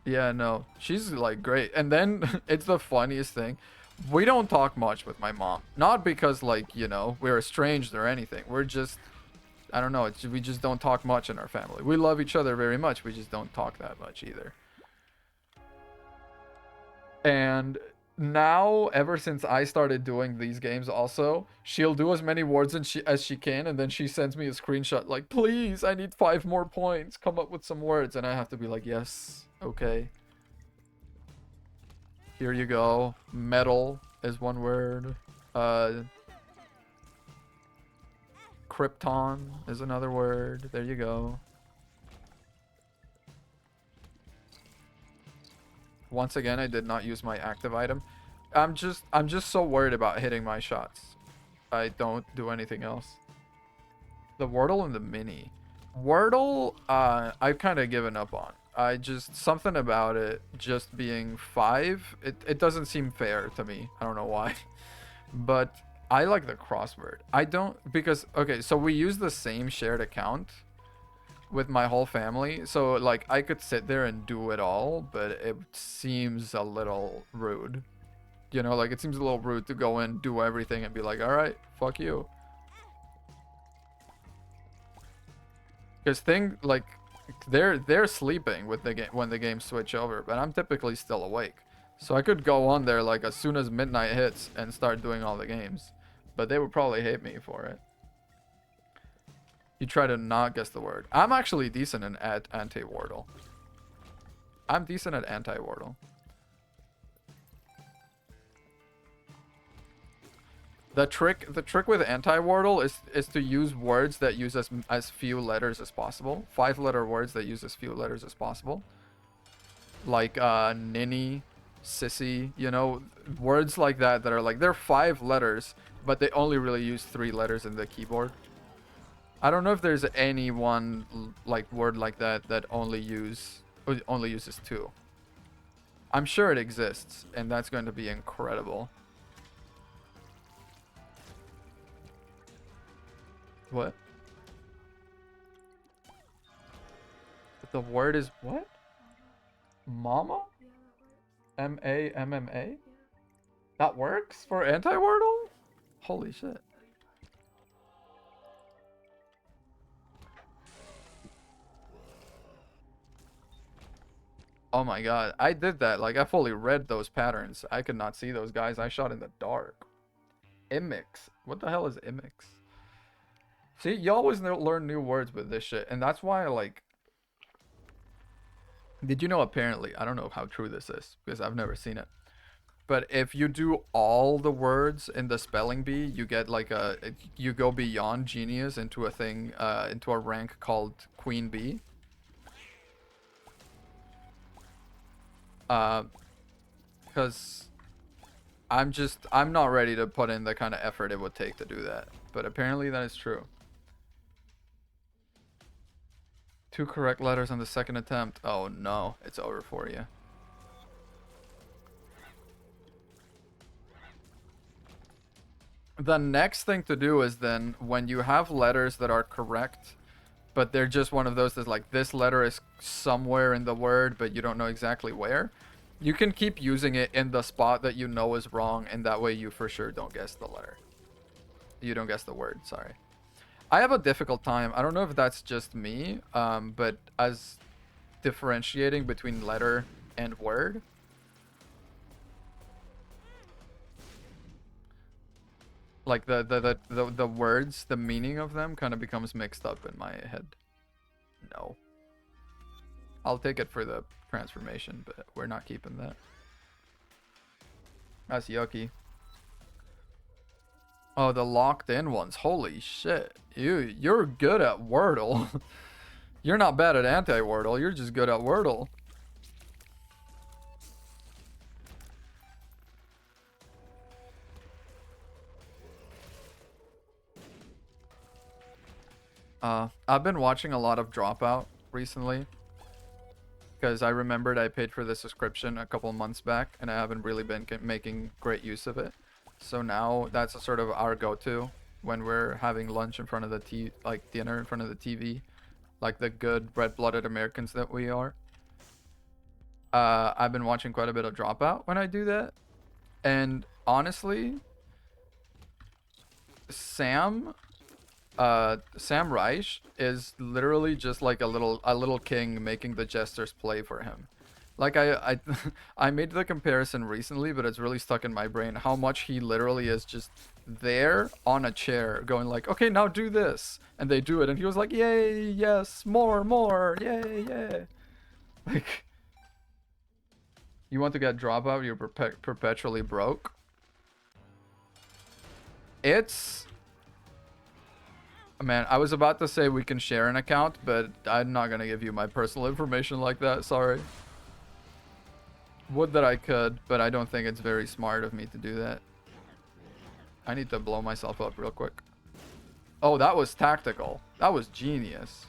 S1: Yeah, no. She's like great. And then it's the funniest thing. We don't talk much with my mom. Not because like, you know, we're estranged or anything. We're just, I don't know, we just don't talk much in our family. We love each other very much. We just don't talk that much either. And now, ever since I started doing these games also, she'll do as many words as she can, and then she sends me a screenshot like, please, I need 5 more points. Come up with some words. And I have to be like, yes, okay. Here you go. Metal is one word. Krypton is another word. There you go. Once again, I did not use my active item. I'm just so worried about hitting my shots. I don't do anything else. The Wordle and the Mini. Wordle, I've kind of given up on. I just, something about it just being 5, it doesn't seem fair to me. I don't know why. But I like the crossword. I don't, because, okay, so we use the same shared account with my whole family. So, like, I could sit there and do it all, but it seems a little rude. You know, like, it seems a little rude to go in, do everything, and be like, alright, fuck you. Because like, they're sleeping with the game when the game switch over, but I'm typically still awake. So I could go on there like as soon as midnight hits and start doing all the games. But they would probably hate me for it. You try to not guess the word. I'm actually decent at anti-wordle. I'm decent at anti-wordle. The trick with anti-wordle is to use words that use as few letters as possible. 5-letter words that use as few letters as possible. Like ninny, sissy, you know, words like that that are like, they're 5 letters, but they only really use 3 letters in the keyboard. I don't know if there's any one like word like that that only uses 2. I'm sure it exists, and that's going to be incredible. What? The word is what? Mama? M-A-M-M-A? That works for anti-wordle? Holy shit. Oh my god, I did that. Like, I fully read those patterns. I could not see those guys. I shot in the dark. Imix. What the hell is imix? See, you always learn new words with this shit. And that's why, like... Did you know, apparently, I don't know how true this is, because I've never seen it. But if you do all the words in the spelling bee, you get like you go beyond genius into a thing, into a rank called Queen Bee. Because I'm not ready to put in the kind of effort it would take to do that. But apparently that is true. 2 correct letters on the second attempt. Oh no, it's over for you. The next thing to do is then, when you have letters that are correct, but they're just one of those that's like, this letter is somewhere in the word, but you don't know exactly where, you can keep using it in the spot that you know is wrong, and that way you for sure don't guess the letter. You don't guess the word, sorry. I have a difficult time. I don't know if that's just me, but as differentiating between letter and word, like the words, the meaning of them kind of becomes mixed up in my head. No. I'll take it for the transformation, but we're not keeping that. That's yucky. Oh, the locked in ones. Holy shit. You're good at Wordle. You're not bad at anti-Wordle. You're just good at Wordle. I've been watching a lot of Dropout recently because I remembered I paid for the subscription a couple months back and I haven't really been making great use of it. So now that's a sort of our go-to when we're having lunch in front of the like dinner in front of the TV, like the good red-blooded Americans that we are. I've been watching quite a bit of Dropout when I do that. And honestly, Sam Reich is literally just like a little king making the jesters play for him. Like I made the comparison recently, but it's really stuck in my brain how much he literally is just there on a chair going like, okay, now do this, and they do it, and he was like, yay, yes, more, yay, yay. Like, you want to get Dropout, you're perpetually broke. It's Man, I was about to say we can share an account, but I'm not gonna give you my personal information like that, sorry. Would that I could, but I don't think it's very smart of me to do that. I need to blow myself up real quick. Oh, that was tactical. That was genius.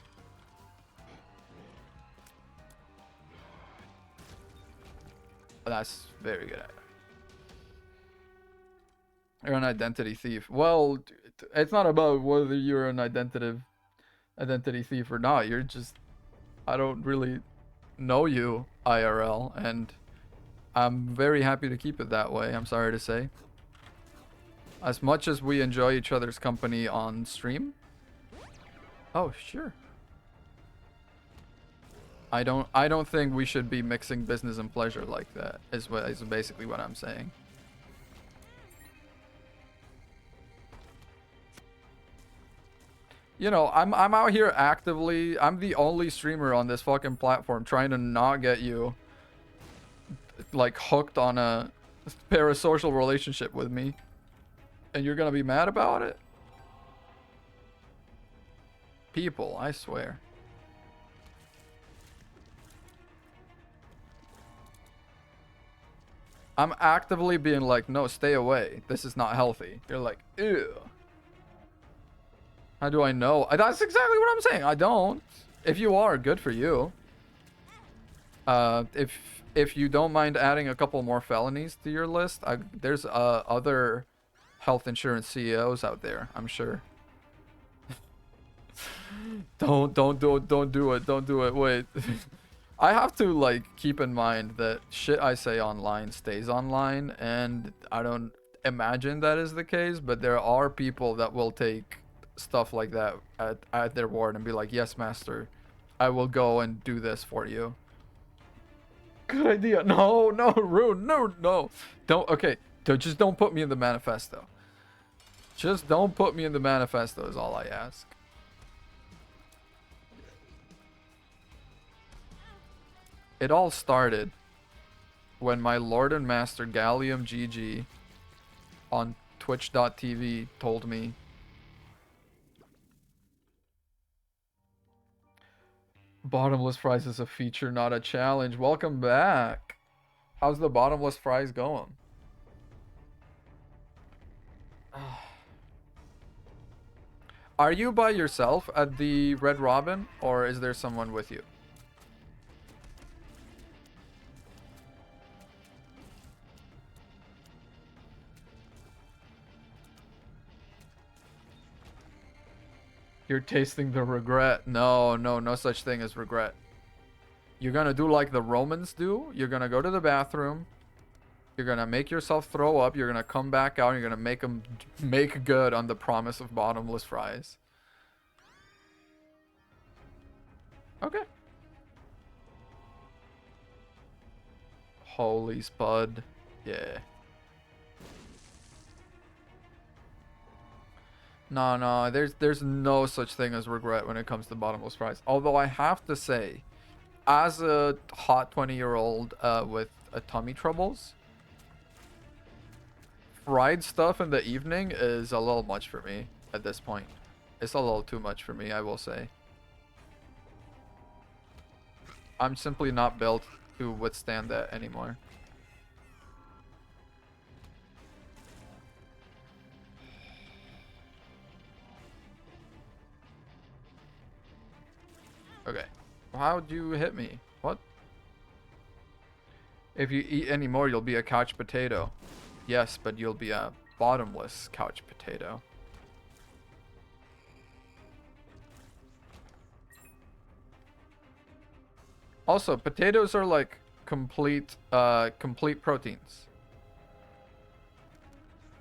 S1: That's very good. You're an identity thief. Well, it's not about whether you're an identity thief or not. You're just, I don't really know you IRL, and I'm very happy to keep it that way, I'm sorry to say. As much as we enjoy each other's company on stream. Oh, sure. I don't think we should be mixing business and pleasure like that, is basically what I'm saying. You know, I'm out here actively. I'm the only streamer on this fucking platform trying to not get you like hooked on a parasocial relationship with me. And you're gonna be mad about it? People, I swear. I'm actively being like, no, stay away. This is not healthy. You're like, ew. How do I know? That's exactly what I'm saying. I don't. If you are, good for you. If you don't mind adding a couple more felonies to your list, there's other health insurance CEOs out there, I'm sure. Don't do it. Don't do it. Wait. I have to like keep in mind that shit I say online stays online, and I don't imagine that is the case, but there are people that will take stuff like that at their word and be like, yes, master, I will go and do this for you. Good idea. No, Rune, no. Don't, okay, just don't put me in the manifesto. Just don't put me in the manifesto is all I ask. It all started when my Lord and Master Gallium GG on twitch.tv told me bottomless fries is a feature, not a challenge. Welcome back. How's the bottomless fries going? Are you by yourself at the Red Robin, or is there someone with you? You're tasting the regret. No, no, no such thing as regret. You're gonna do like the Romans do. You're gonna go to the bathroom. You're gonna make yourself throw up. You're gonna come back out. And you're gonna make them make good on the promise of bottomless fries. Okay. Holy spud. Yeah. No, no, there's no such thing as regret when it comes to bottomless fries. Although I have to say, as a hot 20-year-old with tummy troubles, fried stuff in the evening is a little much for me at this point. It's a little too much for me, I will say. I'm simply not built to withstand that anymore. Okay. How'd you hit me? What? If you eat any more, you'll be a couch potato. Yes, but you'll be a bottomless couch potato. Also, potatoes are like complete proteins.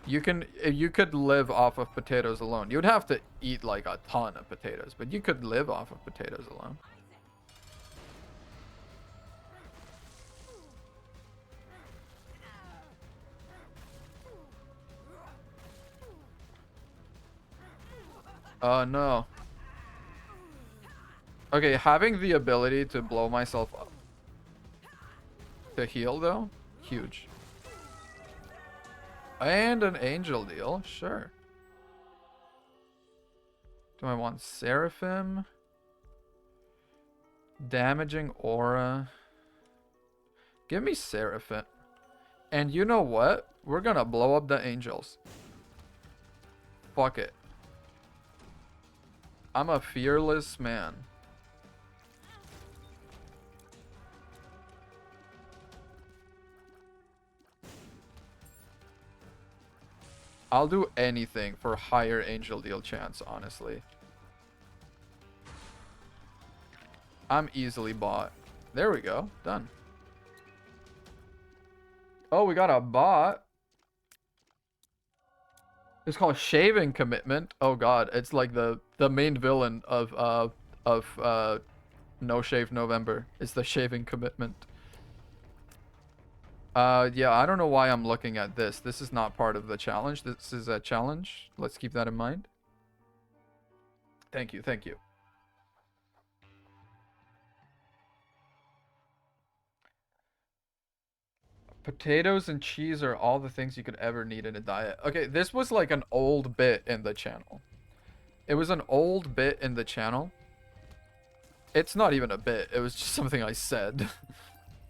S1: You could live off of potatoes alone. You'd have to eat like a ton of potatoes, but you could live off of potatoes alone. No. Okay, having the ability to blow myself up to heal though, huge. And an angel deal, sure. Do I want Seraphim? Damaging aura. Give me Seraphim. And you know what? We're gonna blow up the angels. Fuck it. I'm a fearless man. I'll do anything for higher angel deal chance, honestly. I'm easily bought. There we go. Done. Oh, we got a bot. It's called Shaving Commitment. Oh god, it's like the main villain of No Shave November. It's the Shaving Commitment. Yeah, I don't know why I'm looking at this. This is not part of the challenge. This is a challenge. Let's keep that in mind. Thank you, thank you. Potatoes and cheese are all the things you could ever need in a diet. Okay, this was like an old bit in the channel. It was an old bit in the channel. It's not even a bit. It was just something I said.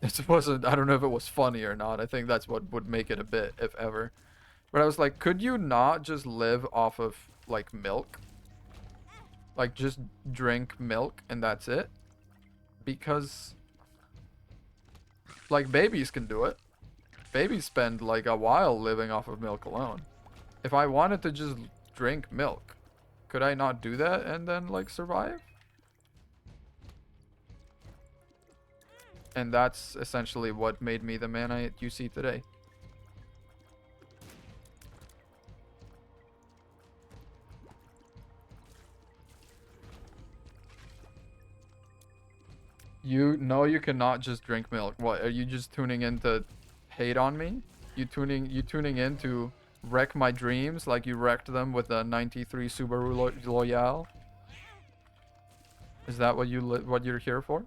S1: It wasn't, I don't know if it was funny or not. I think that's what would make it a bit, if ever. But I was like, could you not just live off of, like, milk? Like, just drink milk and that's it? Because, like, babies can do it. Babies spend, like, a while living off of milk alone. If I wanted to just drink milk, could I not do that and then, like, survive? And that's essentially what made me the man you see today. You cannot just drink milk. What, are you just tuning in to hate on me? You tuning in to wreck my dreams like you wrecked them with the 93 Subaru Loyale? Is that what you're here for?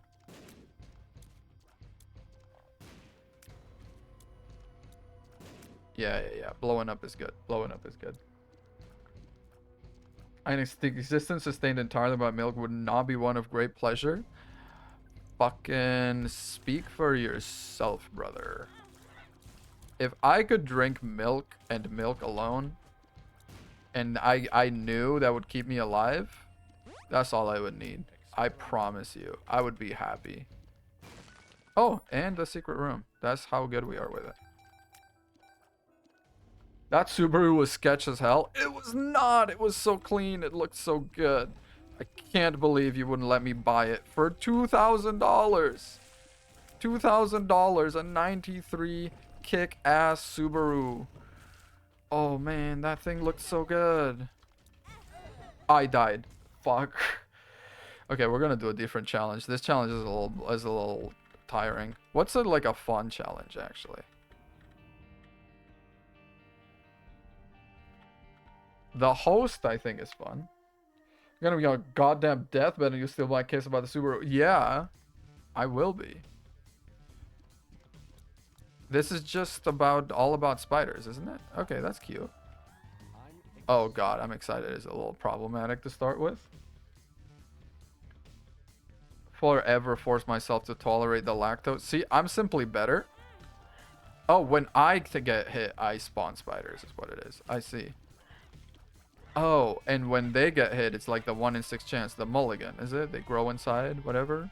S1: Yeah, yeah, yeah. Blowing up is good. Blowing up is good. An existence sustained entirely by milk would not be one of great pleasure. Fucking speak for yourself, brother. If I could drink milk and milk alone, and I knew that would keep me alive, that's all I would need. I promise you. I would be happy. Oh, and the secret room. That's how good we are with it. That Subaru was sketch as hell. It was not. It was so clean. It looked so good. I can't believe you wouldn't let me buy it for $2,000. $2,000, a 93 kick-ass Subaru. Oh man, that thing looked so good. I died. Fuck. Okay, we're gonna do a different challenge. This challenge is a little tiring. What's like a fun challenge actually? The host I think is fun. You're gonna be on goddamn deathbed and you still might kiss about the Subaru. Yeah, I will be. This is just all about spiders, isn't it? Okay, that's cute. Oh god, I'm excited. It's a little problematic to start with. Forever force myself to tolerate the lactose. See, I'm simply better. Oh, when I get hit, I spawn spiders is what it is. I see. Oh, and when they get hit, it's like the 1 in 6 chance. The mulligan, is it? They grow inside, whatever.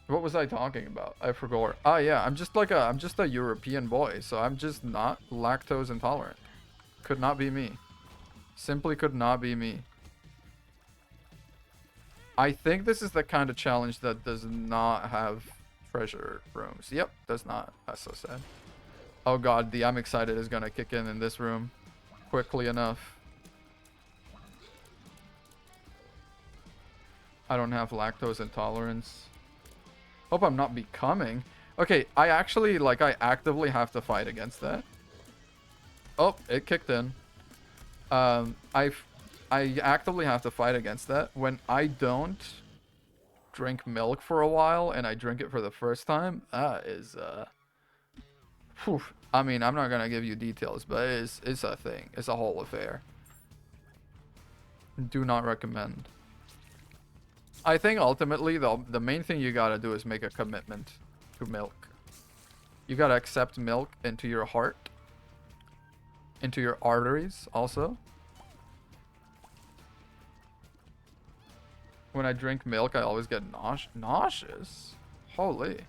S1: What was I talking about? I forgot. Ah, yeah, I'm just a European boy, so I'm just not lactose intolerant. Could not be me. Simply could not be me. I think this is the kind of challenge that does not have treasure rooms. Yep, does not. That's so sad. Oh god, the I'm excited is gonna kick in this room quickly enough. I don't have lactose intolerance. Hope I'm not becoming. Okay, I actively have to fight against that. Oh, it kicked in. I actively have to fight against that. When I don't drink milk for a while and I drink it for the first time, that is, whew. I mean, I'm not gonna give you details, but it's a thing. It's a whole affair. Do not recommend. I think ultimately the main thing you gotta do is make a commitment to milk. You gotta accept milk into your heart, into your arteries also. When I drink milk, I always get nauseous. Holy.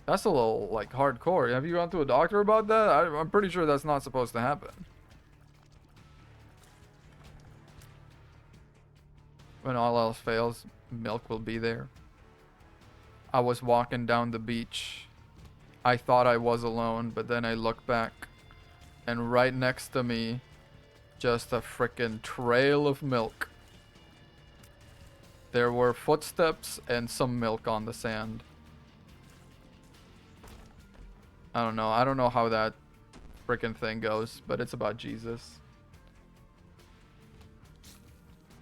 S1: That's a little, like, hardcore. Have you gone to a doctor about that? I'm pretty sure that's not supposed to happen. When all else fails, milk will be there. I was walking down the beach. I thought I was alone, but then I looked back. And right next to me, just a freaking trail of milk. There were footsteps and some milk on the sand. I don't know. I don't know how that freaking thing goes, but it's about Jesus.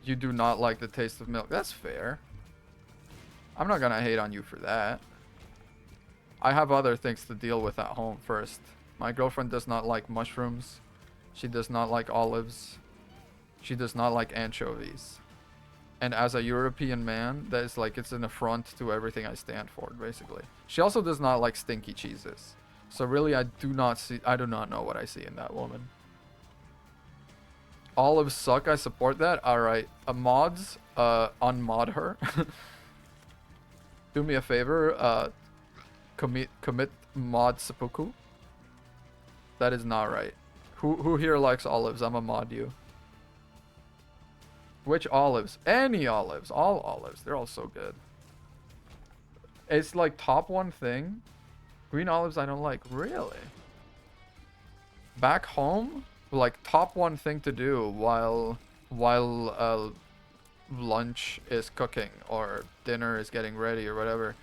S1: You do not like the taste of milk. That's fair. I'm not gonna hate on you for that. I have other things to deal with at home first. My girlfriend does not like mushrooms. She does not like olives. She does not like anchovies. And as a European man, that is like, it's an affront to everything I stand for, basically. She also does not like stinky cheeses. So really, I do not know what I see in that woman. Olives suck, I support that. Alright, mods, unmod her. Do me a favor, commit mod seppuku. That is not right. Who here likes olives? I'ma mod you. Which olives? Any olives. All olives. They're all so good. It's like top one thing. Green olives I don't like. Really? Back home, like top one thing to do while lunch is cooking or dinner is getting ready or whatever.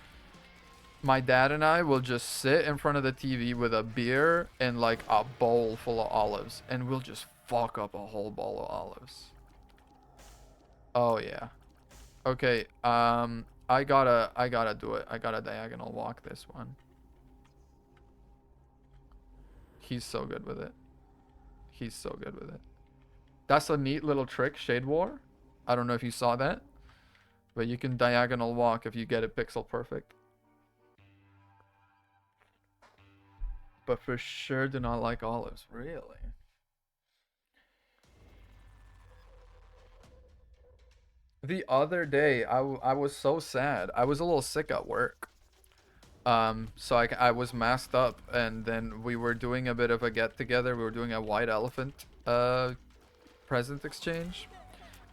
S1: My dad and I will just sit in front of the TV with a beer and like a bowl full of olives, and we'll just fuck up a whole bowl of olives. Oh yeah. Okay, I gotta do it. I gotta diagonal walk this one. He's so good with it. He's so good with it. That's a neat little trick, Shade War. I don't know if you saw that. But you can diagonal walk if you get it pixel perfect. But for sure do not like olives. Really? The other day, I was so sad. I was a little sick at work. So I was masked up, and then we were doing a bit of a get together. We were doing a white elephant present exchange,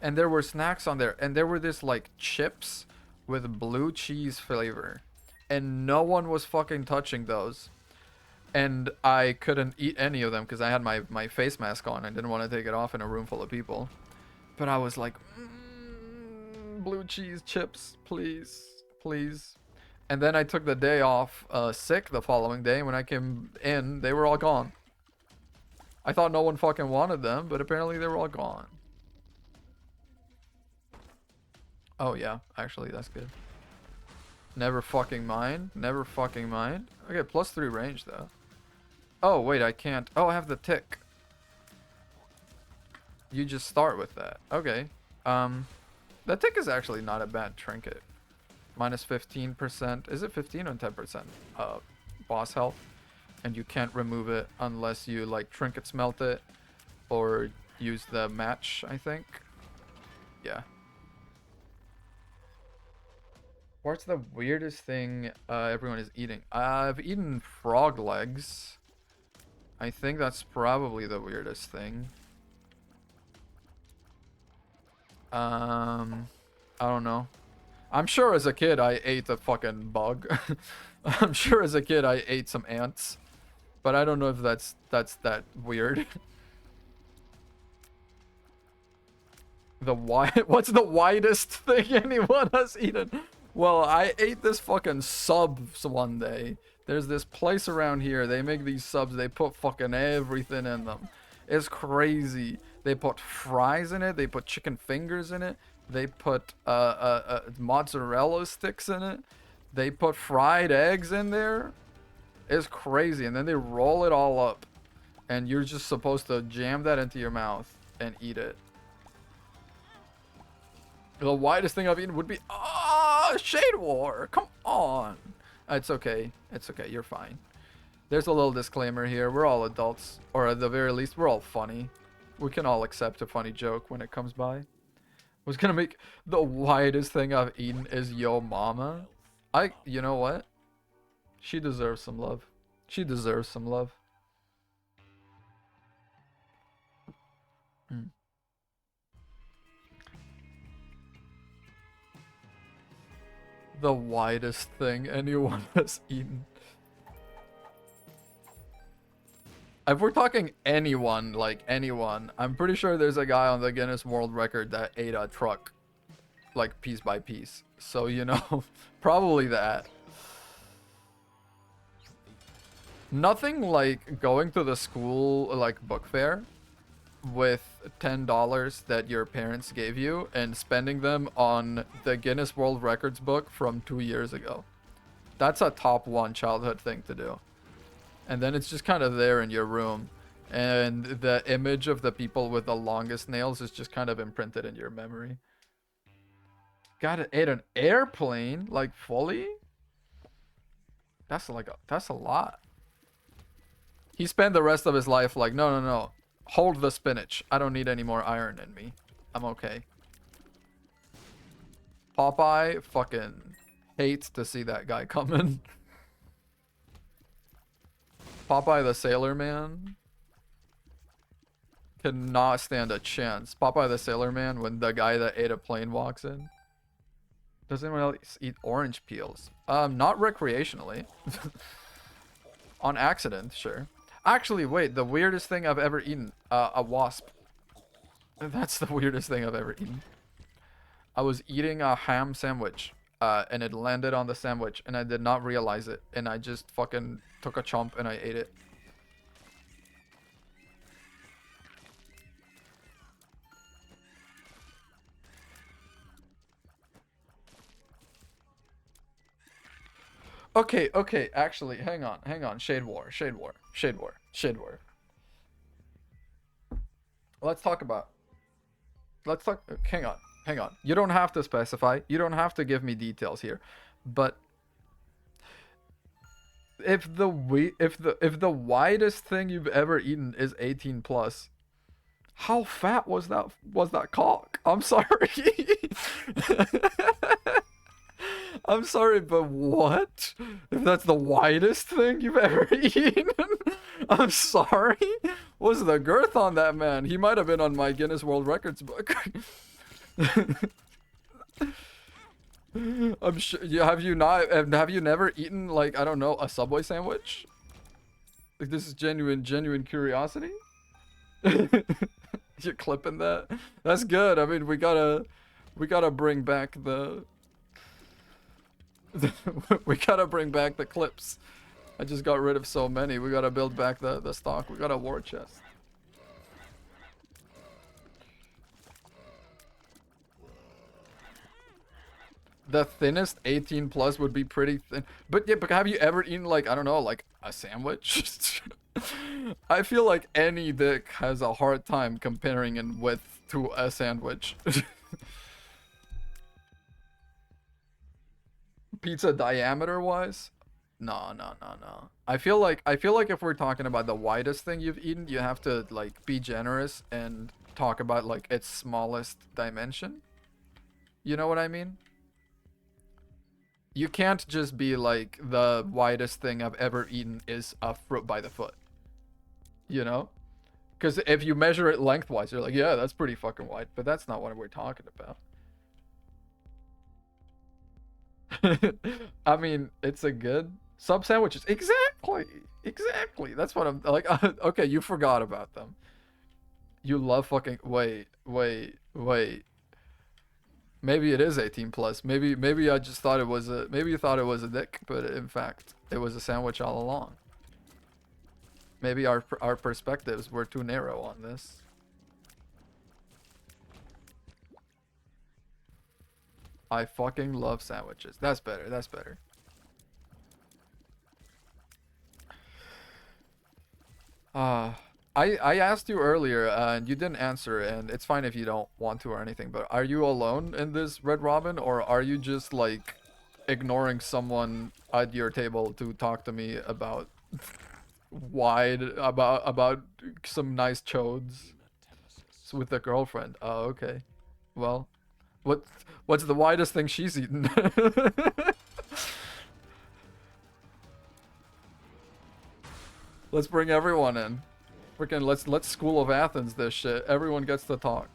S1: and there were snacks on there, and there were this like chips with blue cheese flavor, and no one was fucking touching those. And I couldn't eat any of them because I had my face mask on. I didn't want to take it off in a room full of people. But I was like, blue cheese chips, please, please. And then I took the day off sick the following day. When I came in, they were all gone. I thought no one fucking wanted them, but apparently they were all gone. Oh yeah, actually that's good. Never fucking mind. Never fucking mind. Okay, +3 range though. Oh wait, I can't. Oh, I have the tick. You just start with that. Okay. The tick is actually not a bad trinket. Minus 15%. Is it 15 or 10%? Boss health. And you can't remove it unless you like trinket smelt it or use the match, I think. Yeah. What's the weirdest thing everyone is eating? I've eaten frog legs. I think that's probably the weirdest thing. I don't know. I'm sure as a kid I ate a fucking bug. I'm sure as a kid I ate some ants. But I don't know if that's that weird. What's the widest thing anyone has eaten? Well, I ate this fucking subs one day. There's this place around here. They make these subs. They put fucking everything in them. It's crazy. They put fries in it. They put chicken fingers in it. They put mozzarella sticks in it. They put fried eggs in there. It's crazy. And then they roll it all up. And you're just supposed to jam that into your mouth and eat it. The widest thing I've eaten would be... Shade War! Come on! It's okay. It's okay. You're fine. There's a little disclaimer here. We're all adults. Or at the very least, we're all funny. We can all accept a funny joke when it comes by. I was gonna make... The widest thing I've eaten is Yo Mama. You know what? She deserves some love. She deserves some love. Mm. The widest thing anyone has eaten. If we're talking anyone, like anyone, I'm pretty sure there's a guy on the Guinness World Record that ate a truck, like piece by piece. So, you know, probably that. Nothing like going to the school, like, book fair with $10 that your parents gave you and spending them on the Guinness World Records book from 2 years ago. That's a top one childhood thing to do. And then it's just kind of there in your room. And the image of the people with the longest nails is just kind of imprinted in your memory. Got it. Ate an airplane? Like, fully? That's a lot. He spent the rest of his life like, no. Hold the spinach. I don't need any more iron in me. I'm okay. Popeye fucking hates to see that guy coming. Popeye the Sailor Man cannot stand a chance. Popeye the Sailor Man, when the guy that ate a plane walks in. Does anyone else eat orange peels? Not recreationally. On accident, sure. Actually, wait, the weirdest thing I've ever eaten, a wasp. That's the weirdest thing I've ever eaten. I was eating a ham sandwich, and it landed on the sandwich, and I did not realize it, and I just fucking took a chomp and I ate it. Okay, actually, hang on. Shade War. Let's talk. Hang hang on. You don't have to specify. You don't have to give me details here. But if the widest thing you've ever eaten is 18 plus, how fat was that cock? I'm sorry. I'm sorry, but what? If that's the widest thing you've ever eaten? I'm sorry. What's the girth on that man? He might have been on my Guinness World Records book. I'm sure. Have you not? Have you never eaten, like, I don't know, a Subway sandwich? Like, this is genuine curiosity. You're clipping that. That's good. I mean, we gotta bring back the. We gotta bring back the clips. I just got rid of so many. We gotta build back the stock. We got a war chest. The thinnest 18 plus would be pretty thin. But yeah, but have you ever eaten, like, I don't know, like a sandwich? I feel like any dick has a hard time comparing in width to a sandwich. Pizza diameter wise? No. I feel like if we're talking about the widest thing you've eaten, you have to, like, be generous and talk about, like, its smallest dimension. You know what I mean? You can't just be like, the widest thing I've ever eaten is a fruit by the foot. You know? Because if you measure it lengthwise, you're like, yeah, that's pretty fucking wide. But that's not what we're talking about. I mean, it's a good sub sandwiches. Exactly. That's what I'm like. Okay, you forgot about them. You love fucking. Wait. Maybe it is 18 plus. Maybe I just thought it was a. Maybe you thought it was a dick, but in fact, it was a sandwich all along. Maybe our perspectives were too narrow on this. I fucking love sandwiches. That's better. I asked you earlier, and you didn't answer, and it's fine if you don't want to or anything, but are you alone in this Red Robin, or are you just, like, ignoring someone at your table to talk to me about about some nice chodes with a girlfriend? Oh, okay. Well, what's the widest thing she's eaten? Let's bring everyone in. Freaking let's School of Athens this shit. Everyone gets to talk.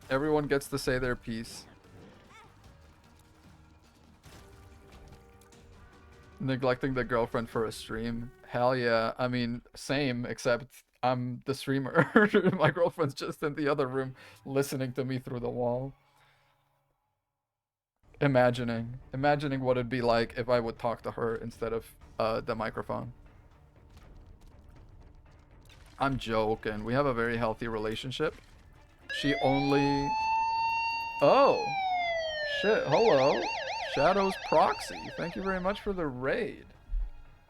S1: Everyone gets to say their piece. Neglecting the girlfriend for a stream. Hell yeah. I mean, same, except I'm the streamer. My girlfriend's just in the other room listening to me through the wall. Imagining what it'd be like if I would talk to her instead of the microphone. I'm joking. We have a very healthy relationship. She only... Oh! Shit, hello. Shadows Proxy. Thank you very much for the raid.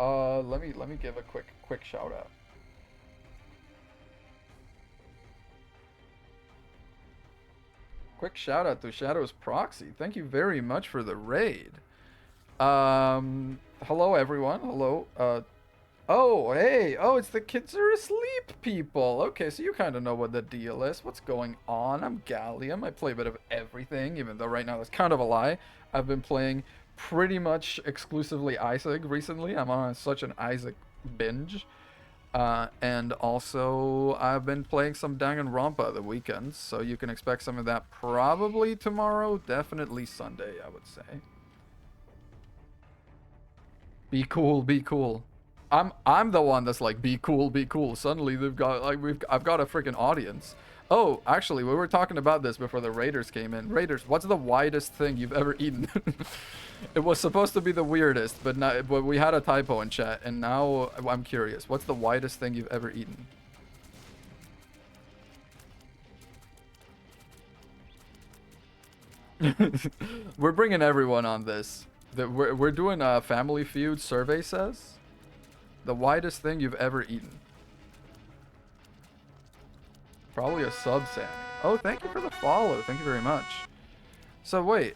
S1: Let me give a quick shout out. Quick shout out to Shadows Proxy. Thank you very much for the raid. Hello everyone. Hello. Oh, hey. Oh, it's the kids are asleep people. Okay, so you kind of know what the deal is. What's going on? I'm Gallium. I play a bit of everything, even though right now that's kind of a lie. I've been playing pretty much exclusively Isaac recently. I'm on such an Isaac binge. And also, I've been playing some Danganronpa the weekends, so you can expect some of that probably tomorrow, definitely Sunday, I would say. Be cool, be cool. I'm the one that's like, be cool, be cool. Suddenly they've got like I've got a freaking audience. Oh, actually, we were talking about this before the Raiders came in. Raiders, what's the widest thing you've ever eaten? It was supposed to be the weirdest, but we had a typo in chat, and now I'm curious. What's the widest thing you've ever eaten? We're bringing everyone on this. We're doing a Family Feud survey says. The widest thing you've ever eaten. Probably a sub Sammy. Oh, thank you for the follow. Thank you very much. So wait,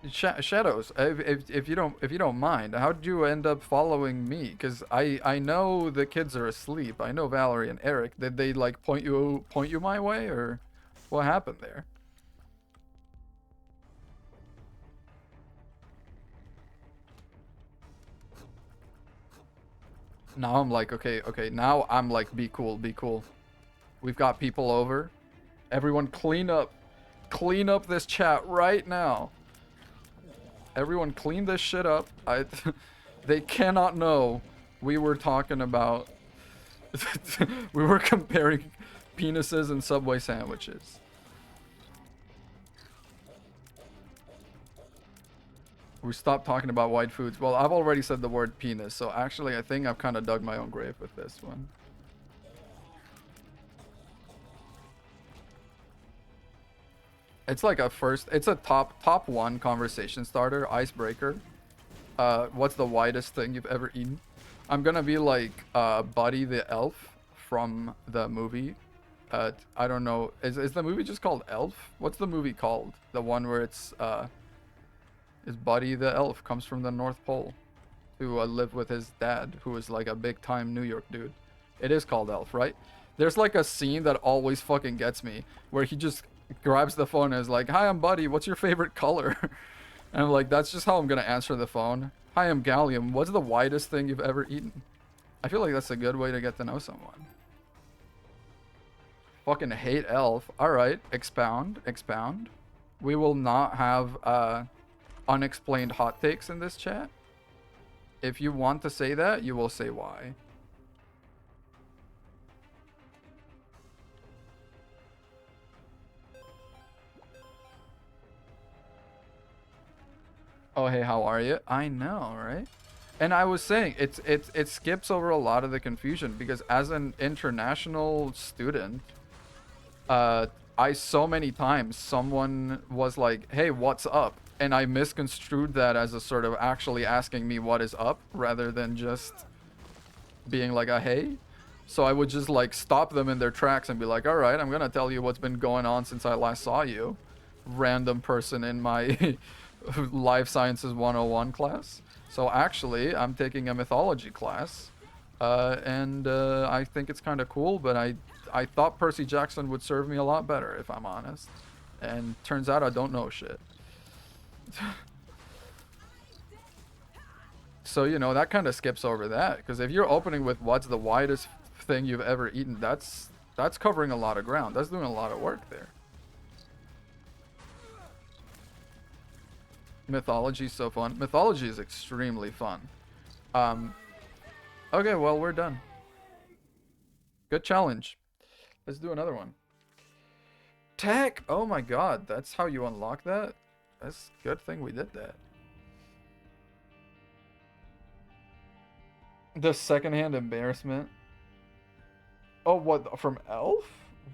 S1: Shadows, if you don't mind, how did you end up following me? Cause I know the kids are asleep. I know Valerie and Eric. Did they like point you my way, or what happened there? Now I'm like, okay. Now I'm like, be cool, be cool. We've got people over. Everyone, clean up this chat right now. Everyone clean this shit up. They cannot know we were talking about we were comparing penises and Subway sandwiches. We stopped talking about white foods. Well, I've already said the word penis, so actually I think I've kind of dug my own grave with this one. It's like it's a top one conversation starter, icebreaker. What's the widest thing you've ever eaten? I'm gonna be like Buddy the Elf from the movie. I don't know. Is the movie just called Elf? What's the movie called? The one where it's is Buddy the Elf comes from the North Pole to live with his dad, who is like a big time New York dude. It is called Elf, right? There's like a scene that always fucking gets me where he just grabs the phone and is like, "Hi, I'm Buddy. What's your favorite color?" And I'm like, that's just how I'm gonna answer the phone. "Hi, I'm Gallium. What's the widest thing you've ever eaten?" I feel like that's a good way to get to know someone. Fucking hate Elf. Alright, expound, expound. We will not have unexplained hot takes in this chat. If you want to say that, you will say why. Oh, hey, how are you? I know, right? And I was saying, it skips over a lot of the confusion because as an international student, I so many times someone was like, "Hey, what's up?" And I misconstrued that as a sort of actually asking me what is up rather than just being like a hey. So I would just like stop them in their tracks and be like, "All right, I'm gonna tell you what's been going on since I last saw you, random person in my life sciences 101 class." So actually, I'm taking a mythology class, and I think it's kind of cool. But I thought Percy Jackson would serve me a lot better, if I'm honest. And turns out I don't know shit. So, you know, that kind of skips over that. Because if you're opening with what's the widest thing you've ever eaten, that's covering a lot of ground. That's doing a lot of work there. Mythology is so fun. Mythology is extremely fun. Okay, well, we're done. Good challenge. Let's do another one. Tech! Oh my god, that's how you unlock that? That's a good thing we did that. The secondhand embarrassment. Oh, what? From Elf?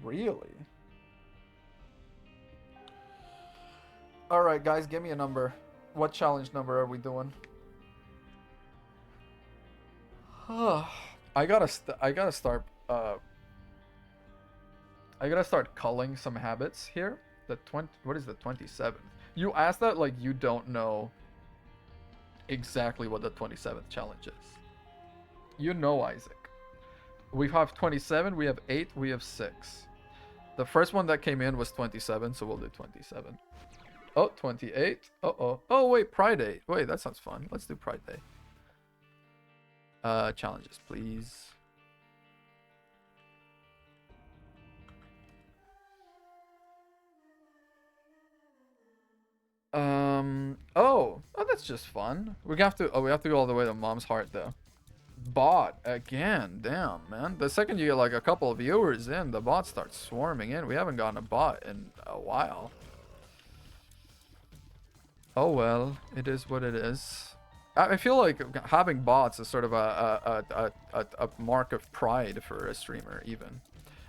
S1: Really? Alright, guys, give me a number. What challenge number are we doing? I gotta start I gotta start culling some habits here. What is the 27th? You asked that like you don't know exactly what the 27th challenge is. You know, Isaac. We have 27, we have 8, we have 6. The first one that came in was 27, so we'll do 27. Oh, 28. Uh-oh. Oh, wait, Pride Day. Wait, that sounds fun. Let's do Pride Day. Challenges, please. Oh, that's just fun. We have to go all the way to Mom's Heart though. Bot again. Damn, man. The second you get like a couple of viewers in, the bot starts swarming in. We haven't gotten a bot in a while. Oh well, it is what it is. I feel like having bots is sort of a mark of pride for a streamer even.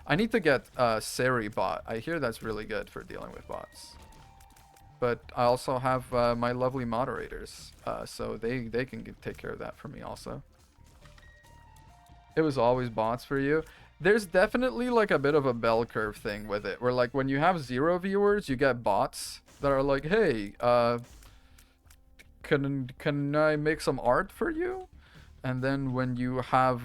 S1: I need to get Seri bot. I hear that's really good for dealing with bots. But I also have my lovely moderators, so they can take care of that for me also. It was always bots for you. There's definitely like a bit of a bell curve thing with it, where like when you have 0 viewers, you get bots that are like, "Hey, can I make some art for you?" And then when you have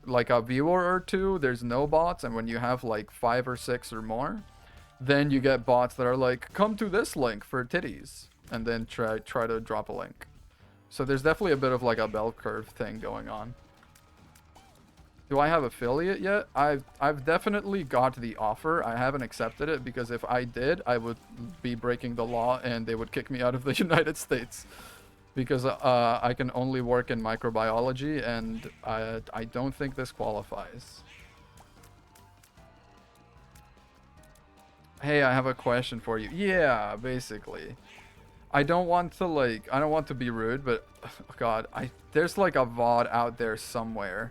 S1: like a viewer or two, there's no bots, and when you have like 5 or 6 or more, then you get bots that are like, "Come to this link for titties," and then try to drop a link. So there's definitely a bit of like a bell curve thing going on. Do I have affiliate yet? I've definitely got the offer. I haven't accepted it because if I did, I would be breaking the law and they would kick me out of the United States because I can only work in microbiology and I don't think this qualifies. Hey, I have a question for you. Yeah, basically. I don't want to be rude, but God, there's like a VOD out there somewhere.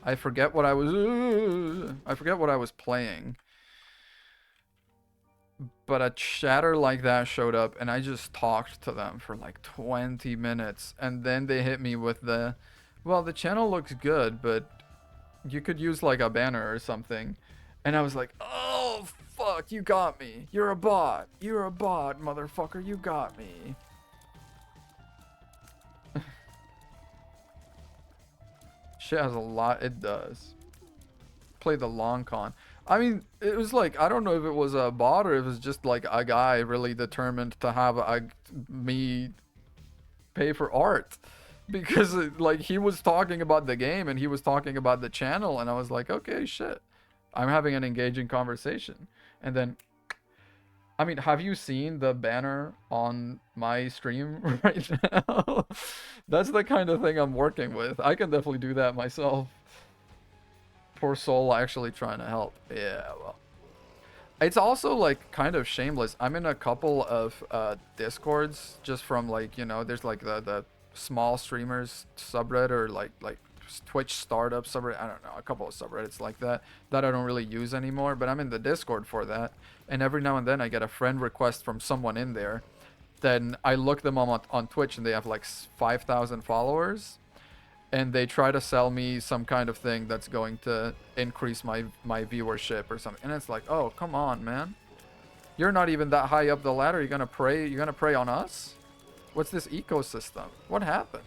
S1: I forget what I was playing. But a chatter like that showed up and I just talked to them for like 20 minutes and then they hit me with well, the channel looks good, but you could use like a banner or something. And I was like, "Oh, fuck, you got me. You're a bot. You're a bot, motherfucker. You got me." Shit has a lot. It does. Play the long con. I mean, it was like, I don't know if it was a bot or if it was just like a guy really determined to have me pay for art. Because like he was talking about the game and he was talking about the channel and I was like, okay, shit. I'm having an engaging conversation. And then, I mean, have you seen the banner on my stream right now? That's the kind of thing I'm working with. I can definitely do that myself. Poor soul actually trying to help. Yeah, well. It's also like kind of shameless. I'm in a couple of discords just from like, there's like the small streamers subreddit or like Twitch startup subreddit. I don't know, a couple of subreddits like that I don't really use anymore, but I'm in the Discord for that. And every now and then I get a friend request from someone in there. Then I look them on Twitch and they have like 5,000 followers and they try to sell me some kind of thing that's going to increase my viewership or something. And it's like, "Oh, come on, man. You're not even that high up the ladder. You're gonna prey on us? What's this ecosystem? What happened?"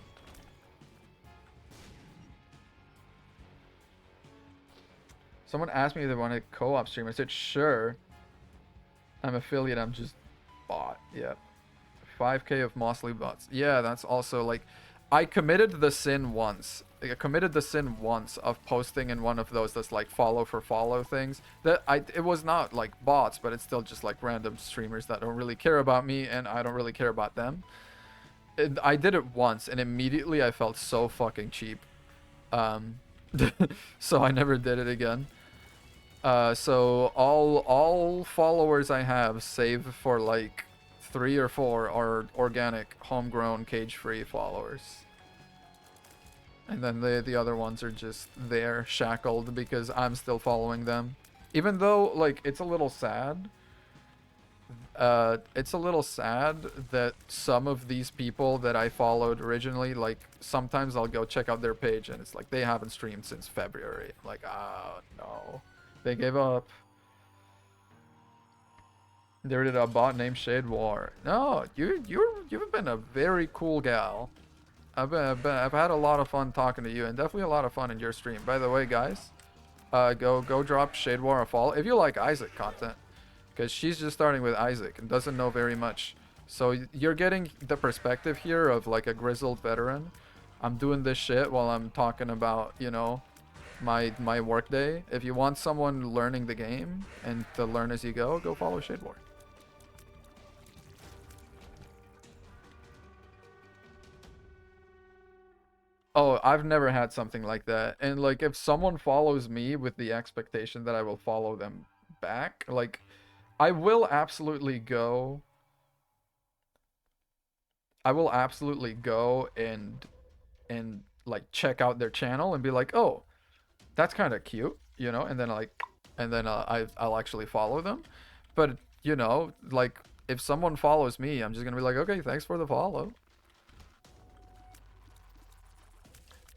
S1: Someone asked me if they wanted co-op stream. I said, "Sure. I'm affiliate. I'm just bot." Yeah. 5K of Mosley bots. Yeah, that's also like, I committed the sin once. Like, I committed the sin once of posting in one of those that's like follow for follow things. It was not like bots, but it's still just like random streamers that don't really care about me and I don't really care about them. I did it once and immediately I felt so fucking cheap. Um, so I never did it again. So all followers I have, save for like 3 or 4, are organic, homegrown, cage-free followers. And then the other ones are just there, shackled, because I'm still following them. Even though, like, it's a little sad. It's a little sad that some of these people that I followed originally, like, sometimes I'll go check out their page and it's like, they haven't streamed since February. I'm like, oh, no. They gave up. There did a bot named Shade War. No, you've been a very cool gal. I've had a lot of fun talking to you, and definitely a lot of fun in your stream. By the way, guys, go drop Shade War a follow if you like Isaac content, because she's just starting with Isaac and doesn't know very much. So you're getting the perspective here of like a grizzled veteran. I'm doing this shit while I'm talking about, my workday. If you want someone learning the game and to learn as you go follow Shade War. Oh, I've never had something like that. And like if someone follows me with the expectation that I will follow them back, like I will absolutely go I will absolutely go and like check out their channel and be like, "Oh, that's kind of cute," and then I'll actually follow them. But, like if someone follows me, I'm just going to be like, "Okay, thanks for the follow."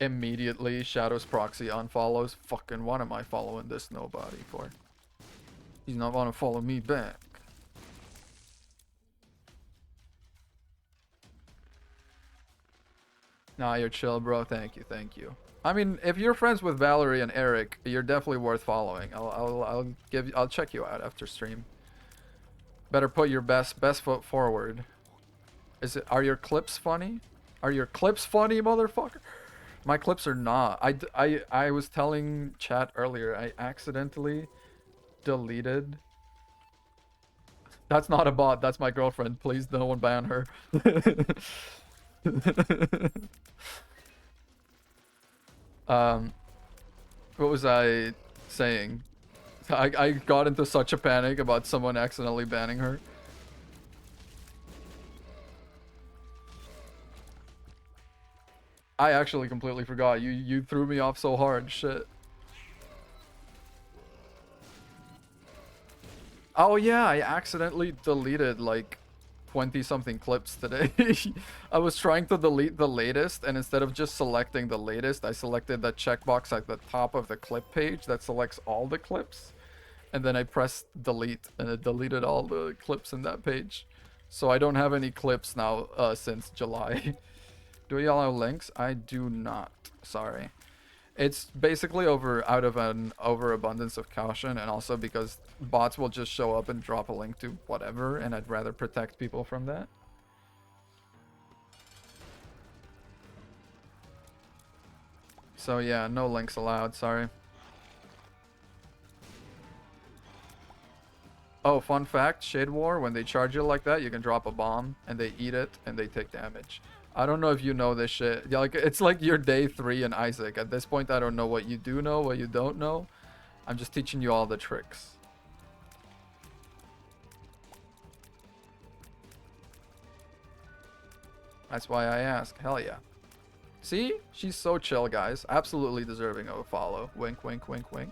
S1: Immediately, Shadow's proxy unfollows. Fucking what am I following this nobody for? He's not want to follow me back. Nah, you're chill, bro. Thank you, thank you. I mean, if you're friends with Valerie and Eric, you're definitely worth following. I'll check you out after stream. Better put your best foot forward. Are your clips funny? Are your clips funny, motherfucker? My clips are not. I was telling chat earlier, I accidentally deleted. That's not a bot, that's my girlfriend. Please no one ban her. What was I saying? I got into such a panic about someone accidentally banning her. I actually completely forgot. You threw me off so hard. Shit. Oh yeah, I accidentally deleted like 20 something clips today. I was trying to delete the latest, and instead of just selecting the latest, I selected the checkbox at the top of the clip page that selects all the clips. And then I pressed delete, and it deleted all the clips in that page. So I don't have any clips now since July. Do y'all have links? I do not. Sorry. It's basically out of an overabundance of caution, and also because bots will just show up and drop a link to whatever, and I'd rather protect people from that. So yeah, no links allowed, sorry. Oh, fun fact, Shade War, when they charge you like that, you can drop a bomb, and they eat it, and they take damage. I don't know if you know this shit. Yeah, like, it's like your day 3 in Isaac. At this point, I don't know what you do know, what you don't know. I'm just teaching you all the tricks. That's why I ask. Hell yeah. See? She's so chill, guys. Absolutely deserving of a follow. Wink, wink, wink, wink.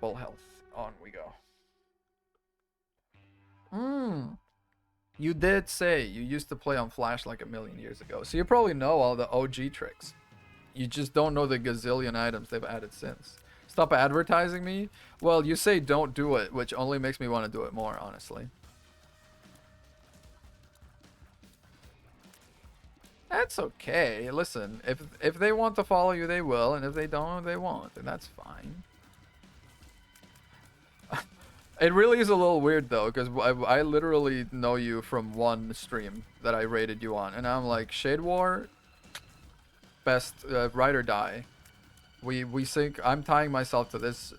S1: Full health. On we go. You did say you used to play on Flash like a million years ago, so you probably know all the OG tricks. You just don't know the gazillion items they've added since. Stop advertising me? Well, you say don't do it, which only makes me want to do it more, honestly. That's okay. Listen, if they want to follow you, they will, and if they don't, they won't, and that's fine. It really is a little weird though, because I literally know you from one stream that I rated you on, and I'm like, Shade War, best ride or die. We sink. I'm tying myself to this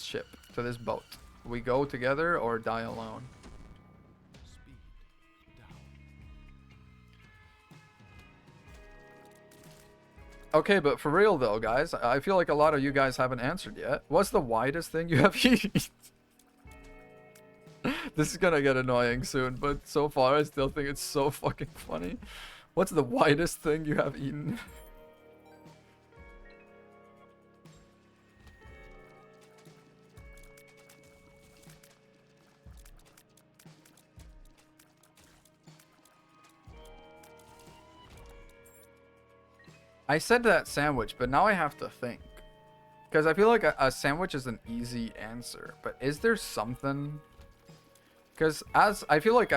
S1: ship, to this boat. We go together or die alone. Okay, but for real though, guys, I feel like a lot of you guys haven't answered yet. What's the widest thing you have eaten? This is gonna get annoying soon, but so far I still think it's so fucking funny. What's the widest thing you have eaten? I said that sandwich, but now I have to think. Because I feel like a sandwich is an easy answer, but is there something? Because I feel like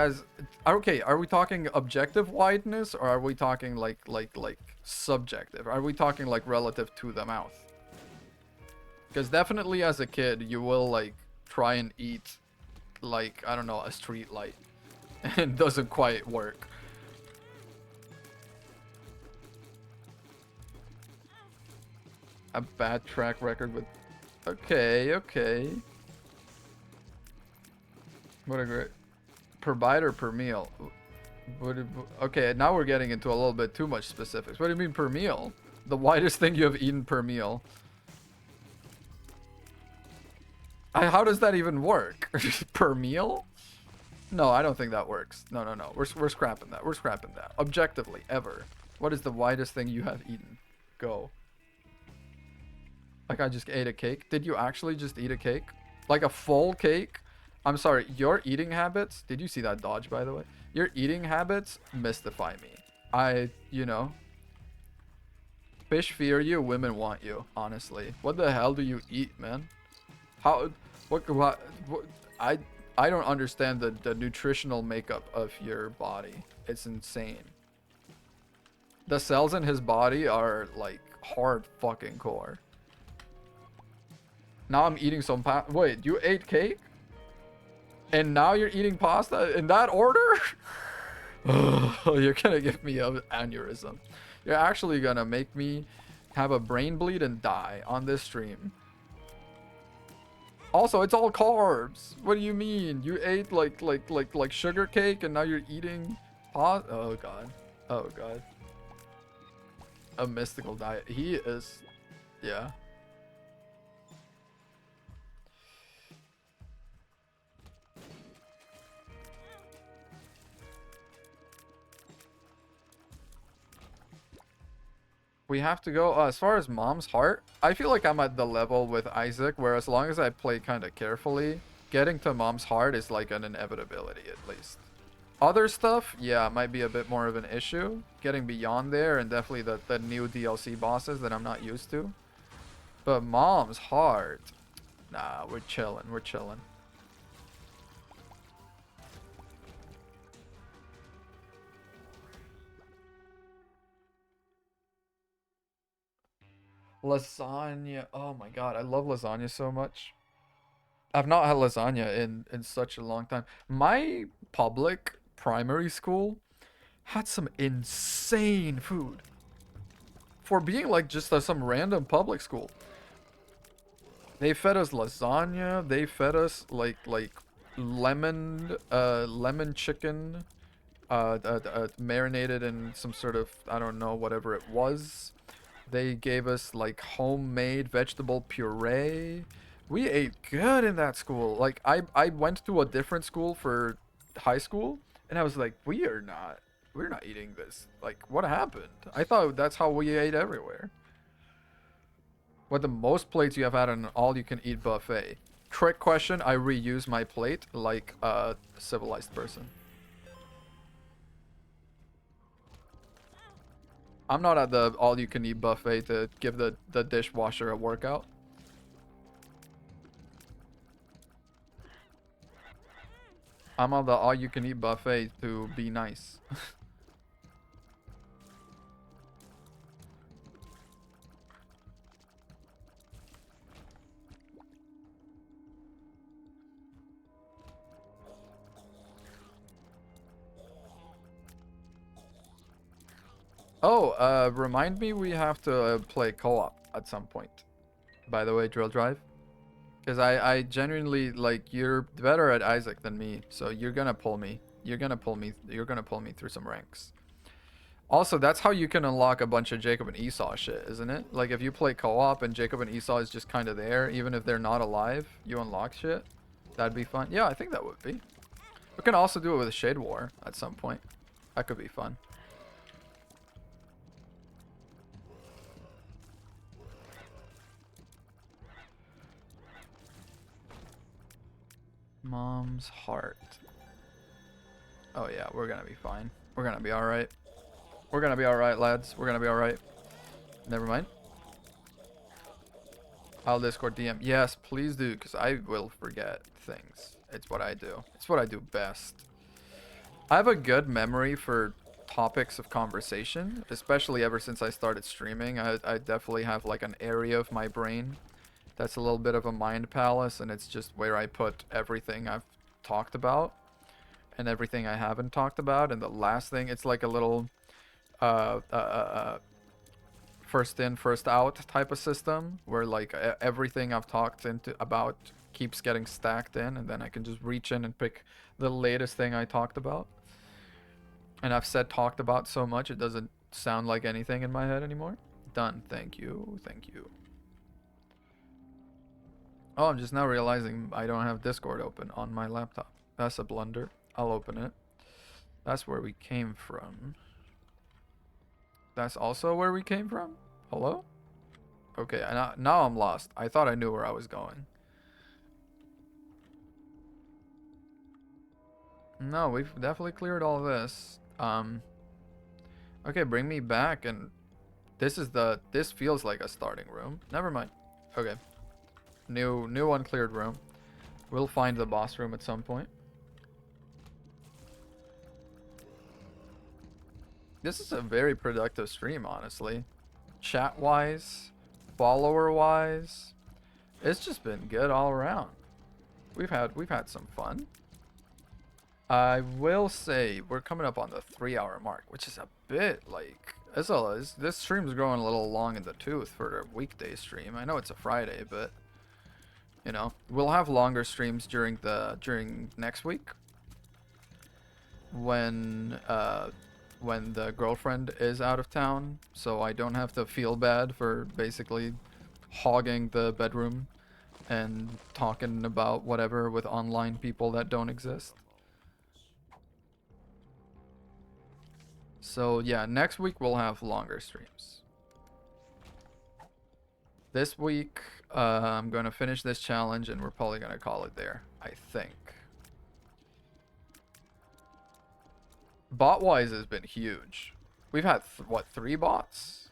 S1: okay, are we talking objective wideness or are we talking like subjective? Are we talking like relative to the mouth? Because definitely as a kid, you will like try and eat like, I don't know, a street light. And it doesn't quite work. A bad track record with... Okay. What a great... Per bite or per meal? Okay, now we're getting into a little bit too much specifics. What do you mean per meal? The widest thing you have eaten per meal. How does that even work? Per meal? No, I don't think that works. No. We're scrapping that. We're scrapping that. Objectively, ever. What is the widest thing you have eaten? Go. Like I just ate a cake. Did you actually just eat a cake? Like a full cake? I'm sorry, your eating habits, did you see that dodge by the way? Your eating habits mystify me. You know, fish fear you, women want you, honestly. What the hell do you eat, man? How, what I, I don't understand the nutritional makeup of your body. It's insane. The cells in his body are like hard fucking core. Now I'm eating some wait, you ate cake? And now you're eating pasta in that order? Oh, you're gonna give me an aneurysm. You're actually gonna make me have a brain bleed and die on this stream. Also, it's all carbs. What do you mean? You ate like sugar cake and now you're eating pasta? Oh god. Oh god. A mystical diet. He is, yeah. We have to go, as far as Mom's Heart, I feel like I'm at the level with Isaac where as long as I play kind of carefully, getting to Mom's Heart is like an inevitability at least. Other stuff, yeah, might be a bit more of an issue. Getting beyond there and definitely the new DLC bosses that I'm not used to. But Mom's Heart, nah, we're chilling, we're chilling. Lasagna, oh my god, I love lasagna so much. I've not had lasagna in such a long time. My public primary school had some insane food for being like just some random public school. They fed us lasagna. They fed us like lemon chicken, marinated in some sort of, I don't know, whatever it was. They gave us like homemade vegetable puree. We ate good in that school. Like I went to a different school for high school and I was like, we're not eating this. Like what happened? I thought that's how we ate everywhere. What the most plates you have had on an all you can eat buffet? Trick question, I reuse my plate like a civilized person. I'm not at the all you can eat buffet to give the dishwasher a workout. I'm on the all you can eat buffet to be nice. Oh, remind me we have to play co-op at some point. By the way, Drill Drive. Because I genuinely, like, you're better at Isaac than me, so you're gonna pull me. You're gonna pull me through some ranks. Also, that's how you can unlock a bunch of Jacob and Esau shit, isn't it? Like, if you play co-op and Jacob and Esau is just kind of there, even if they're not alive, you unlock shit. That'd be fun. Yeah, I think that would be. We can also do it with a Shade War at some point. That could be fun. Mom's Heart. Oh yeah, we're gonna be fine. We're gonna be alright. We're gonna be alright, lads. We're gonna be alright. Never mind. I'll Discord DM. Yes, please do, because I will forget things. It's what I do. It's what I do best. I have a good memory for topics of conversation, especially ever since I started streaming. I definitely have like an area of my brain that's a little bit of a mind palace, and it's just where I put everything I've talked about and everything I haven't talked about, and the last thing, it's like a little uh, uh, uh, first in, first out type of system where like everything I've talked into about keeps getting stacked in, and then I can just reach in and pick the latest thing I talked about. And I've said talked about so much it doesn't sound like anything in my head anymore. Done. Thank you. Thank you. Oh, I'm just now realizing I don't have Discord open on my laptop. That's a blunder. I'll open it. That's where we came from. That's also where we came from? Hello? Okay, now I'm lost. I thought I knew where I was going. No, we've definitely cleared all this. Okay, bring me back, and this feels like a starting room. Never mind. Okay. New uncleared room. We'll find the boss room at some point. This is a very productive stream, honestly. Chat-wise, follower-wise, it's just been good all around. We've had some fun. I will say we're coming up on the 3-hour mark, which is a bit like this stream's growing a little long in the tooth for a weekday stream. I know it's a Friday, but you know, we'll have longer streams during next week when the girlfriend is out of town, so I don't have to feel bad for basically hogging the bedroom and talking about whatever with online people that don't exist. So yeah, next week we'll have longer streams. This week, I'm going to finish this challenge and we're probably going to call it there, I think. Bot-wise has been huge. We've had, what, 3 bots?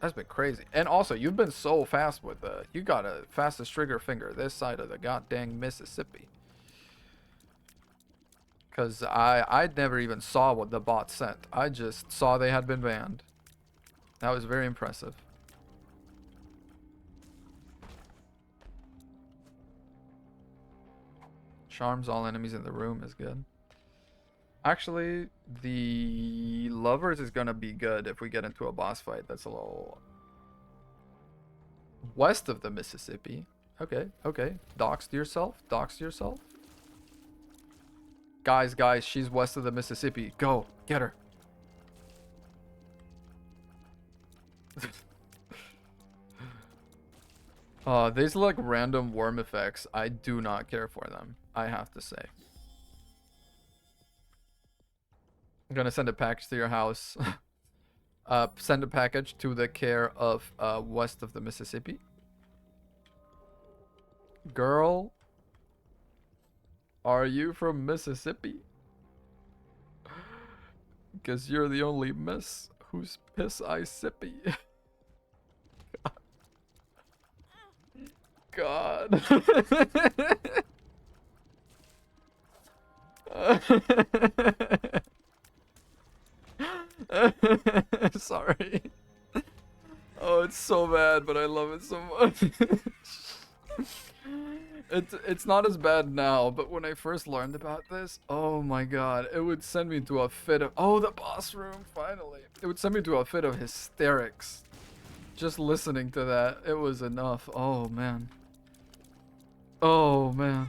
S1: That's been crazy. And also, you've been so fast with you got a fastest trigger finger this side of the goddamn Mississippi. Because I never even saw what the bot sent. I just saw they had been banned. That was very impressive. Charms all enemies in the room is good. Actually, the lovers is gonna be good if we get into a boss fight that's a little west of the Mississippi. Okay, okay. Doxed yourself. Doxed yourself. Guys, she's west of the Mississippi. Go, get her. These like random worm effects. I do not care for them, I have to say. I'm gonna send a package to your house. Send a package to the care of west of the Mississippi. Girl, are you from Mississippi? Because you're the only miss whose piss I sippy. God. Sorry. Oh, it's so bad, but I love it so much. It's not as bad now, but when I first learned about this, oh my god, it would send me to a fit of the boss room, finally. It would send me to a fit of hysterics. Just listening to that, it was enough. Oh man. Oh man.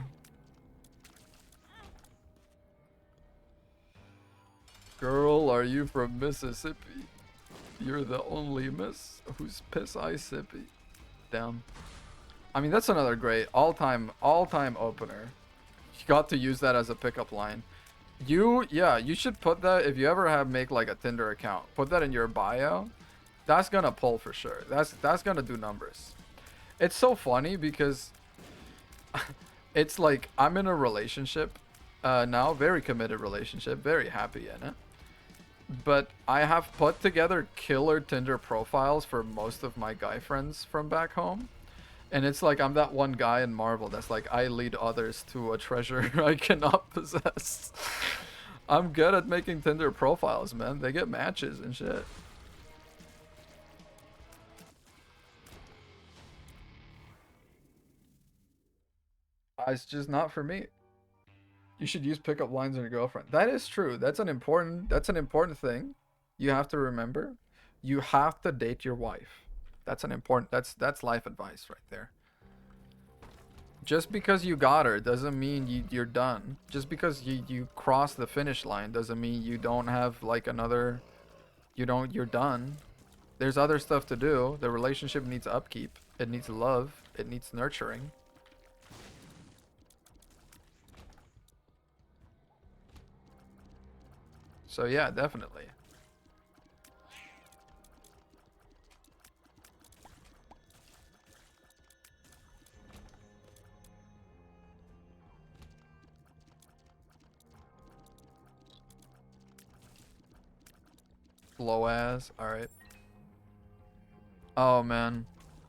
S1: Girl, are you from Mississippi? You're the only miss whose piss I sippy. Damn. I mean, that's another great all-time opener. You got to use that as a pickup line. Yeah, you should put that if you ever make like a Tinder account. Put that in your bio. That's gonna pull for sure. That's gonna do numbers. It's so funny because it's like I'm in a relationship now, very committed relationship, very happy in it. But I have put together killer Tinder profiles for most of my guy friends from back home. And it's like I'm that one guy in Marvel that's like, I lead others to a treasure I cannot possess. I'm good at making Tinder profiles, man. They get matches and shit. It's just not for me. You should use pickup lines on your girlfriend. That is true. That's an important thing. You have to remember. You have to date your wife. That's life advice right there. Just because you got her doesn't mean you're done. Just because you cross the finish line doesn't mean you don't have like another you're done. There's other stuff to do. The relationship needs upkeep. It needs love. It needs nurturing. So yeah, definitely. Slow ass. All right. Oh man,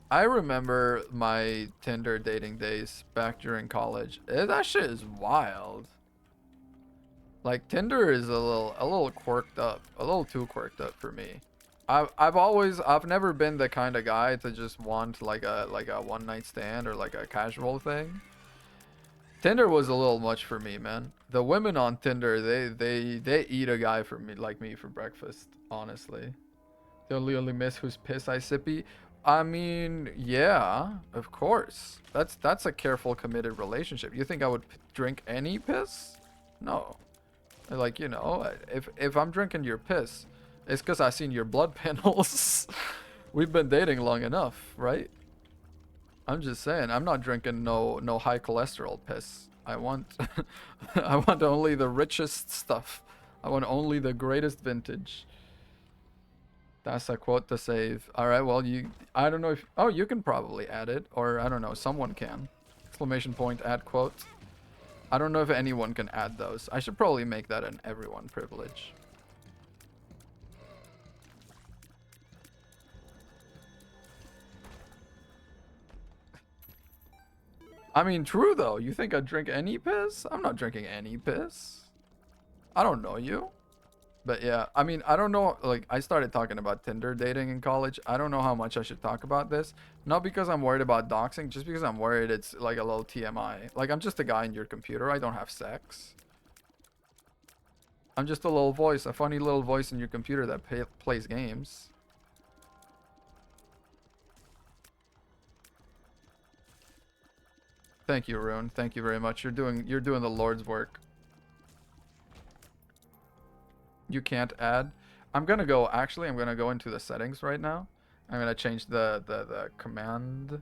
S1: I remember my Tinder dating days back during college. That shit is wild. Like Tinder is a little quirked up, a little too quirked up for me. I've never been the kind of guy to just want like a one night stand or like a casual thing. Tinder was a little much for me, man. The women on Tinder, they eat a guy for me like me for breakfast, honestly. The only miss whose piss I sippy. I mean, yeah, of course. That's a careful, committed relationship. You think I would drink any piss? No. Like, you know, if I'm drinking your piss, it's because I seen your blood panels. We've been dating long enough, right? I'm just saying, I'm not drinking no high cholesterol piss. I want I want only the richest stuff. I want only the greatest vintage. That's a quote to save. All right, well, I don't know if, oh, you can probably add it, or I don't know, someone can. Exclamation point, add quote. I don't know if anyone can add those. I should probably make that an everyone privilege. I mean, true though. You think I'd drink any piss? I'm not drinking any piss. I don't know you. But yeah, I mean, I don't know, like, I started talking about Tinder dating in college. I don't know how much I should talk about this. Not because I'm worried about doxing, just because I'm worried it's like a little TMI. Like, I'm just a guy in your computer. I don't have sex. I'm just a little voice, a funny little voice in your computer that plays games. Thank you, Rune. Thank you very much. You're doing the Lord's work. You can't add. I'm gonna go into the settings right now. I'm gonna change the command,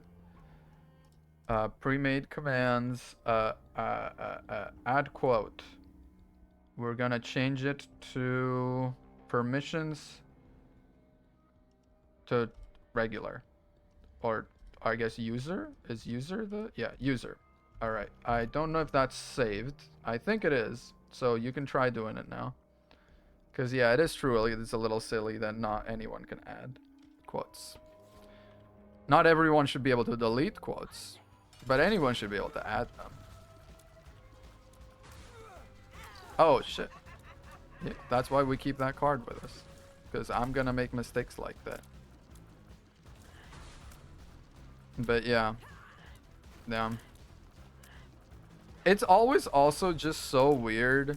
S1: pre-made commands, add quote. We're gonna change it to permissions to regular, or I guess user. Is user the, yeah, user. All right. I don't know if that's saved. I think it is. So you can try doing it now. Because, yeah, it is true. It's a little silly that not anyone can add quotes. Not everyone should be able to delete quotes, but anyone should be able to add them. Oh, shit. Yeah, that's why we keep that card with us. Because I'm going to make mistakes like that. But, yeah. Yeah. It's always also just so weird.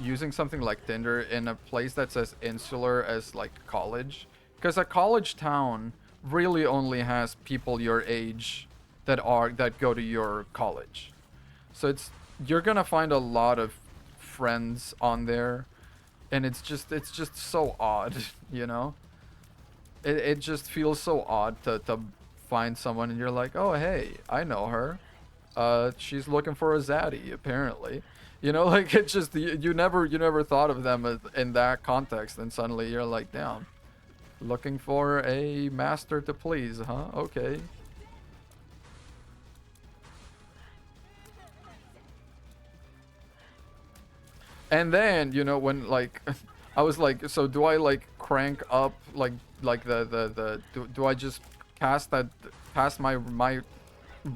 S1: Using something like Tinder in a place that's as insular as like college, because a college town really only has people your age that go to your college, so you're gonna find a lot of friends on there, and it's just so odd, you know. It just feels so odd to find someone and you're like, oh hey, I know her. She's looking for a zaddy, apparently. You know, like, it just, you never thought of them in that context, and suddenly you're like, damn, looking for a master to please, huh? Okay. And then, you know, when, like, I was like, so do I, like, crank up, like do I just cast my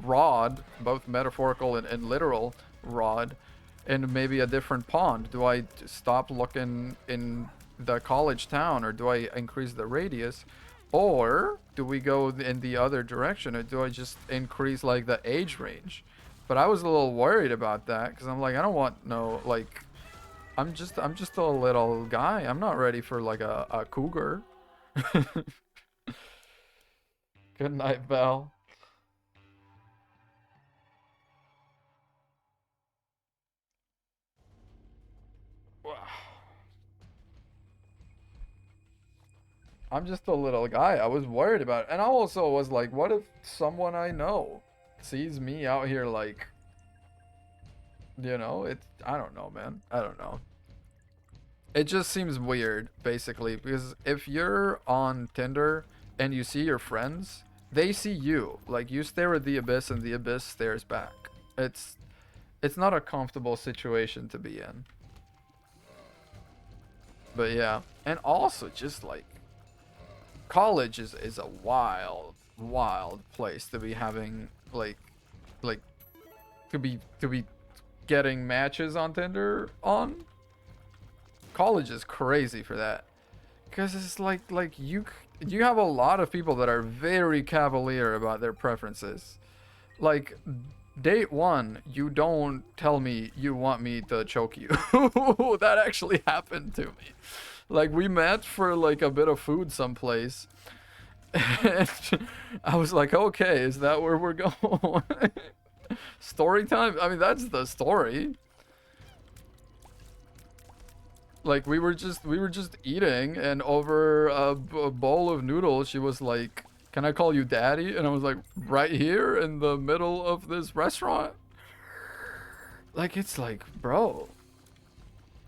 S1: rod, both metaphorical and literal rod, in maybe a different pond? Do I stop looking in the college town, or do I increase the radius, or do we go in the other direction, or do I just increase like the age range? But I was a little worried about that because I'm like, I don't want no, like, I'm just a little guy. I'm not ready for like a cougar. Good night, Val. I'm just a little guy. I was worried about it. And I also was like, what if someone I know sees me out here, like, you know, I don't know, man. I don't know. It just seems weird, basically, because if you're on Tinder and you see your friends, they see you. Like, you stare at the abyss and the abyss stares back. It's not a comfortable situation to be in. But yeah, and also just like college is a wild place to be having like to be getting matches on Tinder on. College is crazy for that because it's like you have a lot of people that are very cavalier about their preferences. Like date one, you don't tell me you want me to choke you. That actually happened to me. Like we met for like a bit of food someplace. And I was like, okay, is that where we're going? Story time? I mean, that's the story. Like we were just eating, and over a bowl of noodles, she was like, "Can I call you daddy?" And I was like, "Right here in the middle of this restaurant." Like it's like, bro.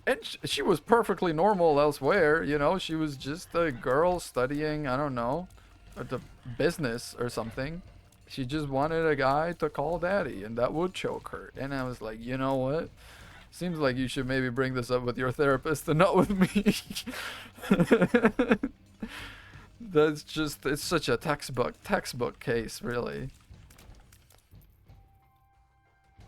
S1: And she was perfectly normal elsewhere, you know. She was just a girl studying, I don't know, the business or something. She just wanted a guy to call daddy, and that would choke her. And I was like, you know what? Seems like you should maybe bring this up with your therapist and not with me. That's just, it's such a textbook case, really.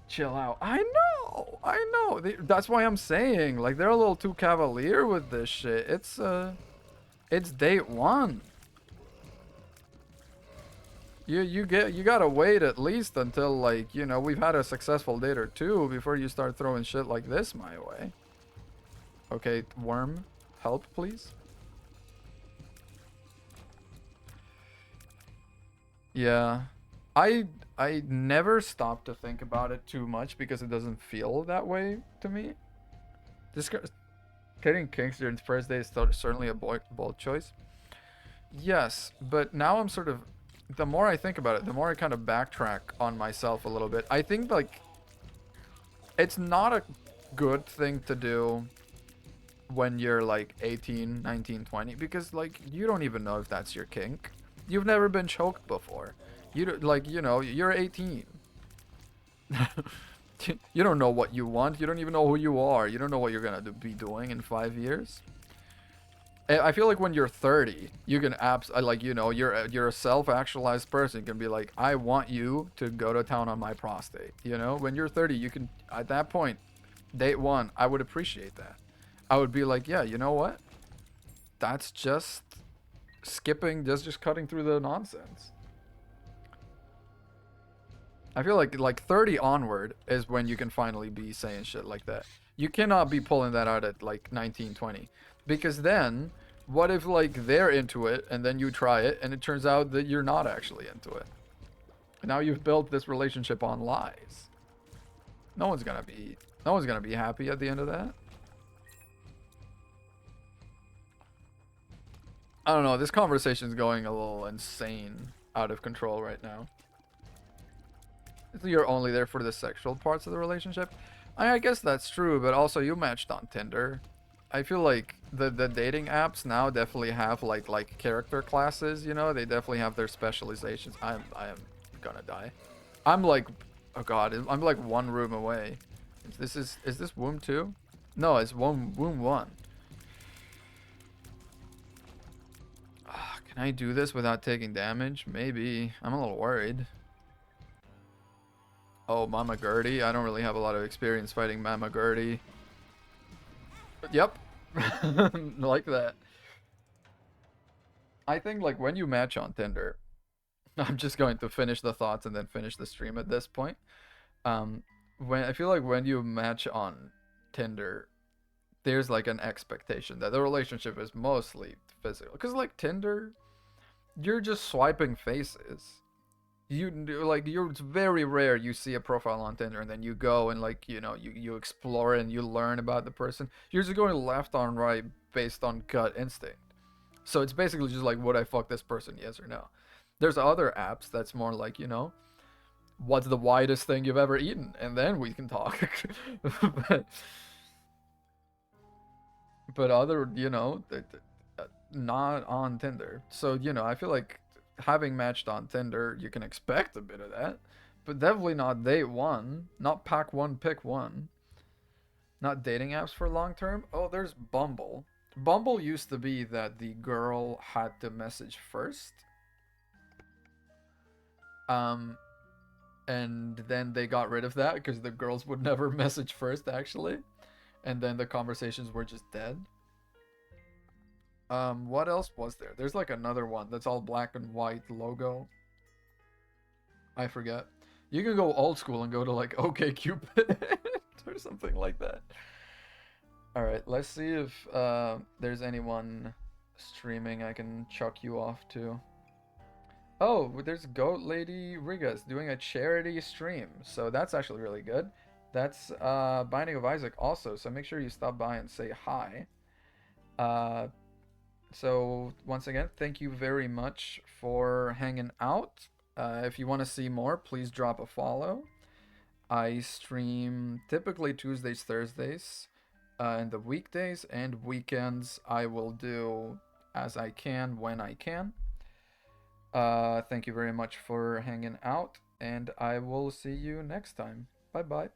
S1: Chill out. I know. That's why I'm saying, like, they're a little too cavalier with this shit. It's date one. You gotta wait at least until, like, you know, we've had a successful date or two before you start throwing shit like this my way. Okay, worm, help, please. Yeah. I never stop to think about it too much because it doesn't feel that way to me. This getting kinks during the first day is certainly a bold choice. Yes, but now I'm sort of, the more I think about it, the more I kind of backtrack on myself a little bit. I think like it's not a good thing to do when you're like 18, 19, 20 because like you don't even know if that's your kink. You've never been choked before. You don't, like, you know, you're 18. You don't know what you want. You don't even know who you are. You don't know what you're gonna be doing in 5 years. I feel like when you're 30, you can like, you know, you're a self-actualized person. You can be like, I want you to go to town on my prostate. You know, when you're 30, you can, at that point, date one, I would appreciate that. I would be like, yeah, you know what? That's just skipping, just cutting through the nonsense. I feel like 30 onward is when you can finally be saying shit like that. You cannot be pulling that out at like 19, 20. Because then, what if like they're into it and then you try it and it turns out that you're not actually into it? Now you've built this relationship on lies. No one's gonna be happy at the end of that. I don't know, this conversation's going a little insane, out of control right now. So you're only there for the sexual parts of the relationship. I guess that's true, but also you matched on Tinder. I feel like the dating apps now definitely have like character classes, you know? They definitely have their specializations. I am gonna die. I'm like, oh god, I'm like one room away. Is this womb 2? No, it's womb 1. Can I do this without taking damage? Maybe. I'm a little worried. Oh, Mama Gertie. I don't really have a lot of experience fighting Mama Gertie. Yep. Like that. I think like when you match on Tinder, I'm just going to finish the thoughts and then finish the stream at this point. When I feel like when you match on Tinder, there's like an expectation that the relationship is mostly physical. Because like Tinder, you're just swiping faces. It's very rare you see a profile on Tinder and then you go and like, you know, you explore and you learn about the person. You're just going left on right based on gut instinct. So it's basically just like, would I fuck this person, yes or no? There's other apps that's more like, you know, what's the widest thing you've ever eaten, and then we can talk. but but other, you know, not on Tinder. So, you know, I feel like having matched on Tinder, you can expect a bit of that, but definitely not date one, not pack one, pick one, not dating apps for long term. Oh, there's Bumble. Bumble used to be that the girl had to message first. Um, and then they got rid of that because the girls would never message first, actually. And then the conversations were just dead. What else was there? There's like another one that's all black and white logo. I forget. You can go old school and go to like OK Cupid or something like that. All right, let's see if there's anyone streaming I can chuck you off to. Oh, there's Goat Lady Rigas doing a charity stream, so that's actually really good. That's Binding of Isaac also, so make sure you stop by and say hi. Uh, so once again, thank you very much for hanging out. If you want to see more, please drop a follow. I stream typically Tuesdays, Thursdays, and the weekdays and weekends I will do as I can when I can. Thank you very much for hanging out, and I will see you next time. Bye bye.